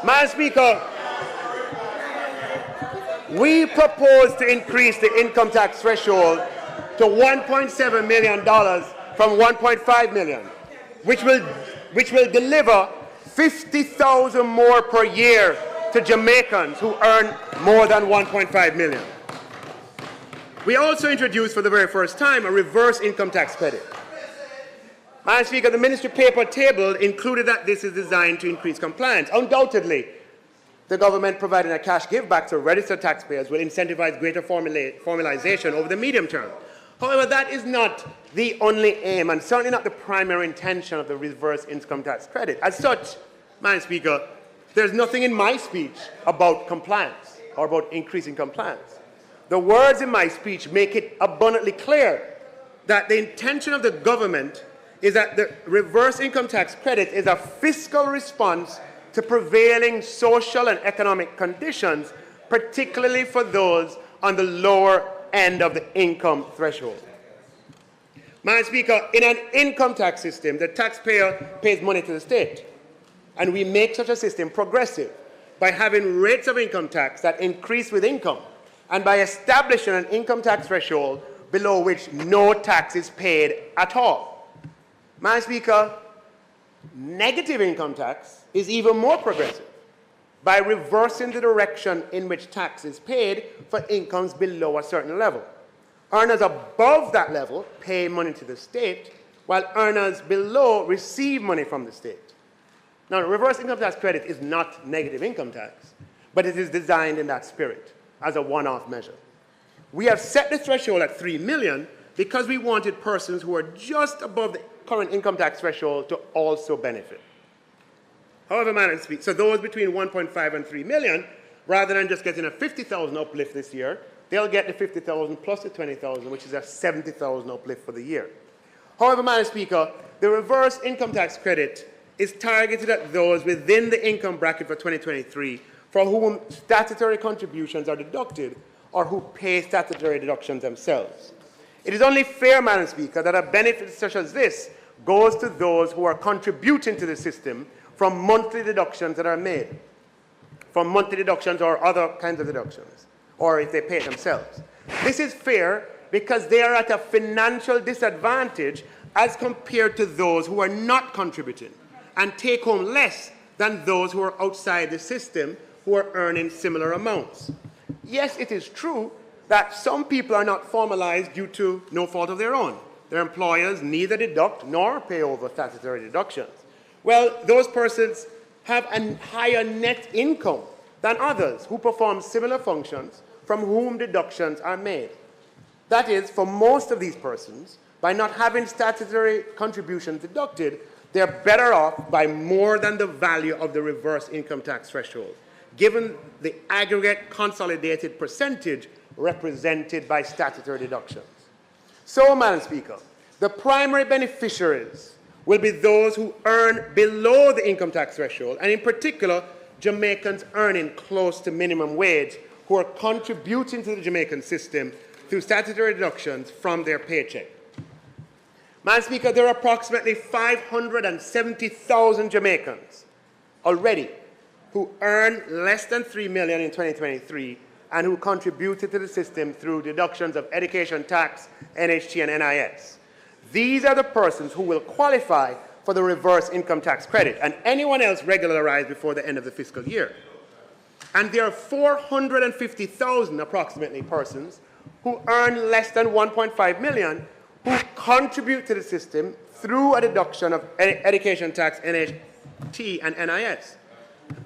Madam Speaker, we propose to increase the income tax threshold to $1.7 million from $1.5 million, which will deliver 50,000 more per year to Jamaicans who earn more than 1.5 million. We also introduced for the very first time a reverse income tax credit. Madam Speaker, the ministry paper table included that this is designed to increase compliance. Undoubtedly, the government providing a cash give back to registered taxpayers will incentivize greater formalization over the medium term. However, that is not the only aim and certainly not the primary intention of the reverse income tax credit. As such, Madam Speaker, there's nothing in my speech about compliance or about increasing compliance. The words in my speech make it abundantly clear that the intention of the government is that the reverse income tax credit is a fiscal response to prevailing social and economic conditions, particularly for those on the lower end of the income threshold. Madam Speaker, in an income tax system, the taxpayer pays money to the state, and we make such a system progressive by having rates of income tax that increase with income, and by establishing an income tax threshold below which no tax is paid at all. Madam Speaker, negative income tax is even more progressive by reversing the direction in which tax is paid for incomes below a certain level. Earners above that level pay money to the state, while earners below receive money from the state. Now, the reverse income tax credit is not negative income tax, but it is designed in that spirit as a one-off measure. We have set the threshold at $3 million because we wanted persons who are just above the current income tax threshold to also benefit. However, Madam Speaker, so those between 1.5 and 3 million, rather than just getting a 50,000 uplift this year, they'll get the 50,000 plus the 20,000, which is a 70,000 uplift for the year. However, Madam Speaker, the reverse income tax credit is targeted at those within the income bracket for 2023 for whom statutory contributions are deducted or who pay statutory deductions themselves. It is only fair, Madam Speaker, that a benefit such as this goes to those who are contributing to the system from monthly deductions that are made, from monthly deductions or other kinds of deductions, or if they pay it themselves. This is fair because they are at a financial disadvantage as compared to those who are not contributing and take home less than those who are outside the system who are earning similar amounts. Yes, it is true that some people are not formalized due to no fault of their own. Their employers neither deduct nor pay over statutory deductions. Well, those persons have a higher net income than others who perform similar functions from whom deductions are made. That is, for most of these persons, by not having statutory contributions deducted, they're better off by more than the value of the reverse income tax threshold, given the aggregate consolidated percentage represented by statutory deductions. So, Madam Speaker, the primary beneficiaries will be those who earn below the income tax threshold, and in particular, Jamaicans earning close to minimum wage who are contributing to the Jamaican system through statutory deductions from their paycheck. Madam Speaker, there are approximately 570,000 Jamaicans already who earn less than $3 million in 2023 and who contributed to the system through deductions of education tax, NHT, and NIS. These are the persons who will qualify for the reverse income tax credit, and anyone else regularized before the end of the fiscal year. And there are 450,000 approximately persons who earn less than 1.5 million who contribute to the system through a deduction of education tax, NHT, and NIS.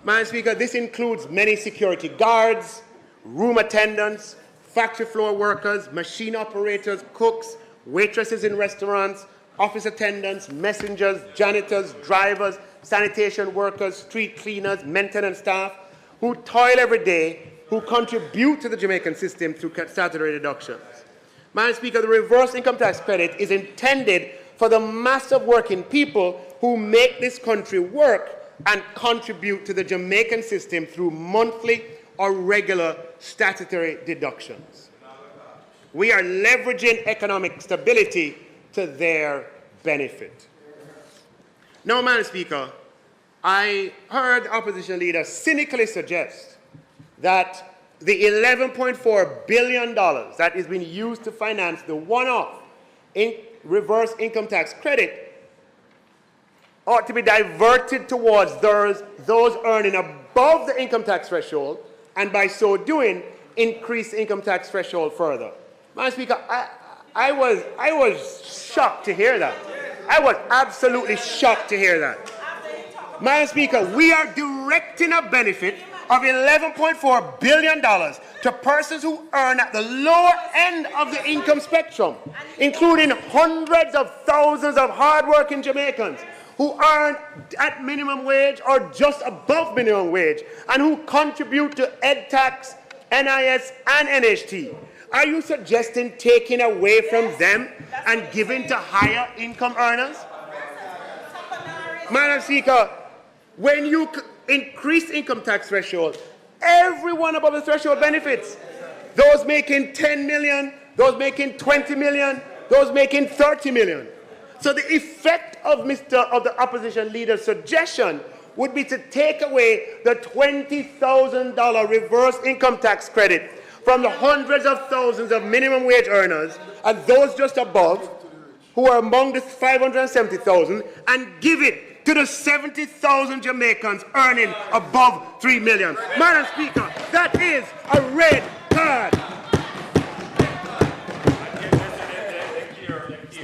Madam Speaker, this includes many security guards, room attendants, factory floor workers, machine operators, cooks, waitresses in restaurants, office attendants, messengers, janitors, drivers, sanitation workers, street cleaners, maintenance staff, who toil every day, who contribute to the Jamaican system through statutory deductions. Madam Speaker, the reverse income tax credit is intended for the mass of working people who make this country work and contribute to the Jamaican system through monthly or regular statutory deductions. We are leveraging economic stability to their benefit. Now, Madam Speaker, I heard the opposition leader cynically suggest that the $11.4 billion that is being used to finance the one-off reverse income tax credit ought to be diverted towards those earning above the income tax threshold, and by so doing, increase the income tax threshold further. Madam Speaker, I was shocked to hear that. I was absolutely shocked to hear that. Madam Speaker, we are directing a benefit of $11.4 billion to persons who earn at the lower end of the income spectrum, including hundreds of thousands of hardworking Jamaicans who earn at minimum wage or just above minimum wage and who contribute to EdTax, NIS, and NHT. Are you suggesting taking away from them and giving to higher income earners? Madam Speaker, when you increase income tax threshold, everyone above the threshold benefits. Those making 10 million, those making 20 million, those making 30 million. So the effect of the opposition leader's suggestion would be to take away the $20,000 reverse income tax credit from the hundreds of thousands of minimum wage earners and those just above, who are among the 570,000, and give it to the 70,000 Jamaicans earning above 3 million. Madam Speaker, that is a red card.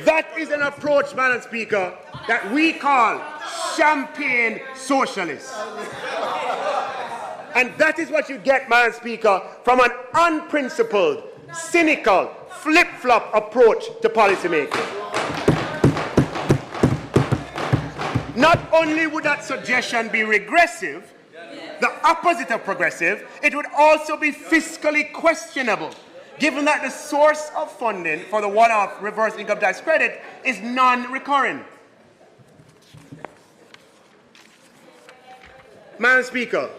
That is an approach, Madam Speaker, that we call champagne socialists. And that is what you get, Madam Speaker, from an unprincipled, cynical, flip-flop approach to policymaking. Not only would that suggestion be regressive, the opposite of progressive, it would also be fiscally questionable, given that the source of funding for the one-off reverse income tax credit is non-recurring. Madam Speaker,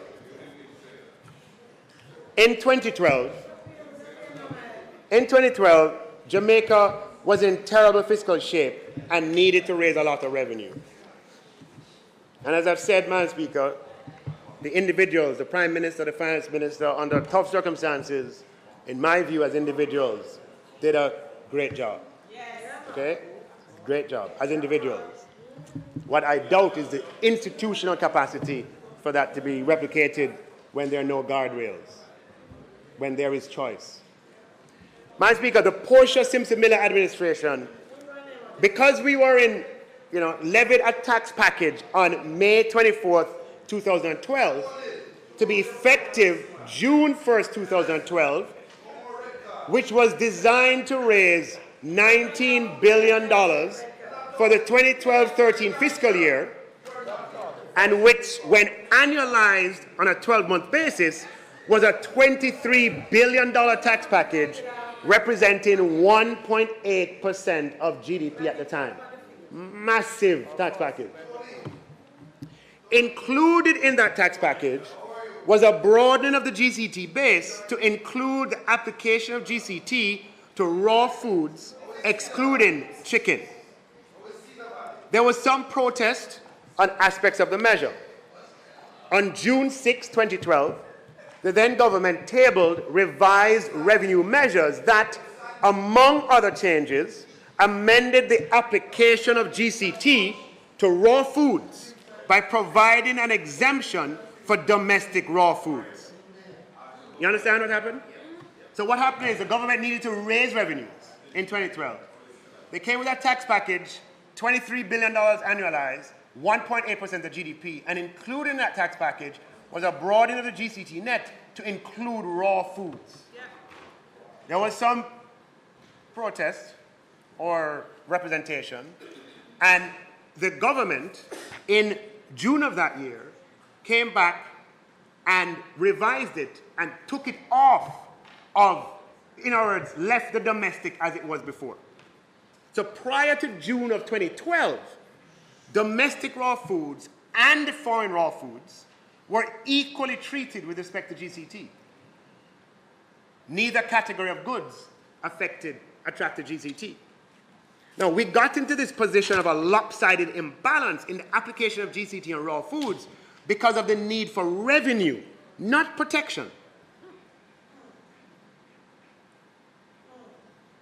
in 2012, Jamaica was in terrible fiscal shape and needed to raise a lot of revenue. And as I've said, Madam Speaker, the individuals, the Prime Minister, the Finance Minister, under tough circumstances, in my view as individuals, did a great job. Okay? Great job as individuals. What I doubt is the institutional capacity for that to be replicated when there are no guardrails, when there is choice. Madam Speaker, the Portia Simpson Miller administration, because we were in levied a tax package on May 24th, 2012, to be effective June 1st, 2012, which was designed to raise $19 billion for the 2012-13 fiscal year, and which, when annualized on a 12-month basis, was a $23 billion tax package representing 1.8% of GDP at the time. Massive tax package. Included in that tax package was a broadening of the GCT base to include the application of GCT to raw foods, excluding chicken. There was some protest on aspects of the measure. On June 6, 2012, the then government tabled revised revenue measures that, among other changes, amended the application of GCT to raw foods by providing an exemption for domestic raw foods. You understand what happened? So what happened is the government needed to raise revenues in 2012. They came with a tax package, $23 billion annualized, 1.8% of GDP, and included in that tax package was a broadening of the GCT net to include raw foods. There was some protest or representation And the government, in June of that year, came back and revised it and took it off of, in other words, left the domestic as it was before. So prior to June of 2012, domestic raw foods and foreign raw foods were equally treated with respect to GCT. Neither category of goods attracted GCT. Now, we got into this position of a lopsided imbalance in the application of GCT on raw foods because of the need for revenue, not protection.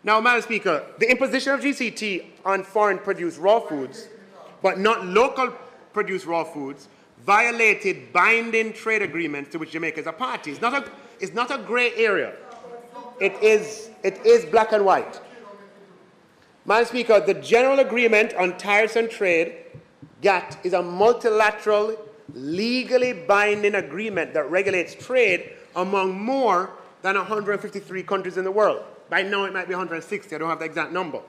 Now, Madam Speaker, the imposition of GCT on foreign produced raw foods, but not local produced raw foods, violated binding trade agreements to which Jamaica is a party. It's not a gray area. It is black and white. Madam Speaker, the General Agreement on Tariffs and Trade, GATT, is a multilateral, legally binding agreement that regulates trade among more than 153 countries in the world. By now it might be 160, I don't have the exact number.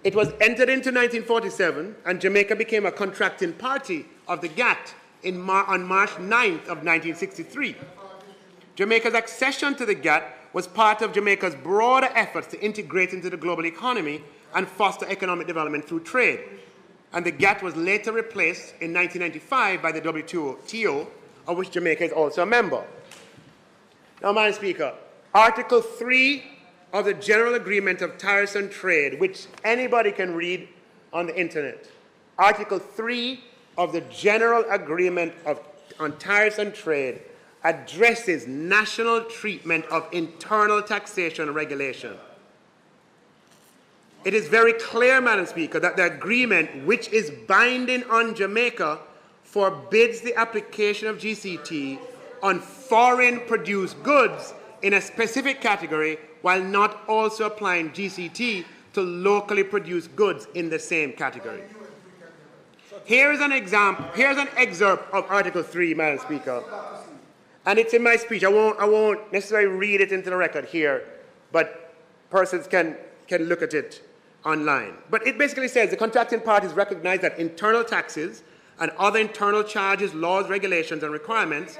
It was entered into 1947, and Jamaica became a contracting party of the GATT on March 9th of 1963. Jamaica's accession to the GATT was part of Jamaica's broader efforts to integrate into the global economy and foster economic development through trade. And the GATT was later replaced in 1995 by the WTO, of which Jamaica is also a member. Now, Madam Speaker, Article 3 of the General Agreement of Tariffs and Trade, which anybody can read on the internet. Article 3 of the General Agreement on Tariffs and Trade addresses national treatment of internal taxation regulation. It is very clear, Madam Speaker, that the agreement, which is binding on Jamaica, forbids the application of GCT on foreign produced goods in a specific category while not also applying GCT to locally produced goods in the same category. Here is an example, here's an excerpt of Article 3, Madam Speaker. And it's in my speech. I won't necessarily read it into the record here, but persons can look at it online. But it basically says the contracting parties recognize that internal taxes and other internal charges, laws, regulations, and requirements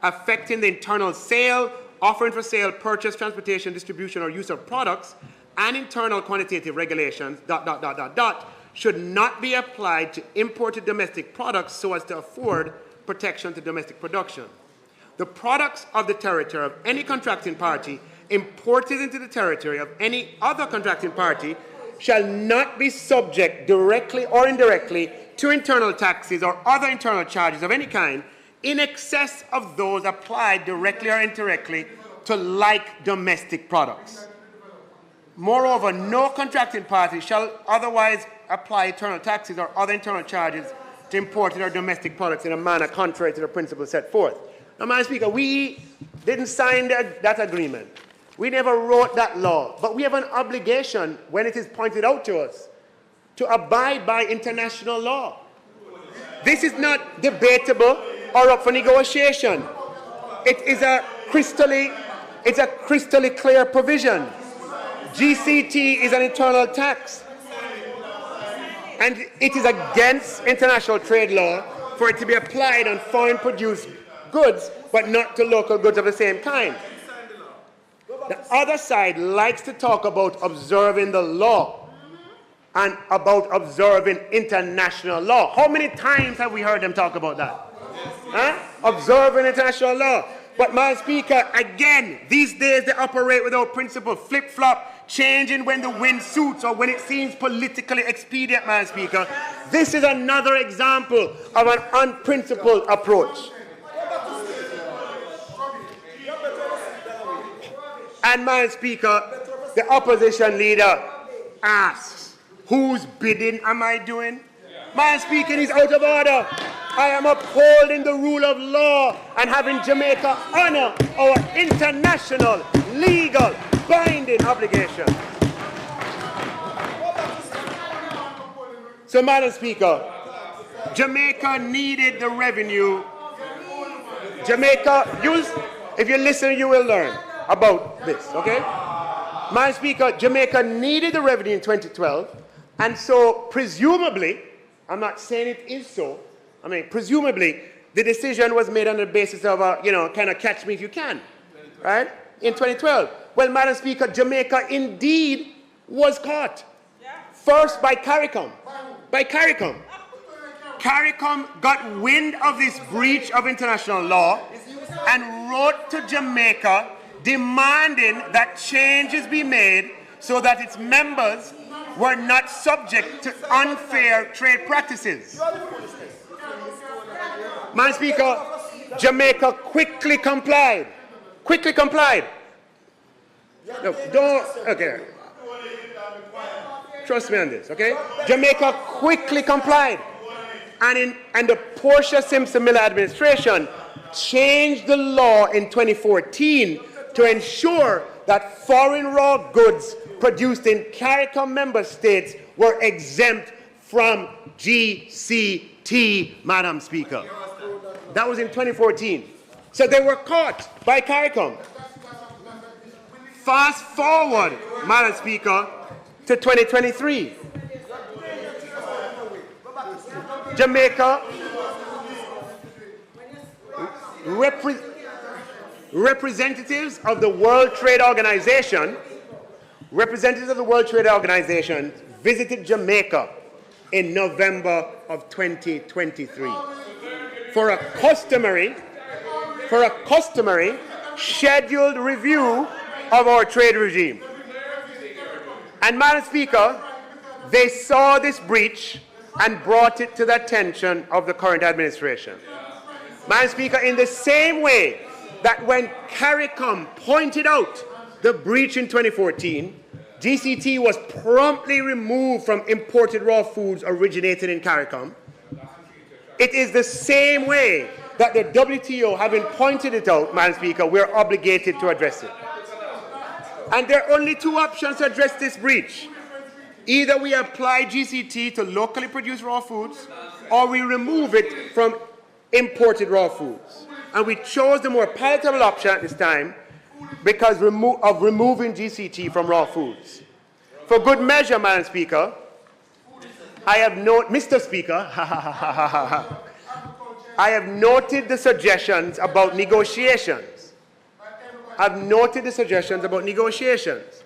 affecting the internal sale, offering for sale, purchase, transportation, distribution, or use of products, and internal quantitative regulations, should not be applied to imported domestic products so as to afford protection to domestic production. The products of the territory of any contracting party imported into the territory of any other contracting party shall not be subject directly or indirectly to internal taxes or other internal charges of any kind in excess of those applied directly or indirectly to like domestic products. Moreover, no contracting party shall otherwise apply internal taxes or other internal charges to imported or domestic products in a manner contrary to the principles set forth. Now, Madam Speaker, we didn't sign that agreement. We never wrote that law, but we have an obligation, when it is pointed out to us, to abide by international law. This is not debatable or up for negotiation. It is a crystally clear provision. GCT is an internal tax, and it is against international trade law for it to be applied on foreign produced goods, but not to local goods of the same kind. The other side likes to talk about observing the law and about observing international law. How many times have we heard them talk about that? Huh? Observing international law. But, Madam Speaker, again, these days they operate without principle, flip-flop, changing when the wind suits or when it seems politically expedient, Madam Speaker. This is another example of an unprincipled approach. And, Madam Speaker, the opposition leader asks, whose bidding am I doing? Madam Speaker, he's out of order. I am upholding the rule of law and having Jamaica honor our international, legal, binding obligation. So, Madam Speaker, Jamaica needed the revenue. Jamaica, if you listen, you will learn about this, okay? Madam Speaker, Jamaica needed the revenue in 2012 And so, presumably, I'm not saying it is so, I mean, presumably, the decision was made on the basis of, kind of catch me if you can, right? In 2012. Well, Madam Speaker, Jamaica indeed was caught. First by CARICOM. By CARICOM. CARICOM got wind of this breach of international law and wrote to Jamaica demanding that changes be made so that its members were not subject to unfair trade practices. Madam Speaker, Jamaica quickly complied. Quickly complied. No, don't, okay. Trust me on this, okay? Jamaica quickly complied. And the Portia Simpson Miller administration changed the law in 2014 to ensure that foreign raw goods produced in CARICOM member states were exempt from GCT, Madam Speaker. That was in 2014. So they were caught by CARICOM. Fast forward, Madam Speaker, to 2023. Jamaica representatives of the World Trade Organization visited Jamaica in November of 2023 for a customary scheduled review of our trade regime. And Madam Speaker, they saw this breach and brought it to the attention of the current administration. Madam Speaker, in the same way that when CARICOM pointed out the breach in 2014, GCT was promptly removed from imported raw foods originated in CARICOM, it is the same way that the WTO, having pointed it out, Madam Speaker, we're obligated to address it. And there are only two options to address this breach. Either we apply GCT to locally produced raw foods, or we remove it from imported raw foods. And we chose the more palatable option at this time because of removing GCT from raw foods. For good measure, Madam Speaker, I have Mr. Speaker, I have noted the suggestions about negotiations. I've noted the suggestions about negotiations.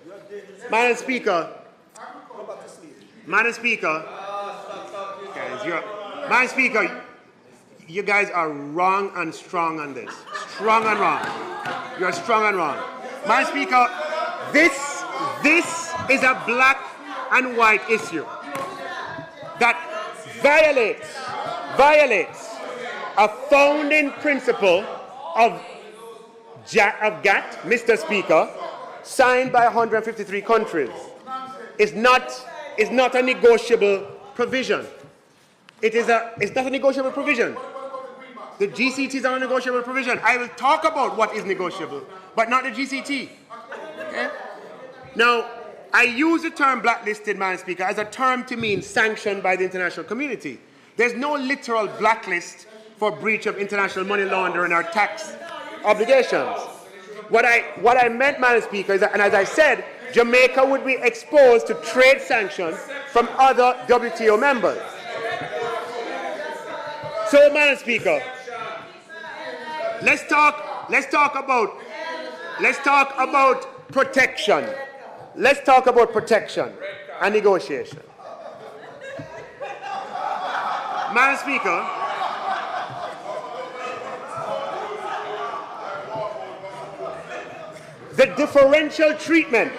Madam Speaker, you guys are wrong and strong on this. Strong and wrong. You're strong and wrong. Madam Speaker, this is a black and white issue that violates a founding principle of GATT, Mr. Speaker, signed by 153 countries. It's not a negotiable provision. It's not a negotiable provision. The GCT is not a negotiable provision. I will talk about what is negotiable, but not the GCT. Okay? Now, I use the term blacklisted, Madam Speaker, as a term to mean sanctioned by the international community. There's no literal blacklist for breach of international money laundering or tax obligations. What I meant, Madam Speaker, is that, and as I said, Jamaica would be exposed to trade sanctions from other WTO members. So, Madam Speaker, let's talk about protection. Let's talk about protection and negotiation. Madam Speaker, the differential treatment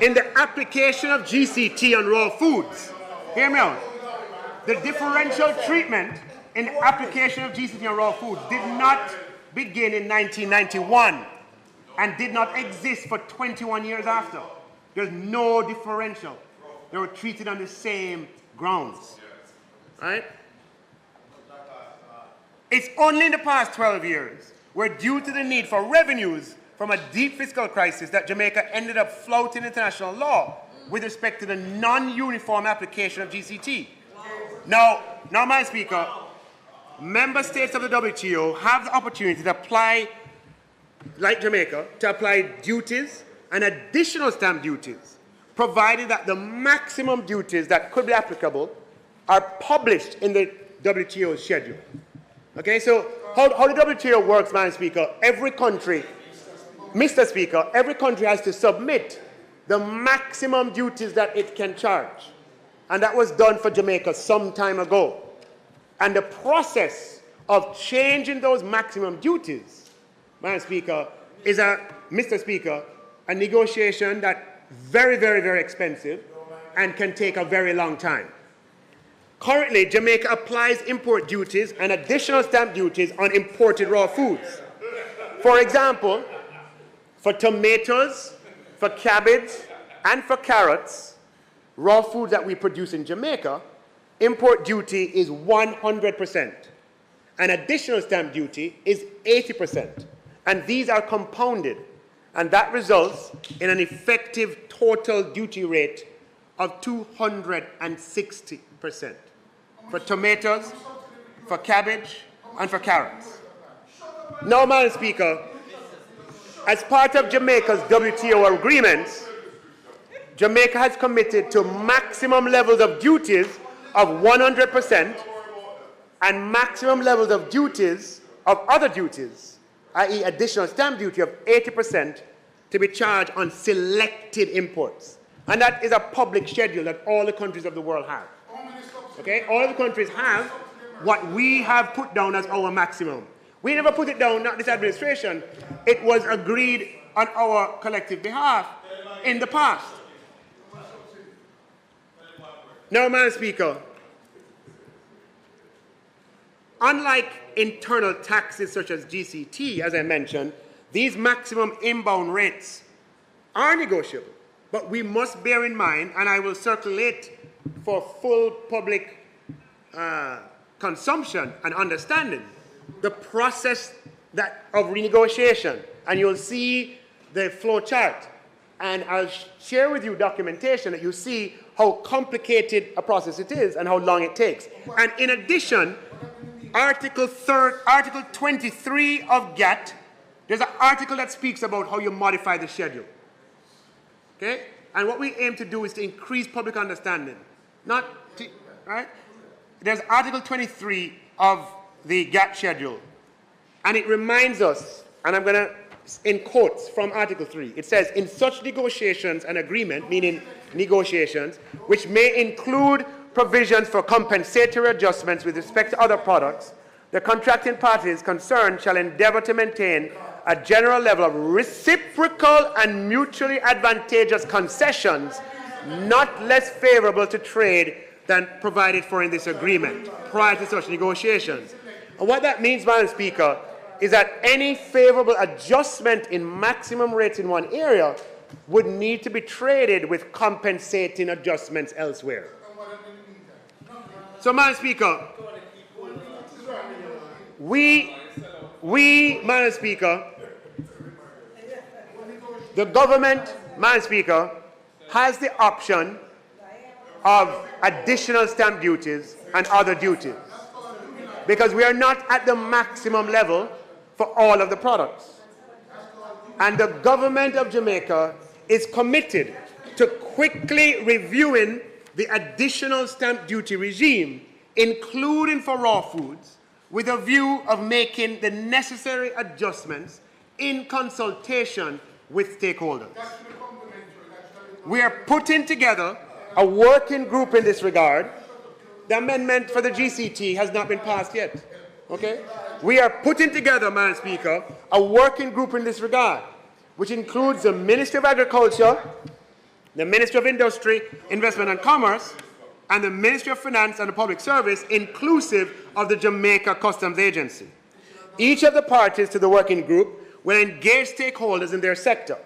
in the application of GCT on raw foods, hear me out, the differential treatment in the application of GCT on raw foods did not begin in 1991 and did not exist for 21 years after. There's no differential. They were treated on the same grounds, right? It's only in the past 12 years where, due to the need for revenues from a deep fiscal crisis, that Jamaica ended up flouting international law with respect to the non-uniform application of GCT. Now, Madam Speaker, member states of the WTO have the opportunity to apply, like Jamaica, to apply duties and additional stamp duties provided that the maximum duties that could be applicable are published in the WTO schedule. Okay, so how the WTO works, Madam Speaker, every country, Mr. Speaker, every country has to submit the maximum duties that it can charge. And that was done for Jamaica some time ago. And the process of changing those maximum duties, Madam Speaker, is Mr. Speaker, a negotiation that's very, very, very expensive and can take a very long time. Currently, Jamaica applies import duties and additional stamp duties on imported raw foods. For example, for tomatoes, for cabbage, and for carrots, raw foods that we produce in Jamaica, import duty is 100%. And additional stamp duty is 80%. And these are compounded. And that results in an effective total duty rate of 260%. For tomatoes, for cabbage, and for carrots. Now, Madam Speaker, as part of Jamaica's WTO agreements, Jamaica has committed to maximum levels of duties of 100% and maximum levels of duties of other duties, i.e. additional stamp duty of 80% to be charged on selected imports. And that is a public schedule that all the countries of the world have. Okay, all the countries have what we have put down as our maximum. We never put it down, not this administration. It was agreed on our collective behalf in the past. Now, Madam Speaker, unlike internal taxes such as GCT, as I mentioned, these maximum inbound rates are negotiable. But we must bear in mind, and I will circulate for full public consumption and understanding, the process of renegotiation. And you'll see the flow chart. And I'll share with you documentation that you see how complicated a process it is and how long it takes. And in addition, Article 23 of GATT, there's an article that speaks about how you modify the schedule. Okay? And what we aim to do is to increase public understanding. Right? There's Article 23 of the GATT schedule. And it reminds us, and I'm going to, in quotes from Article 3, it says, in such negotiations and agreement, meaning negotiations, which may include provisions for compensatory adjustments with respect to other products, the contracting parties concerned shall endeavor to maintain a general level of reciprocal and mutually advantageous concessions not less favorable to trade than provided for in this agreement prior to such negotiations. And what that means, Madam Speaker, is that any favorable adjustment in maximum rates in one area would need to be traded with compensating adjustments elsewhere. So, Madam Speaker, Madam Speaker, the government, Madam Speaker, has the option of additional stamp duties and other duties because we are not at the maximum level for all of the products. And the government of Jamaica is committed to quickly reviewing the additional stamp duty regime, including for raw foods, with a view of making the necessary adjustments in consultation with stakeholders. We are putting together a working group in this regard. The amendment for the GCT has not been passed yet. Okay? We are putting together, Madam Speaker, a working group in this regard, which includes the Ministry of Agriculture, the Ministry of Industry, Investment and Commerce, and the Ministry of Finance and the Public Service, inclusive of the Jamaica Customs Agency. Each of the parties to the working group will engage stakeholders in their sector.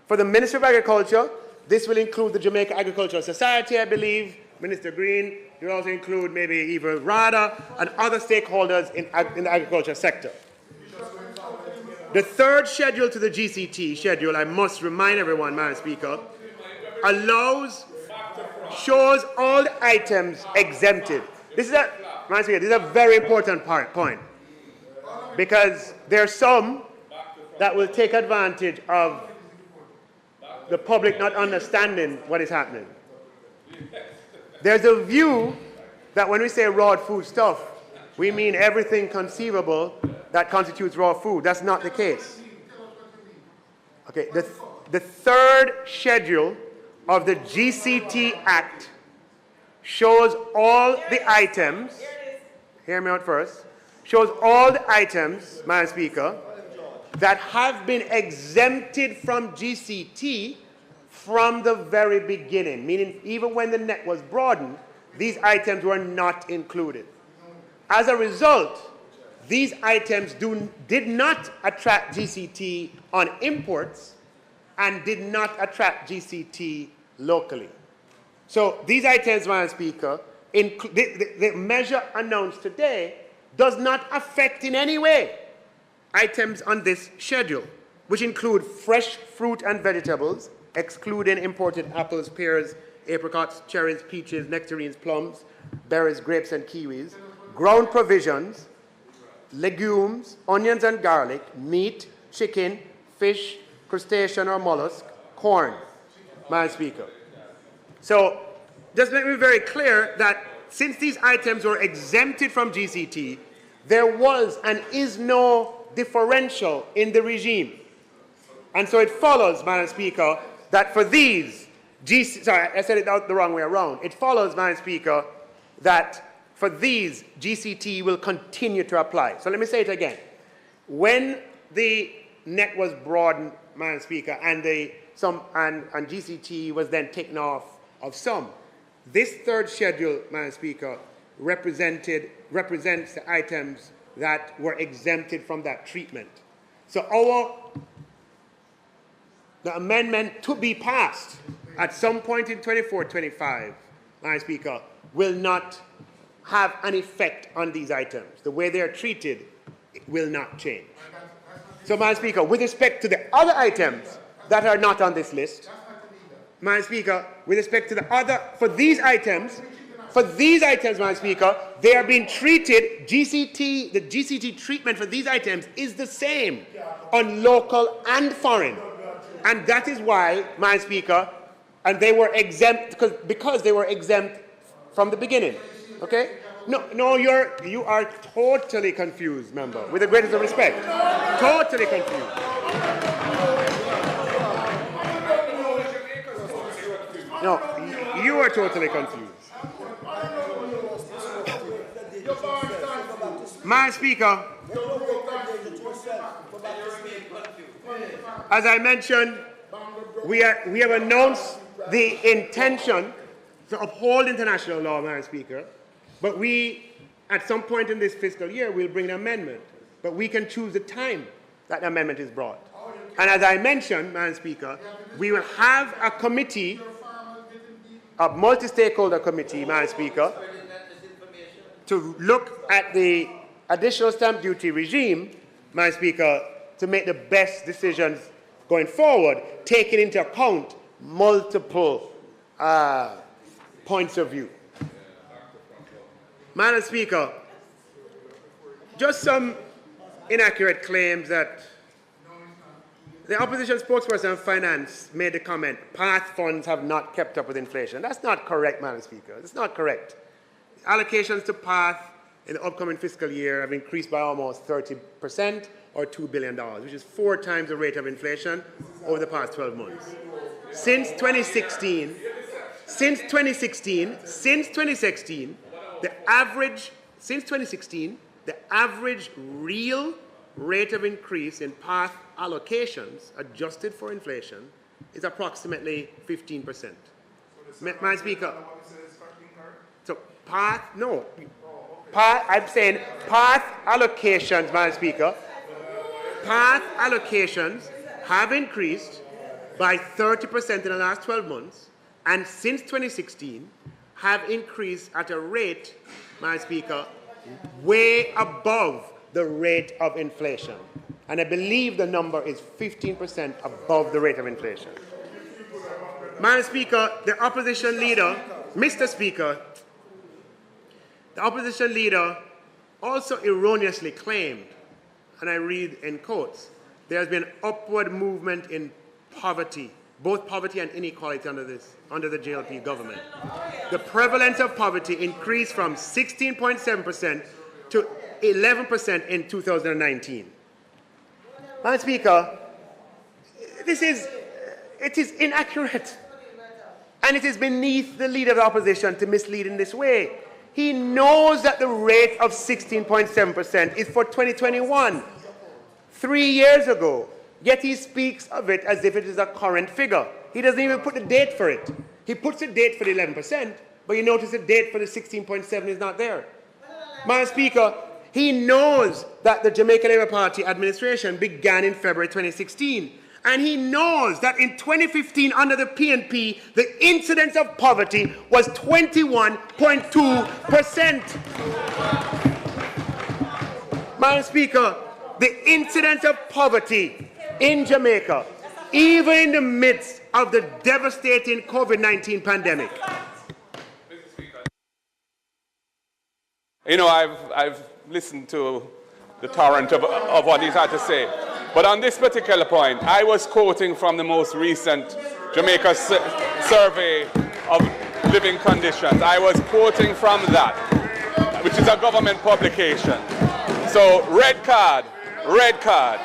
For the Ministry of Agriculture, this will include the Jamaica Agricultural Society, I believe, Minister Green. It will also include maybe even RADA and other stakeholders in the agriculture sector. The third schedule to the GCT schedule, I must remind everyone, Madam Speaker, shows all the items exempted. Madam Speaker, this is a very important point because there are some that will take advantage of the public not understanding what is happening. There's a view that when we say raw food stuff, we mean everything conceivable that constitutes raw food. That's not the case. Okay, the third schedule of the GCT Act shows all the items, hear me out first, shows all the items, Madam Speaker, that have been exempted from GCT from the very beginning, meaning even when the net was broadened, these items were not included. As a result, these items did not attract GCT on imports and did not attract GCT locally. So these items, Madam Speaker, the measure announced today does not affect in any way items on this schedule, which include fresh fruit and vegetables, excluding imported apples, pears, apricots, cherries, peaches, nectarines, plums, berries, grapes, and kiwis, ground provisions, legumes, onions and garlic, meat, chicken, fish, crustacean or mollusk, corn, Madam Speaker. So just let me be very clear that since these items were exempted from GCT, there was and is no differential in the regime. And so it follows, Madam Speaker, that for these, sorry, I said it the wrong way around. It follows, Madam Speaker, that for these, GCT will continue to apply. So let me say it again. When the net was broadened, Madam Speaker, and GCT was then taken off of some, this third schedule, Madam Speaker, represents the items that were exempted from that treatment. So the amendment to be passed at some point in 24-25, Madam Speaker, will not have an effect on these items. The way they are treated will not change. So, Madam Speaker, with respect to the other items that are not on this list, Madam Speaker, with respect to for these items, Madam Speaker, they are being treated, the GCT treatment for these items is the same on local and foreign. And that is why, Madam Speaker, and they were exempt, because they were exempt from the beginning. Okay? No, you are totally confused, member, with the greatest of respect. Totally confused. No, you are totally confused. Madam Speaker, as I mentioned, we have announced the intention to uphold international law, Madam Speaker, but we, at some point in this fiscal year, will bring an amendment, but we can choose the time that the amendment is brought. And as I mentioned, Madam Speaker, we will have a committee, a multi-stakeholder committee, Madam Speaker, to look at the additional stamp duty regime, Madam Speaker, to make the best decisions going forward, taking into account multiple points of view. Madam Speaker, just some inaccurate claims that the opposition spokesperson on finance made the comment, PATH funds have not kept up with inflation. That's not correct, Madam Speaker. It's not correct. Allocations to PATH in the upcoming fiscal year have increased by almost 30%, or $2 billion, which is 4 times the rate of inflation over the past 12 months. Since 2016, the average real rate of increase in PATH allocations, adjusted for inflation, is approximately 15%. Madam Speaker, so PATH, no. I'm saying PATH allocations, Madam Speaker, PATH allocations have increased by 30% in the last 12 months, and since 2016 have increased at a rate, Madam Speaker, way above the rate of inflation. And I believe the number is 15% above the rate of inflation. Madam Speaker, the opposition leader, Mr. Speaker, the opposition leader also erroneously claimed, and I read in quotes, there has been upward movement in poverty both poverty and inequality under the JLP government. The prevalence of poverty increased from 16.7% to 11% in 2019. Madam Speaker, it is inaccurate. And it is beneath the leader of the opposition to mislead in this way. He knows that the rate of 16.7% is for 2021, 3 years ago, yet he speaks of it as if it is a current figure. He doesn't even put the date for it. He puts a date for the 11%, but you notice the date for the 16.7 is not there. Madam Speaker, he knows that the Jamaica Labour Party administration began in February 2016. And he knows that in 2015, under the PNP, the incidence of poverty was 21.2%. Madam Speaker, the incidence of poverty in Jamaica, even in the midst of the devastating COVID-19 pandemic. You know, I've listened to the torrent of what he's had to say. But on this particular point, I was quoting from the most recent Jamaica survey of living conditions. I was quoting from that, which is a government publication. So, red card, red card.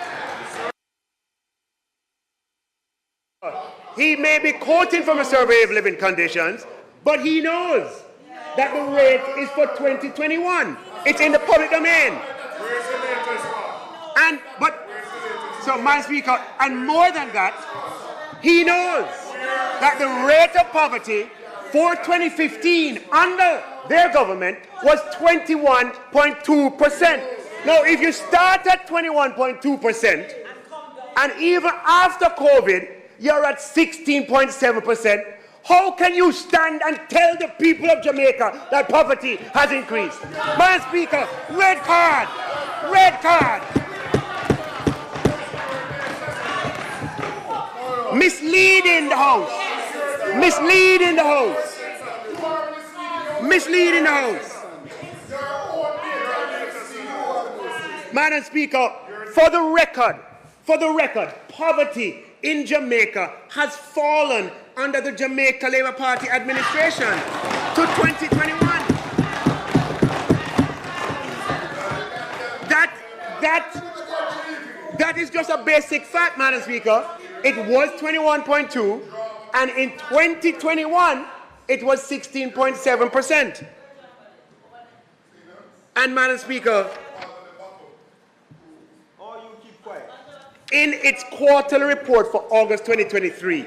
He may be quoting from a survey of living conditions, but he knows that the rate is for 2021. It's in the public domain. So, Madam Speaker, and more than that, he knows that the rate of poverty for 2015 under their government was 21.2%. Now, if you start at 21.2%, and even after COVID, you're at 16.7%, how can you stand and tell the people of Jamaica that poverty has increased? Madam Speaker, red card, red card. Misleading the House. Misleading the House. Misleading the House. Madam Speaker, for the record, poverty in Jamaica has fallen under the Jamaica Labour Party administration to 2021. That is just a basic fact, Madam Speaker. It was 21.2, and in 2021, it was 16.7%. And, Madam Speaker, in its quarterly report for August 2023,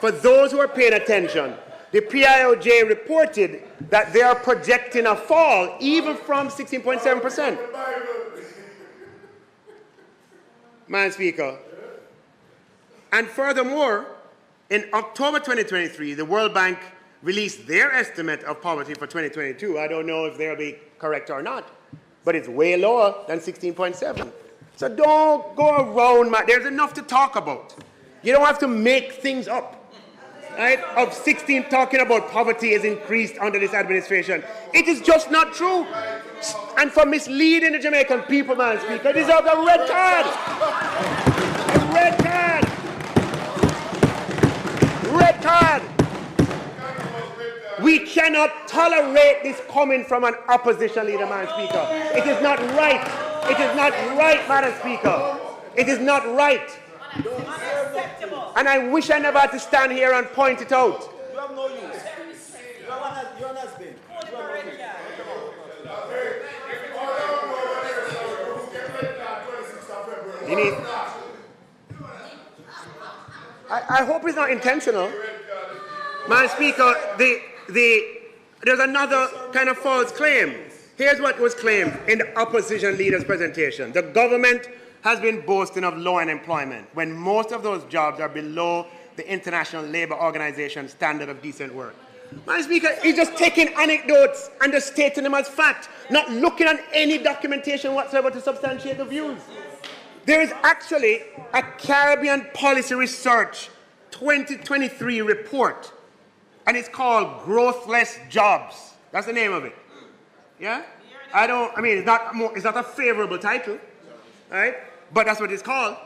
for those who are paying attention, the PIOJ reported that they are projecting a fall even from 16.7%. Madam Speaker, and furthermore, in October 2023, the World Bank released their estimate of poverty for 2022. I don't know if they'll be correct or not, but it's way lower than 16.7. So don't go around, there's enough to talk about. You don't have to make things up. Right? Of 16 talking about poverty has increased under this administration. It is just not true. And for misleading the Jamaican people, Madam Speaker, deserve a red card. A red card. Red card. We cannot tolerate this coming from an opposition leader, Madam Speaker. It is not right. It is not right, Madam Speaker. It is not right. And I wish I never had to stand here and point it out. You have no use. You're an husband. You need. I hope it's not intentional. Madam Speaker, there's another kind of false claim. Here's what was claimed in the opposition leader's presentation. The government has been boasting of low unemployment when most of those jobs are below the International Labour Organization standard of decent work. Madam Speaker, he's just taking anecdotes and just stating them as fact, not looking at any documentation whatsoever to substantiate the views. There is actually a Caribbean Policy Research 2023 report, and it's called Growthless Jobs. That's the name of it. Yeah? It's not a favorable title, right? But that's what it's called.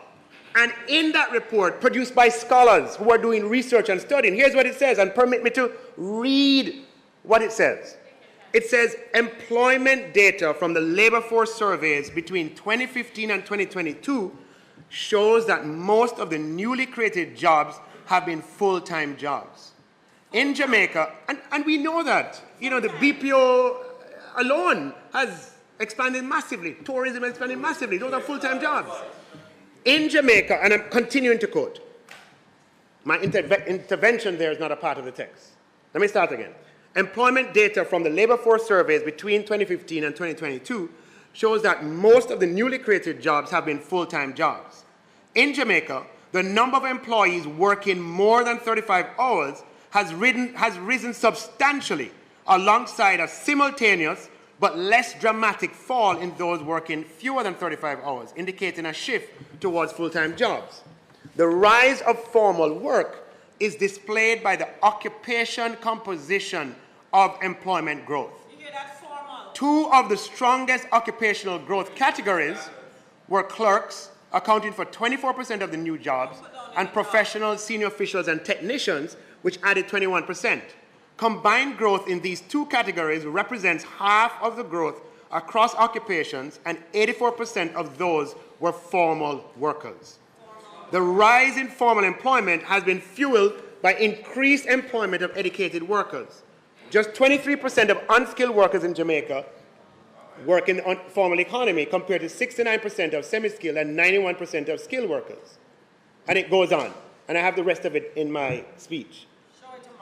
And in that report, produced by scholars who are doing research and studying, here's what it says, and permit me to read what it says. It says, employment data from the labor force surveys between 2015 and 2022 shows that most of the newly created jobs have been full-time jobs. In Jamaica, and we know that, you know, the BPO alone has expanded massively. Tourism has expanded massively. Those are full-time jobs. In Jamaica, and I'm continuing to quote, my intervention there is not a part of the text. Let me start again. Employment data from the labor force surveys between 2015 and 2022 shows that most of the newly created jobs have been full-time jobs. In Jamaica, the number of employees working more than 35 hours has risen substantially alongside a simultaneous but less dramatic fall in those working fewer than 35 hours, indicating a shift towards full-time jobs. The rise of formal work is displayed by the occupation composition of employment growth. Two of the strongest occupational growth categories were clerks, accounting for 24% of the new jobs, and professionals, senior officials, and technicians, which added 21%. Combined growth in these two categories represents half of the growth across occupations, and 84% of those were formal workers. The rise in formal employment has been fueled by increased employment of educated workers. Just 23% of unskilled workers in Jamaica work in the formal economy, compared to 69% of semi-skilled and 91% of skilled workers. And it goes on. And I have the rest of it in my speech.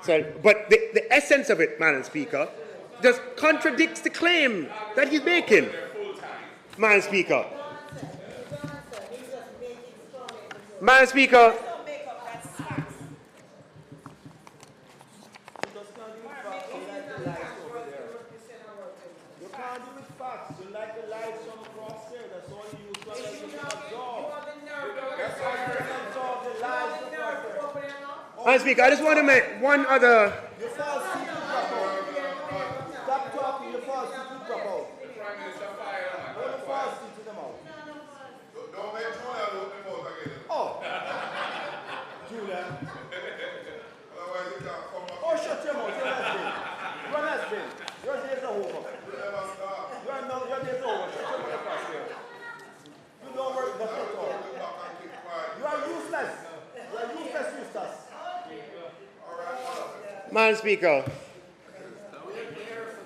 So, but the essence of it, Madam Speaker, just contradicts the claim that he's making, Madam Speaker. Madam Speaker, Madam Speaker, I just want to make one other. Stop talking, you're false. Drop out. Hold the false to them out. Don't make Julia look them out again. Oh. Julia. Otherwise you can't come up. Oh, shut your mouth. You're an has-been. Your days are over. Your days are over. Shut your mouth across here. You don't work the shut off. You are useless. You are useless, Eustace. Madam Speaker,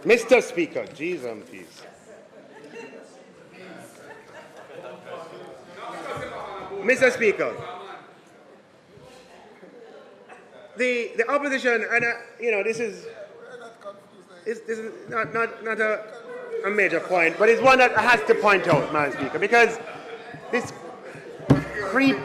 Mr. Speaker, jeez and peace. Mr. Speaker, the opposition, and you know, this is not a major point, but it's one that I have to point out, Madam Speaker, because this creep,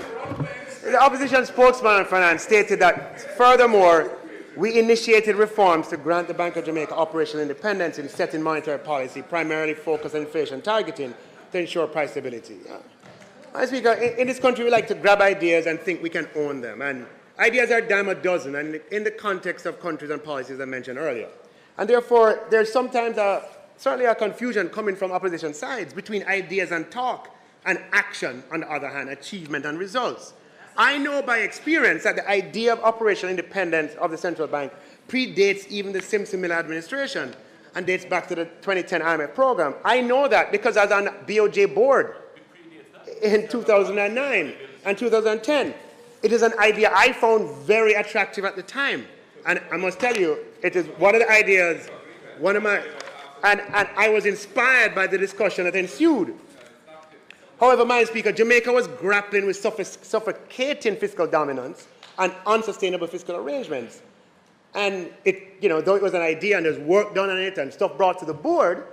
the opposition spokesman on finance stated that furthermore, we initiated reforms to grant the Bank of Jamaica operational independence in setting monetary policy, primarily focused on inflation targeting to ensure price stability. Madam Speaker, in this country, we like to grab ideas and think we can own them. And ideas are a dime a dozen, and in the context of countries and policies I mentioned earlier. And therefore, there's sometimes certainly a confusion coming from opposition sides between ideas and talk and action, on the other hand, achievement and results. I know by experience that the idea of operational independence of the central bank predates even the Simpson-Miller administration and dates back to the 2010 IMF program. I know that because I was on the BOJ board in 2009 and 2010. It is an idea I found very attractive at the time. And I must tell you, it is one of the ideas, and I was inspired by the discussion that ensued. However, Madam Speaker, Jamaica was grappling with suffocating fiscal dominance and unsustainable fiscal arrangements. And though it was an idea and there's work done on it and stuff brought to the board,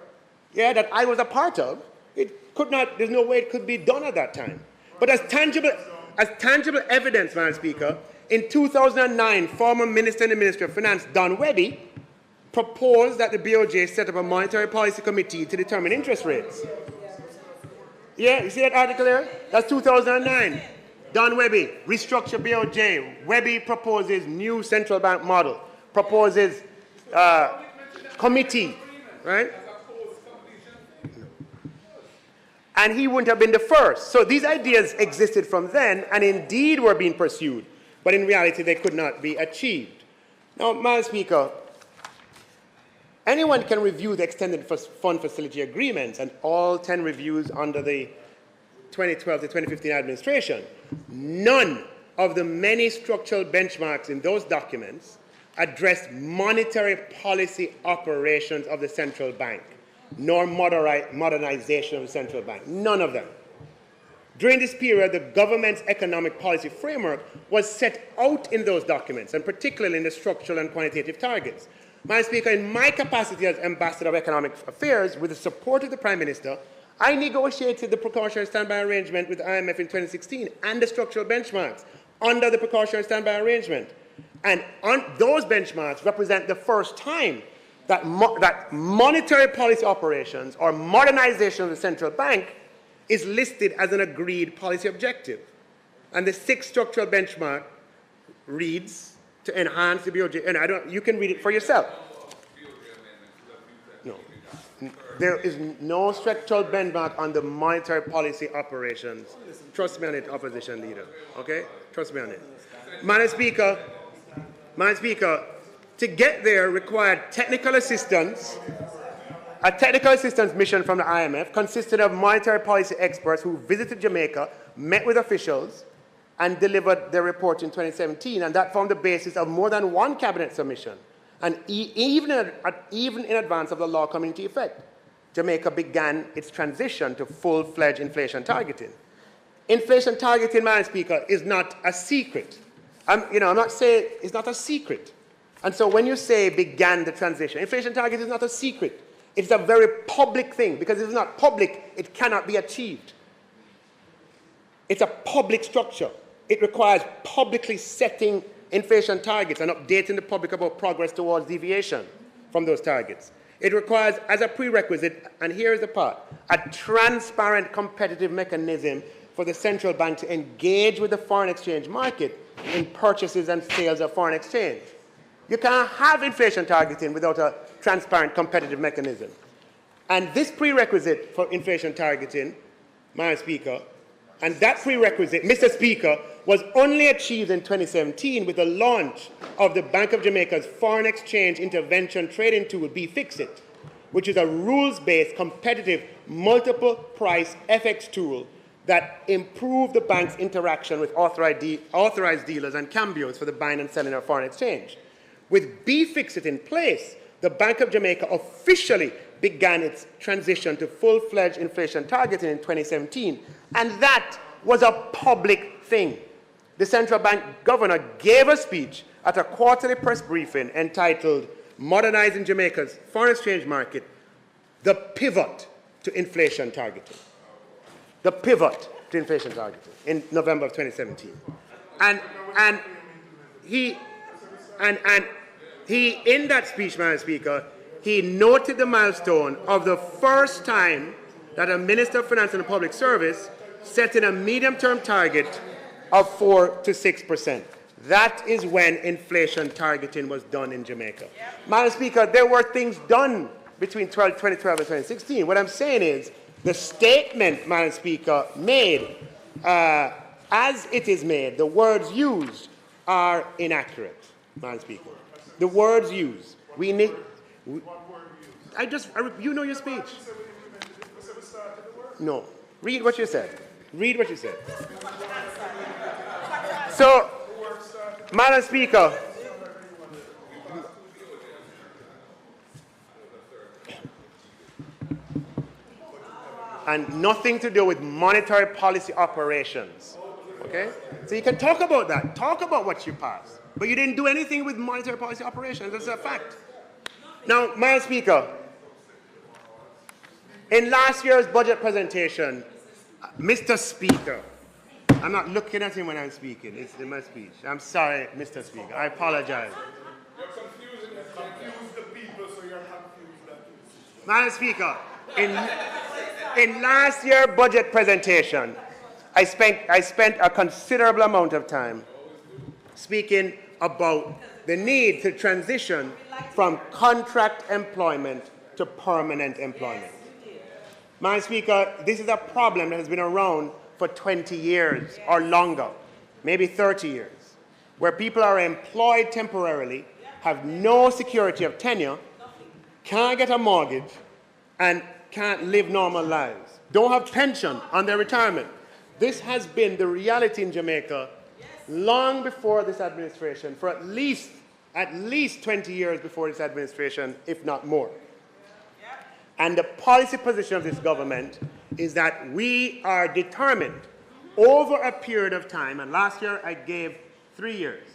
that I was a part of, there's no way it could be done at that time. But as tangible evidence, Madam Speaker, in 2009, former Minister in the Ministry of Finance, Don Webby, proposed that the BOJ set up a monetary policy committee to determine interest rates. Yeah, you see that article there? That's 2009. Don Webby, restructure BOJ. Webby proposes new central bank model, proposes committee, right? and he wouldn't have been the first. So these ideas existed from then and indeed were being pursued, but in reality they could not be achieved. Now, Madam Speaker, anyone can review the extended fund facility agreements and all 10 reviews under the 2012 to 2015 administration. None of the many structural benchmarks in those documents addressed monetary policy operations of the central bank, nor modernization of the central bank. None of them. During this period, the government's economic policy framework was set out in those documents, and particularly in the structural and quantitative targets. Madam Speaker, in my capacity as Ambassador of Economic Affairs, with the support of the Prime Minister, I negotiated the precautionary standby arrangement with the IMF in 2016 and the structural benchmarks under the precautionary standby arrangement. And those benchmarks represent the first time that monetary policy operations or modernization of the central bank is listed as an agreed policy objective. And the 6th structural benchmark reads, to enhance the BOJ, and you can read it for yourself. No. There is no structural benchmark on the monetary policy operations. Trust me on it, opposition leader. Okay? Trust me on it. Madam Speaker, to get there required technical assistance. A technical assistance mission from the IMF consisted of monetary policy experts who visited Jamaica, met with officials, and delivered their report in 2017, and that formed the basis of more than one cabinet submission. And even in advance of the law coming into effect, Jamaica began its transition to full-fledged inflation targeting. Inflation targeting, Madam Speaker, is not a secret. I'm not saying it's not a secret. And so when you say began the transition, inflation target is not a secret. It's a very public thing, because if it's not public, it cannot be achieved. It's a public structure. It requires publicly setting inflation targets and updating the public about progress towards deviation from those targets. It requires, as a prerequisite, and here's the part, a transparent competitive mechanism for the central bank to engage with the foreign exchange market in purchases and sales of foreign exchange. You can't have inflation targeting without a transparent competitive mechanism. And this prerequisite for inflation targeting, Madam Speaker, and that prerequisite, Mr. Speaker, was only achieved in 2017 with the launch of the Bank of Jamaica's Foreign Exchange Intervention Trading Tool, BFIXIT, which is a rules-based, competitive, multiple-price FX tool that improved the bank's interaction with authorized dealers and cambios for the buying and selling of foreign exchange. With BFIXIT in place, the Bank of Jamaica officially began its transition to full-fledged inflation targeting in 2017, and that was a public thing. The central bank governor gave a speech at a quarterly press briefing entitled Modernizing Jamaica's Foreign Exchange Market, the Pivot to Inflation Targeting. The Pivot to Inflation Targeting in November of 2017. And he, in that speech, Madam Speaker, he noted the milestone of the first time that a Minister of Finance and Public Service set in a medium-term target of 4 to 6%. That is when inflation targeting was done in Jamaica. Madam Speaker, there were things done between 2012 and 2016. What I'm saying is the statement, Madam Speaker, made, as it is made, the words used are inaccurate, Madam Speaker. The words used. We need... you know your speech. No. Read what you said. Read what you said. So, Madam Speaker, and nothing to do with monetary policy operations. Okay? So you can talk about that. Talk about what you passed. But you didn't do anything with monetary policy operations. That's a fact. Now, Madam Speaker, in last year's budget presentation, Mr. Speaker, I'm not looking at him when I'm speaking. It's in my speech. I'm sorry, Mr. Speaker. I apologize. You're confused the people, so you're confused. Madam Speaker, in last year's budget presentation, I spent a considerable amount of time speaking about the need to transition from contract employment to permanent employment. Madam Speaker, this is a problem that has been around for 20 years or longer, maybe 30 years, where people are employed temporarily, have no security of tenure, can't get a mortgage, and can't live normal lives, don't have pension on their retirement. This has been the reality in Jamaica long before this administration, for at least 20 years before this administration, if not more. And the policy position of this government is that we are determined over a period of time, and last year I gave 3 years,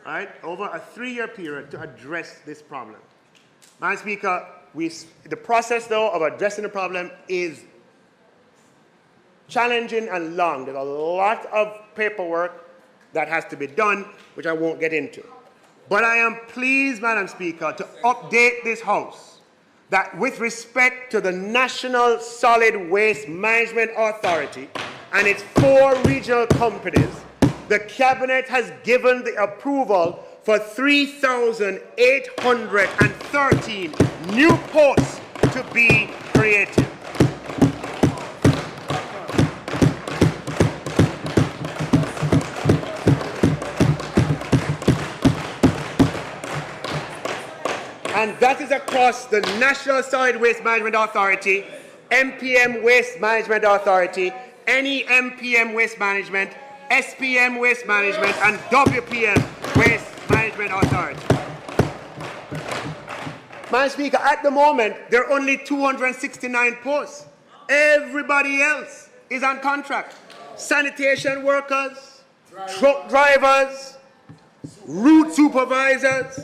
right, over a 3-year period to address this problem. Madam Speaker, the process, though, of addressing the problem is challenging and long. There's a lot of paperwork that has to be done, which I won't get into. But I am pleased, Madam Speaker, to update this House that with respect to the National Solid Waste Management Authority and its 4 regional companies, the Cabinet has given the approval for 3,813 new posts to be created. And that is across the National Solid Waste Management Authority, MPM Waste Management Authority, NEMPM Waste Management, SPM Waste Management, and WPM Waste Management Authority. Madam Speaker, at the moment, there are only 269 posts. Everybody else is on contract. Sanitation workers, truck drivers, route supervisors,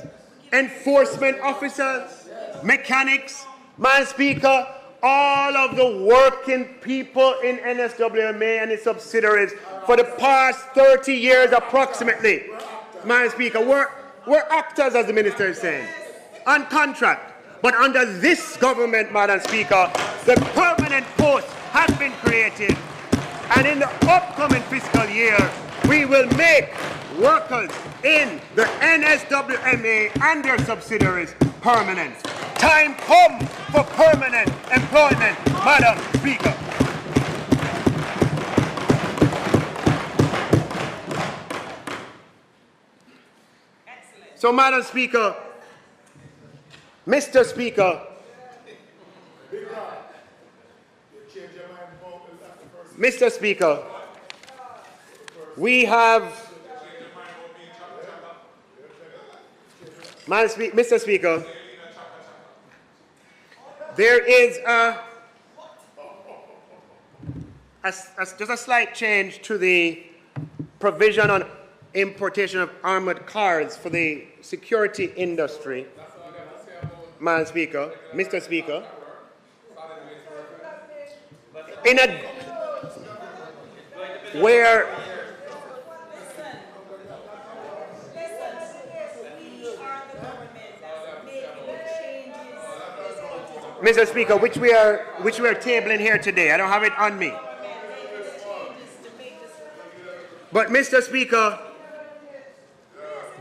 enforcement officers, mechanics. Madam Speaker, all of the working people in NSWMA and its subsidiaries for the past 30 years approximately, Madam Speaker, we're actors, as the Minister is saying, on contract. But under this government, Madam Speaker, the permanent posts have been created. And in the upcoming fiscal year, we will make workers in the NSWMA and their subsidiaries permanent. Time come for permanent employment, Madam Speaker. So, Madam Speaker, Mr. Speaker, Mr. Speaker, we have, Mr. Speaker, there is just a slight change to the provision on importation of armored cars for the security industry. Madam Speaker, Mr. Speaker, in a where Mr. Speaker, which we are tabling here today. I don't have it on me. But Mr. Speaker,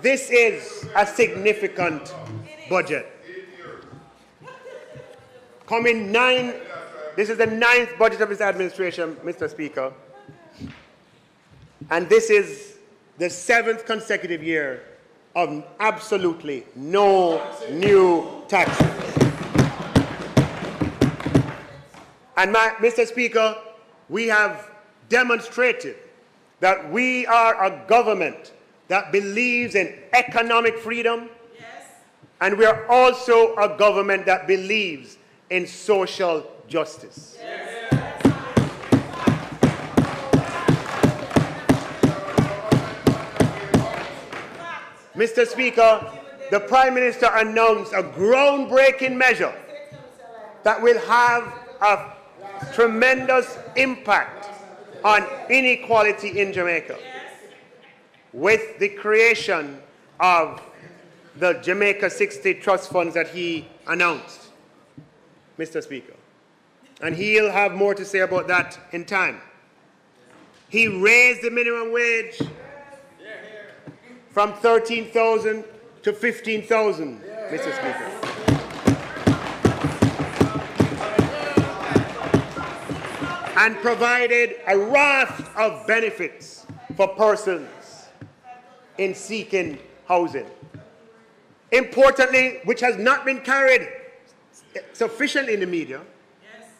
this is a significant budget. This is the 9th budget of this administration, Mr. Speaker. And this is the 7th consecutive year of absolutely no new taxes. And Mr. Speaker, we have demonstrated that we are a government that believes in economic freedom, and we are also a government that believes in social justice. Mr. Speaker, the Prime Minister announced a groundbreaking measure that will have a tremendous impact on inequality in Jamaica with the creation of the Jamaica 60 trust funds that he announced, Mr. Speaker. And he'll have more to say about that in time. He raised the minimum wage from 13,000 to 15,000, Mr. Speaker. and provided a raft of benefits for persons in seeking housing. Importantly, which has not been carried sufficiently in the media,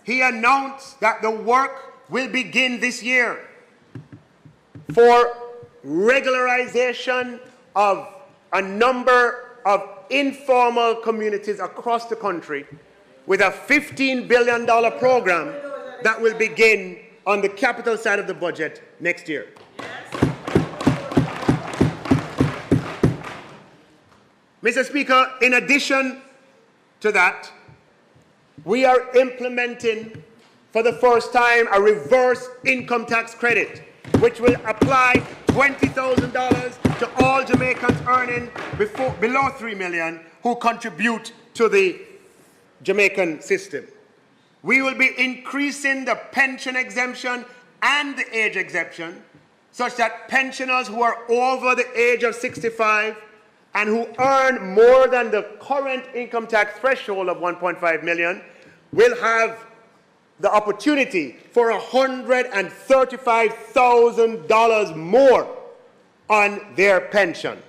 he announced that the work will begin this year for regularization of a number of informal communities across the country with a $15 billion program that will begin on the capital side of the budget next year. Mr. Speaker, in addition to that, we are implementing for the first time a reverse income tax credit, which will apply $20,000 to all Jamaicans earning below $3 million who contribute to the Jamaican system. We will be increasing the pension exemption and the age exemption such that pensioners who are over the age of 65 and who earn more than the current income tax threshold of $1.5 million will have the opportunity for $135,000 more on their pension.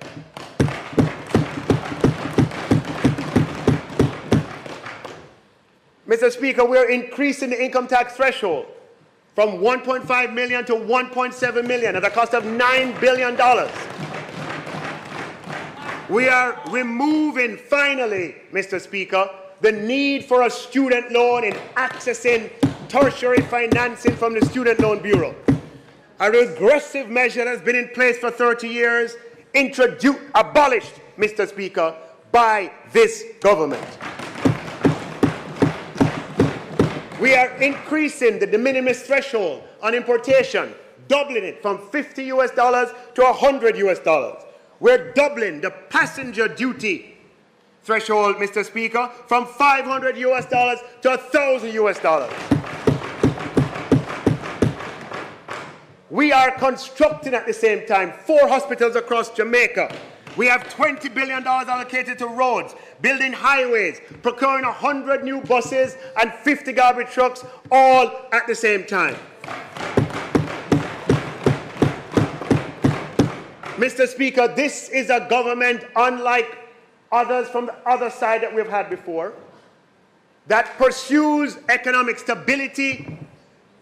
Mr. Speaker, we're increasing the income tax threshold from $1.5 million to $1.7 million at a cost of $9 billion. We are removing, finally, Mr. Speaker, the need for a student loan in accessing tertiary financing from the Student Loan Bureau. A regressive measure that has been in place for 30 years, abolished, Mr. Speaker, by this government. We are increasing the de minimis threshold on importation, doubling it from $50 US to $100 US. We're doubling the passenger duty threshold, Mr. Speaker, from $500 US to $1,000 US. We are constructing at the same time 4 hospitals across Jamaica. We have $20 billion allocated to roads, building highways, procuring 100 new buses and 50 garbage trucks, all at the same time. Mr. Speaker, this is a government, unlike others from the other side that we've had before, that pursues economic stability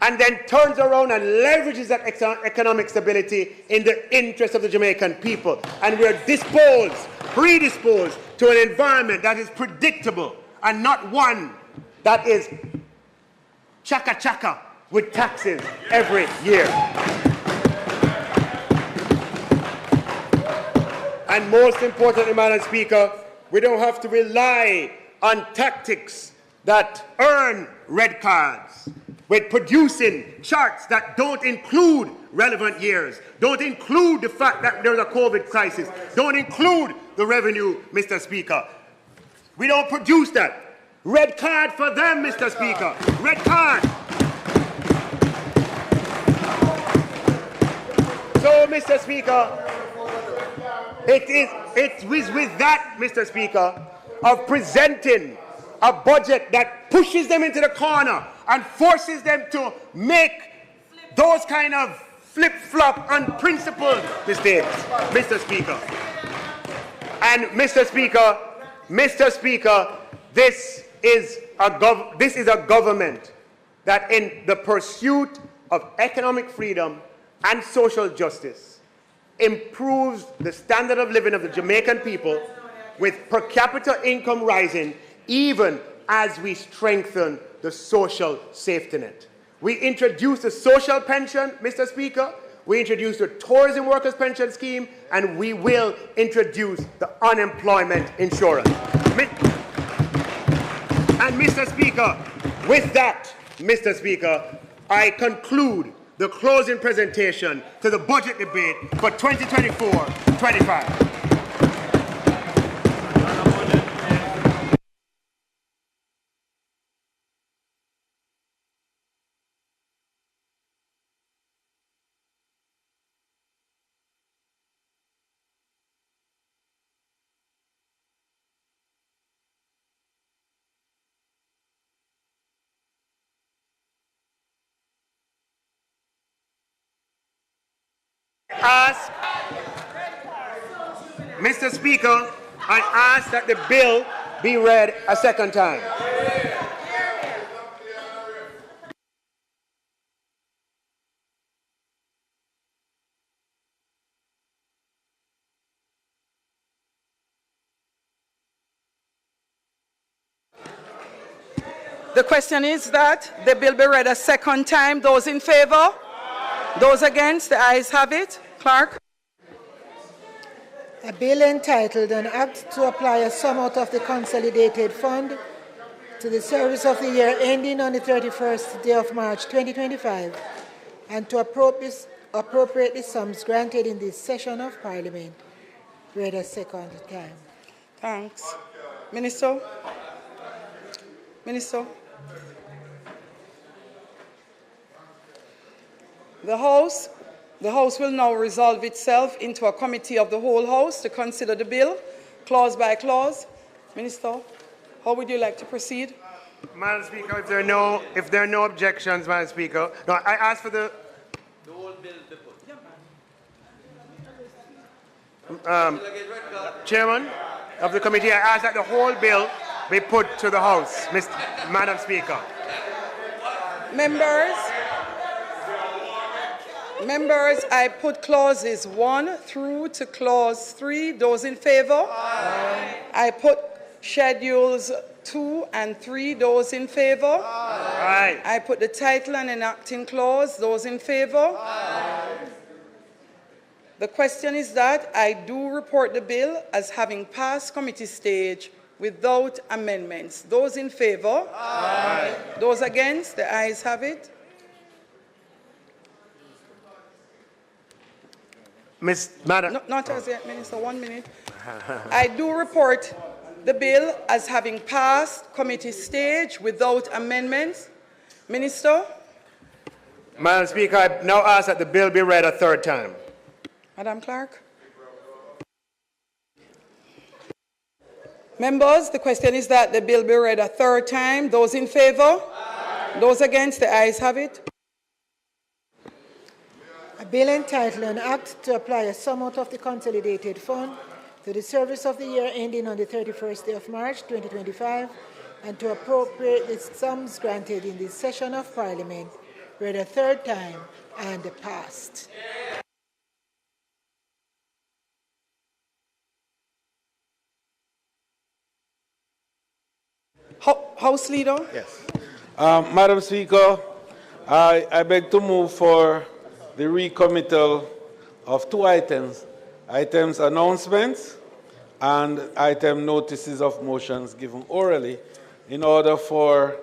and then turns around and leverages that economic stability in the interest of the Jamaican people. And we're predisposed to an environment that is predictable and not one that is chaka-chaka with taxes every year. And most importantly, Madam Speaker, we don't have to rely on tactics that earn red cards with producing charts that don't include relevant years, don't include the fact that there's a COVID crisis, don't include the revenue, Mr. Speaker. We don't produce that. Red card for them, Mr. Speaker. Red card. So, Mr. Speaker, it is with that, Mr. Speaker, of presenting a budget that pushes them into the corner and forces them to make those kind of flip-flop, unprincipled mistakes, Mr. Speaker. And Mr. Speaker, this is a government that in the pursuit of economic freedom and social justice improves the standard of living of the Jamaican people with per capita income rising even as we strengthen the social safety net. We introduced a social pension, Mr. Speaker. We introduced a tourism workers pension scheme, and we will introduce the unemployment insurance. And Mr. Speaker, with that, Mr. Speaker, I conclude the closing presentation to the budget debate for 2024-25. Mr. Speaker, I ask that the bill be read a second time. The question is that the bill be read a second time. Those in favor? Those against? The ayes have it. Clarke. A bill entitled An Act to Apply a Sum out of the Consolidated Fund to the service of the year ending on the 31st day of March 2025 and to appropriate the sums granted in this session of Parliament. Read a second time. Thanks. Minister? Minister? The House will now resolve itself into a committee of the whole House to consider the bill, clause by clause. Minister, how would you like to proceed? Madam Speaker, if there are no objections, Madam Speaker, no, I ask for the whole bill be put. Chairman of the committee, I ask that the whole bill be put to the House, Madam Speaker. Members, I put clauses 1 through to clause 3. Those in favor? Aye. I put schedules 2 and 3. Those in favor? Aye. I put the title and enacting clause. Those in favor? Aye. The question is that I do report the bill as having passed committee stage without amendments. Those in favor? Aye. Those against? The ayes have it. Madam. Not as yet, Minister. 1 minute. I do report the bill as having passed committee stage without amendments. Minister? Madam Speaker, I now ask that the bill be read a third time. Madam Clarke? Members, the question is that the bill be read a third time. Those in favor? Aye. Those against? The ayes have it. A bill entitled An Act to Apply a Sum out of the Consolidated Fund to the service of the year ending on the 31st day of March 2025 and to appropriate the sums granted in this session of Parliament, read a third time and passed. House Leader? Yes. Madam Speaker, I beg to move for the recommittal of 2 items. Items announcements and item notices of motions given orally in order for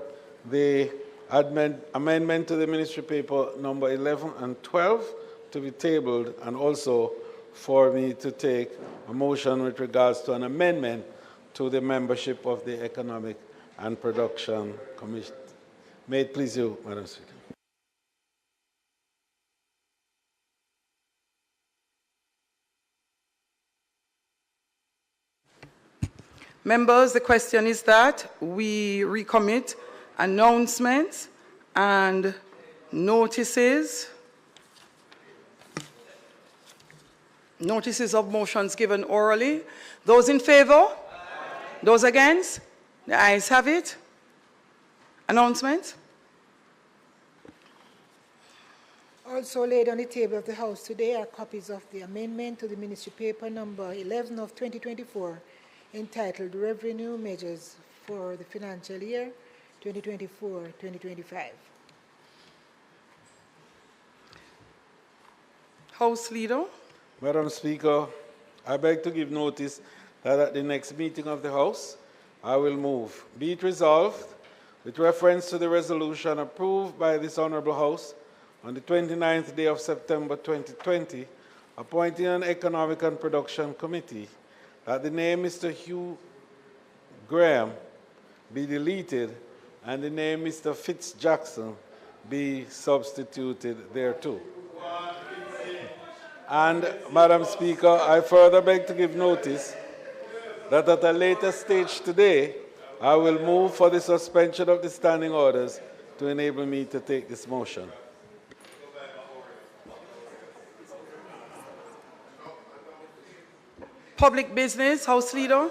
the amendment to the Ministry Paper number 11 and 12 to be tabled, and also for me to take a motion with regards to an amendment to the membership of the Economic and Production Commission. May it please you, Madam Speaker. Members, the question is that we recommit announcements and notices of motions given orally. Those in favor? Aye. Those against? The ayes have it. Announcements? Also laid on the table of the House today are copies of the amendment to the Ministry Paper number 11 of 2024 entitled Revenue Measures for the Financial Year 2024-2025. House Leader. Madam Speaker, I beg to give notice that at the next meeting of the House, I will move, be it resolved, with reference to the resolution approved by this Honourable House on the 29th day of September 2020, appointing an Economic and Production Committee, that the name Mr. Hugh Graham be deleted and the name Mr. Fitz Jackson be substituted thereto. And, Madam Speaker, I further beg to give notice that at a later stage today, I will move for the suspension of the standing orders to enable me to take this motion. Public business, House Leader.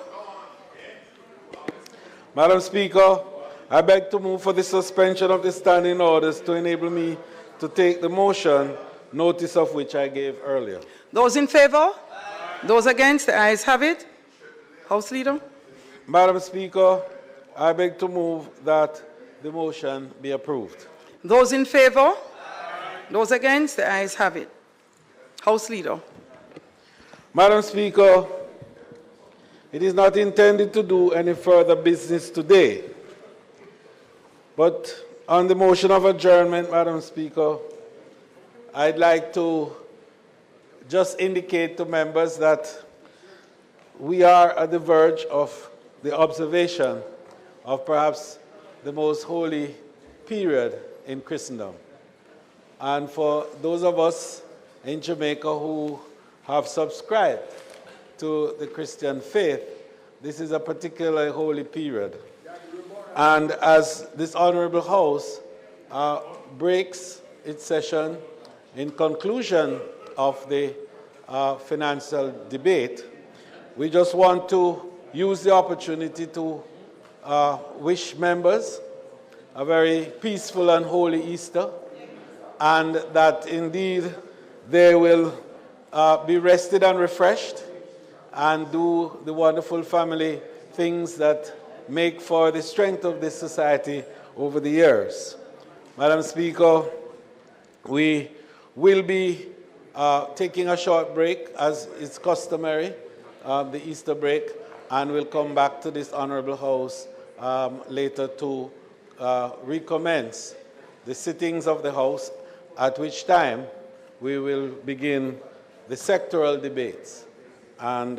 Madam Speaker, I beg to move for the suspension of the standing orders to enable me to take the motion, notice of which I gave earlier. Those in favor? Those against? The ayes have it. House Leader. Madam Speaker, I beg to move that the motion be approved. Those in favor? Those against? The ayes have it. House Leader. Madam Speaker, it is not intended to do any further business today, but on the motion of adjournment, Madam Speaker, I'd like to just indicate to members that we are at the verge of the observation of perhaps the most holy period in Christendom. And for those of us in Jamaica who have subscribed to the Christian faith, this is a particularly holy period. And as this Honorable House breaks its session in conclusion of the financial debate, we just want to use the opportunity to wish members a very peaceful and holy Easter, and that indeed they will be rested and refreshed and do the wonderful family things that make for the strength of this society over the years. Madam Speaker, we will be taking a short break, as is customary, the Easter break, and we'll come back to this Honorable House later to recommence the sittings of the House, at which time we will begin the sectoral debates. And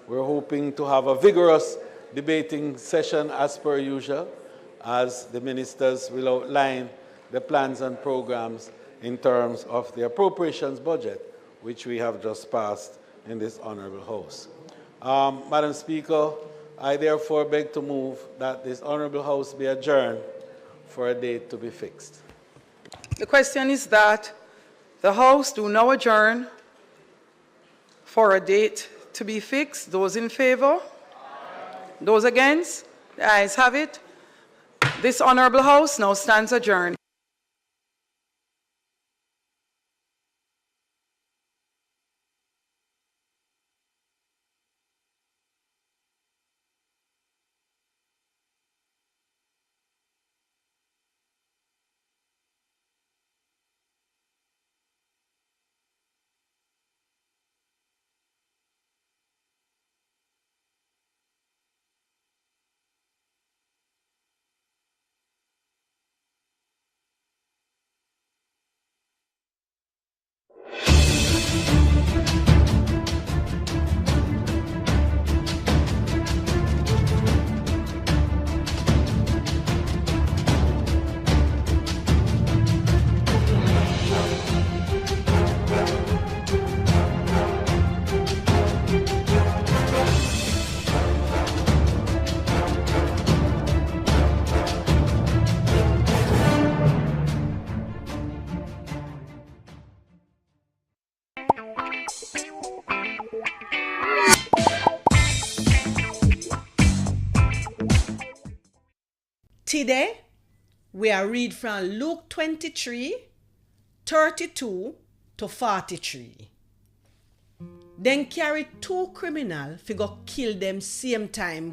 we're hoping to have a vigorous debating session as per usual, as the ministers will outline the plans and programs in terms of the appropriations budget, which we have just passed in this Honorable House. Madam Speaker, I therefore beg to move that this Honorable House be adjourned for a date to be fixed. The question is that the House do now adjourn for a date to be fixed. Those in favor? Those against? The ayes have it. This Honorable House now stands adjourned. Today, we are read from Luke 23, 32 to 43. Then carry two criminals for go kill them same time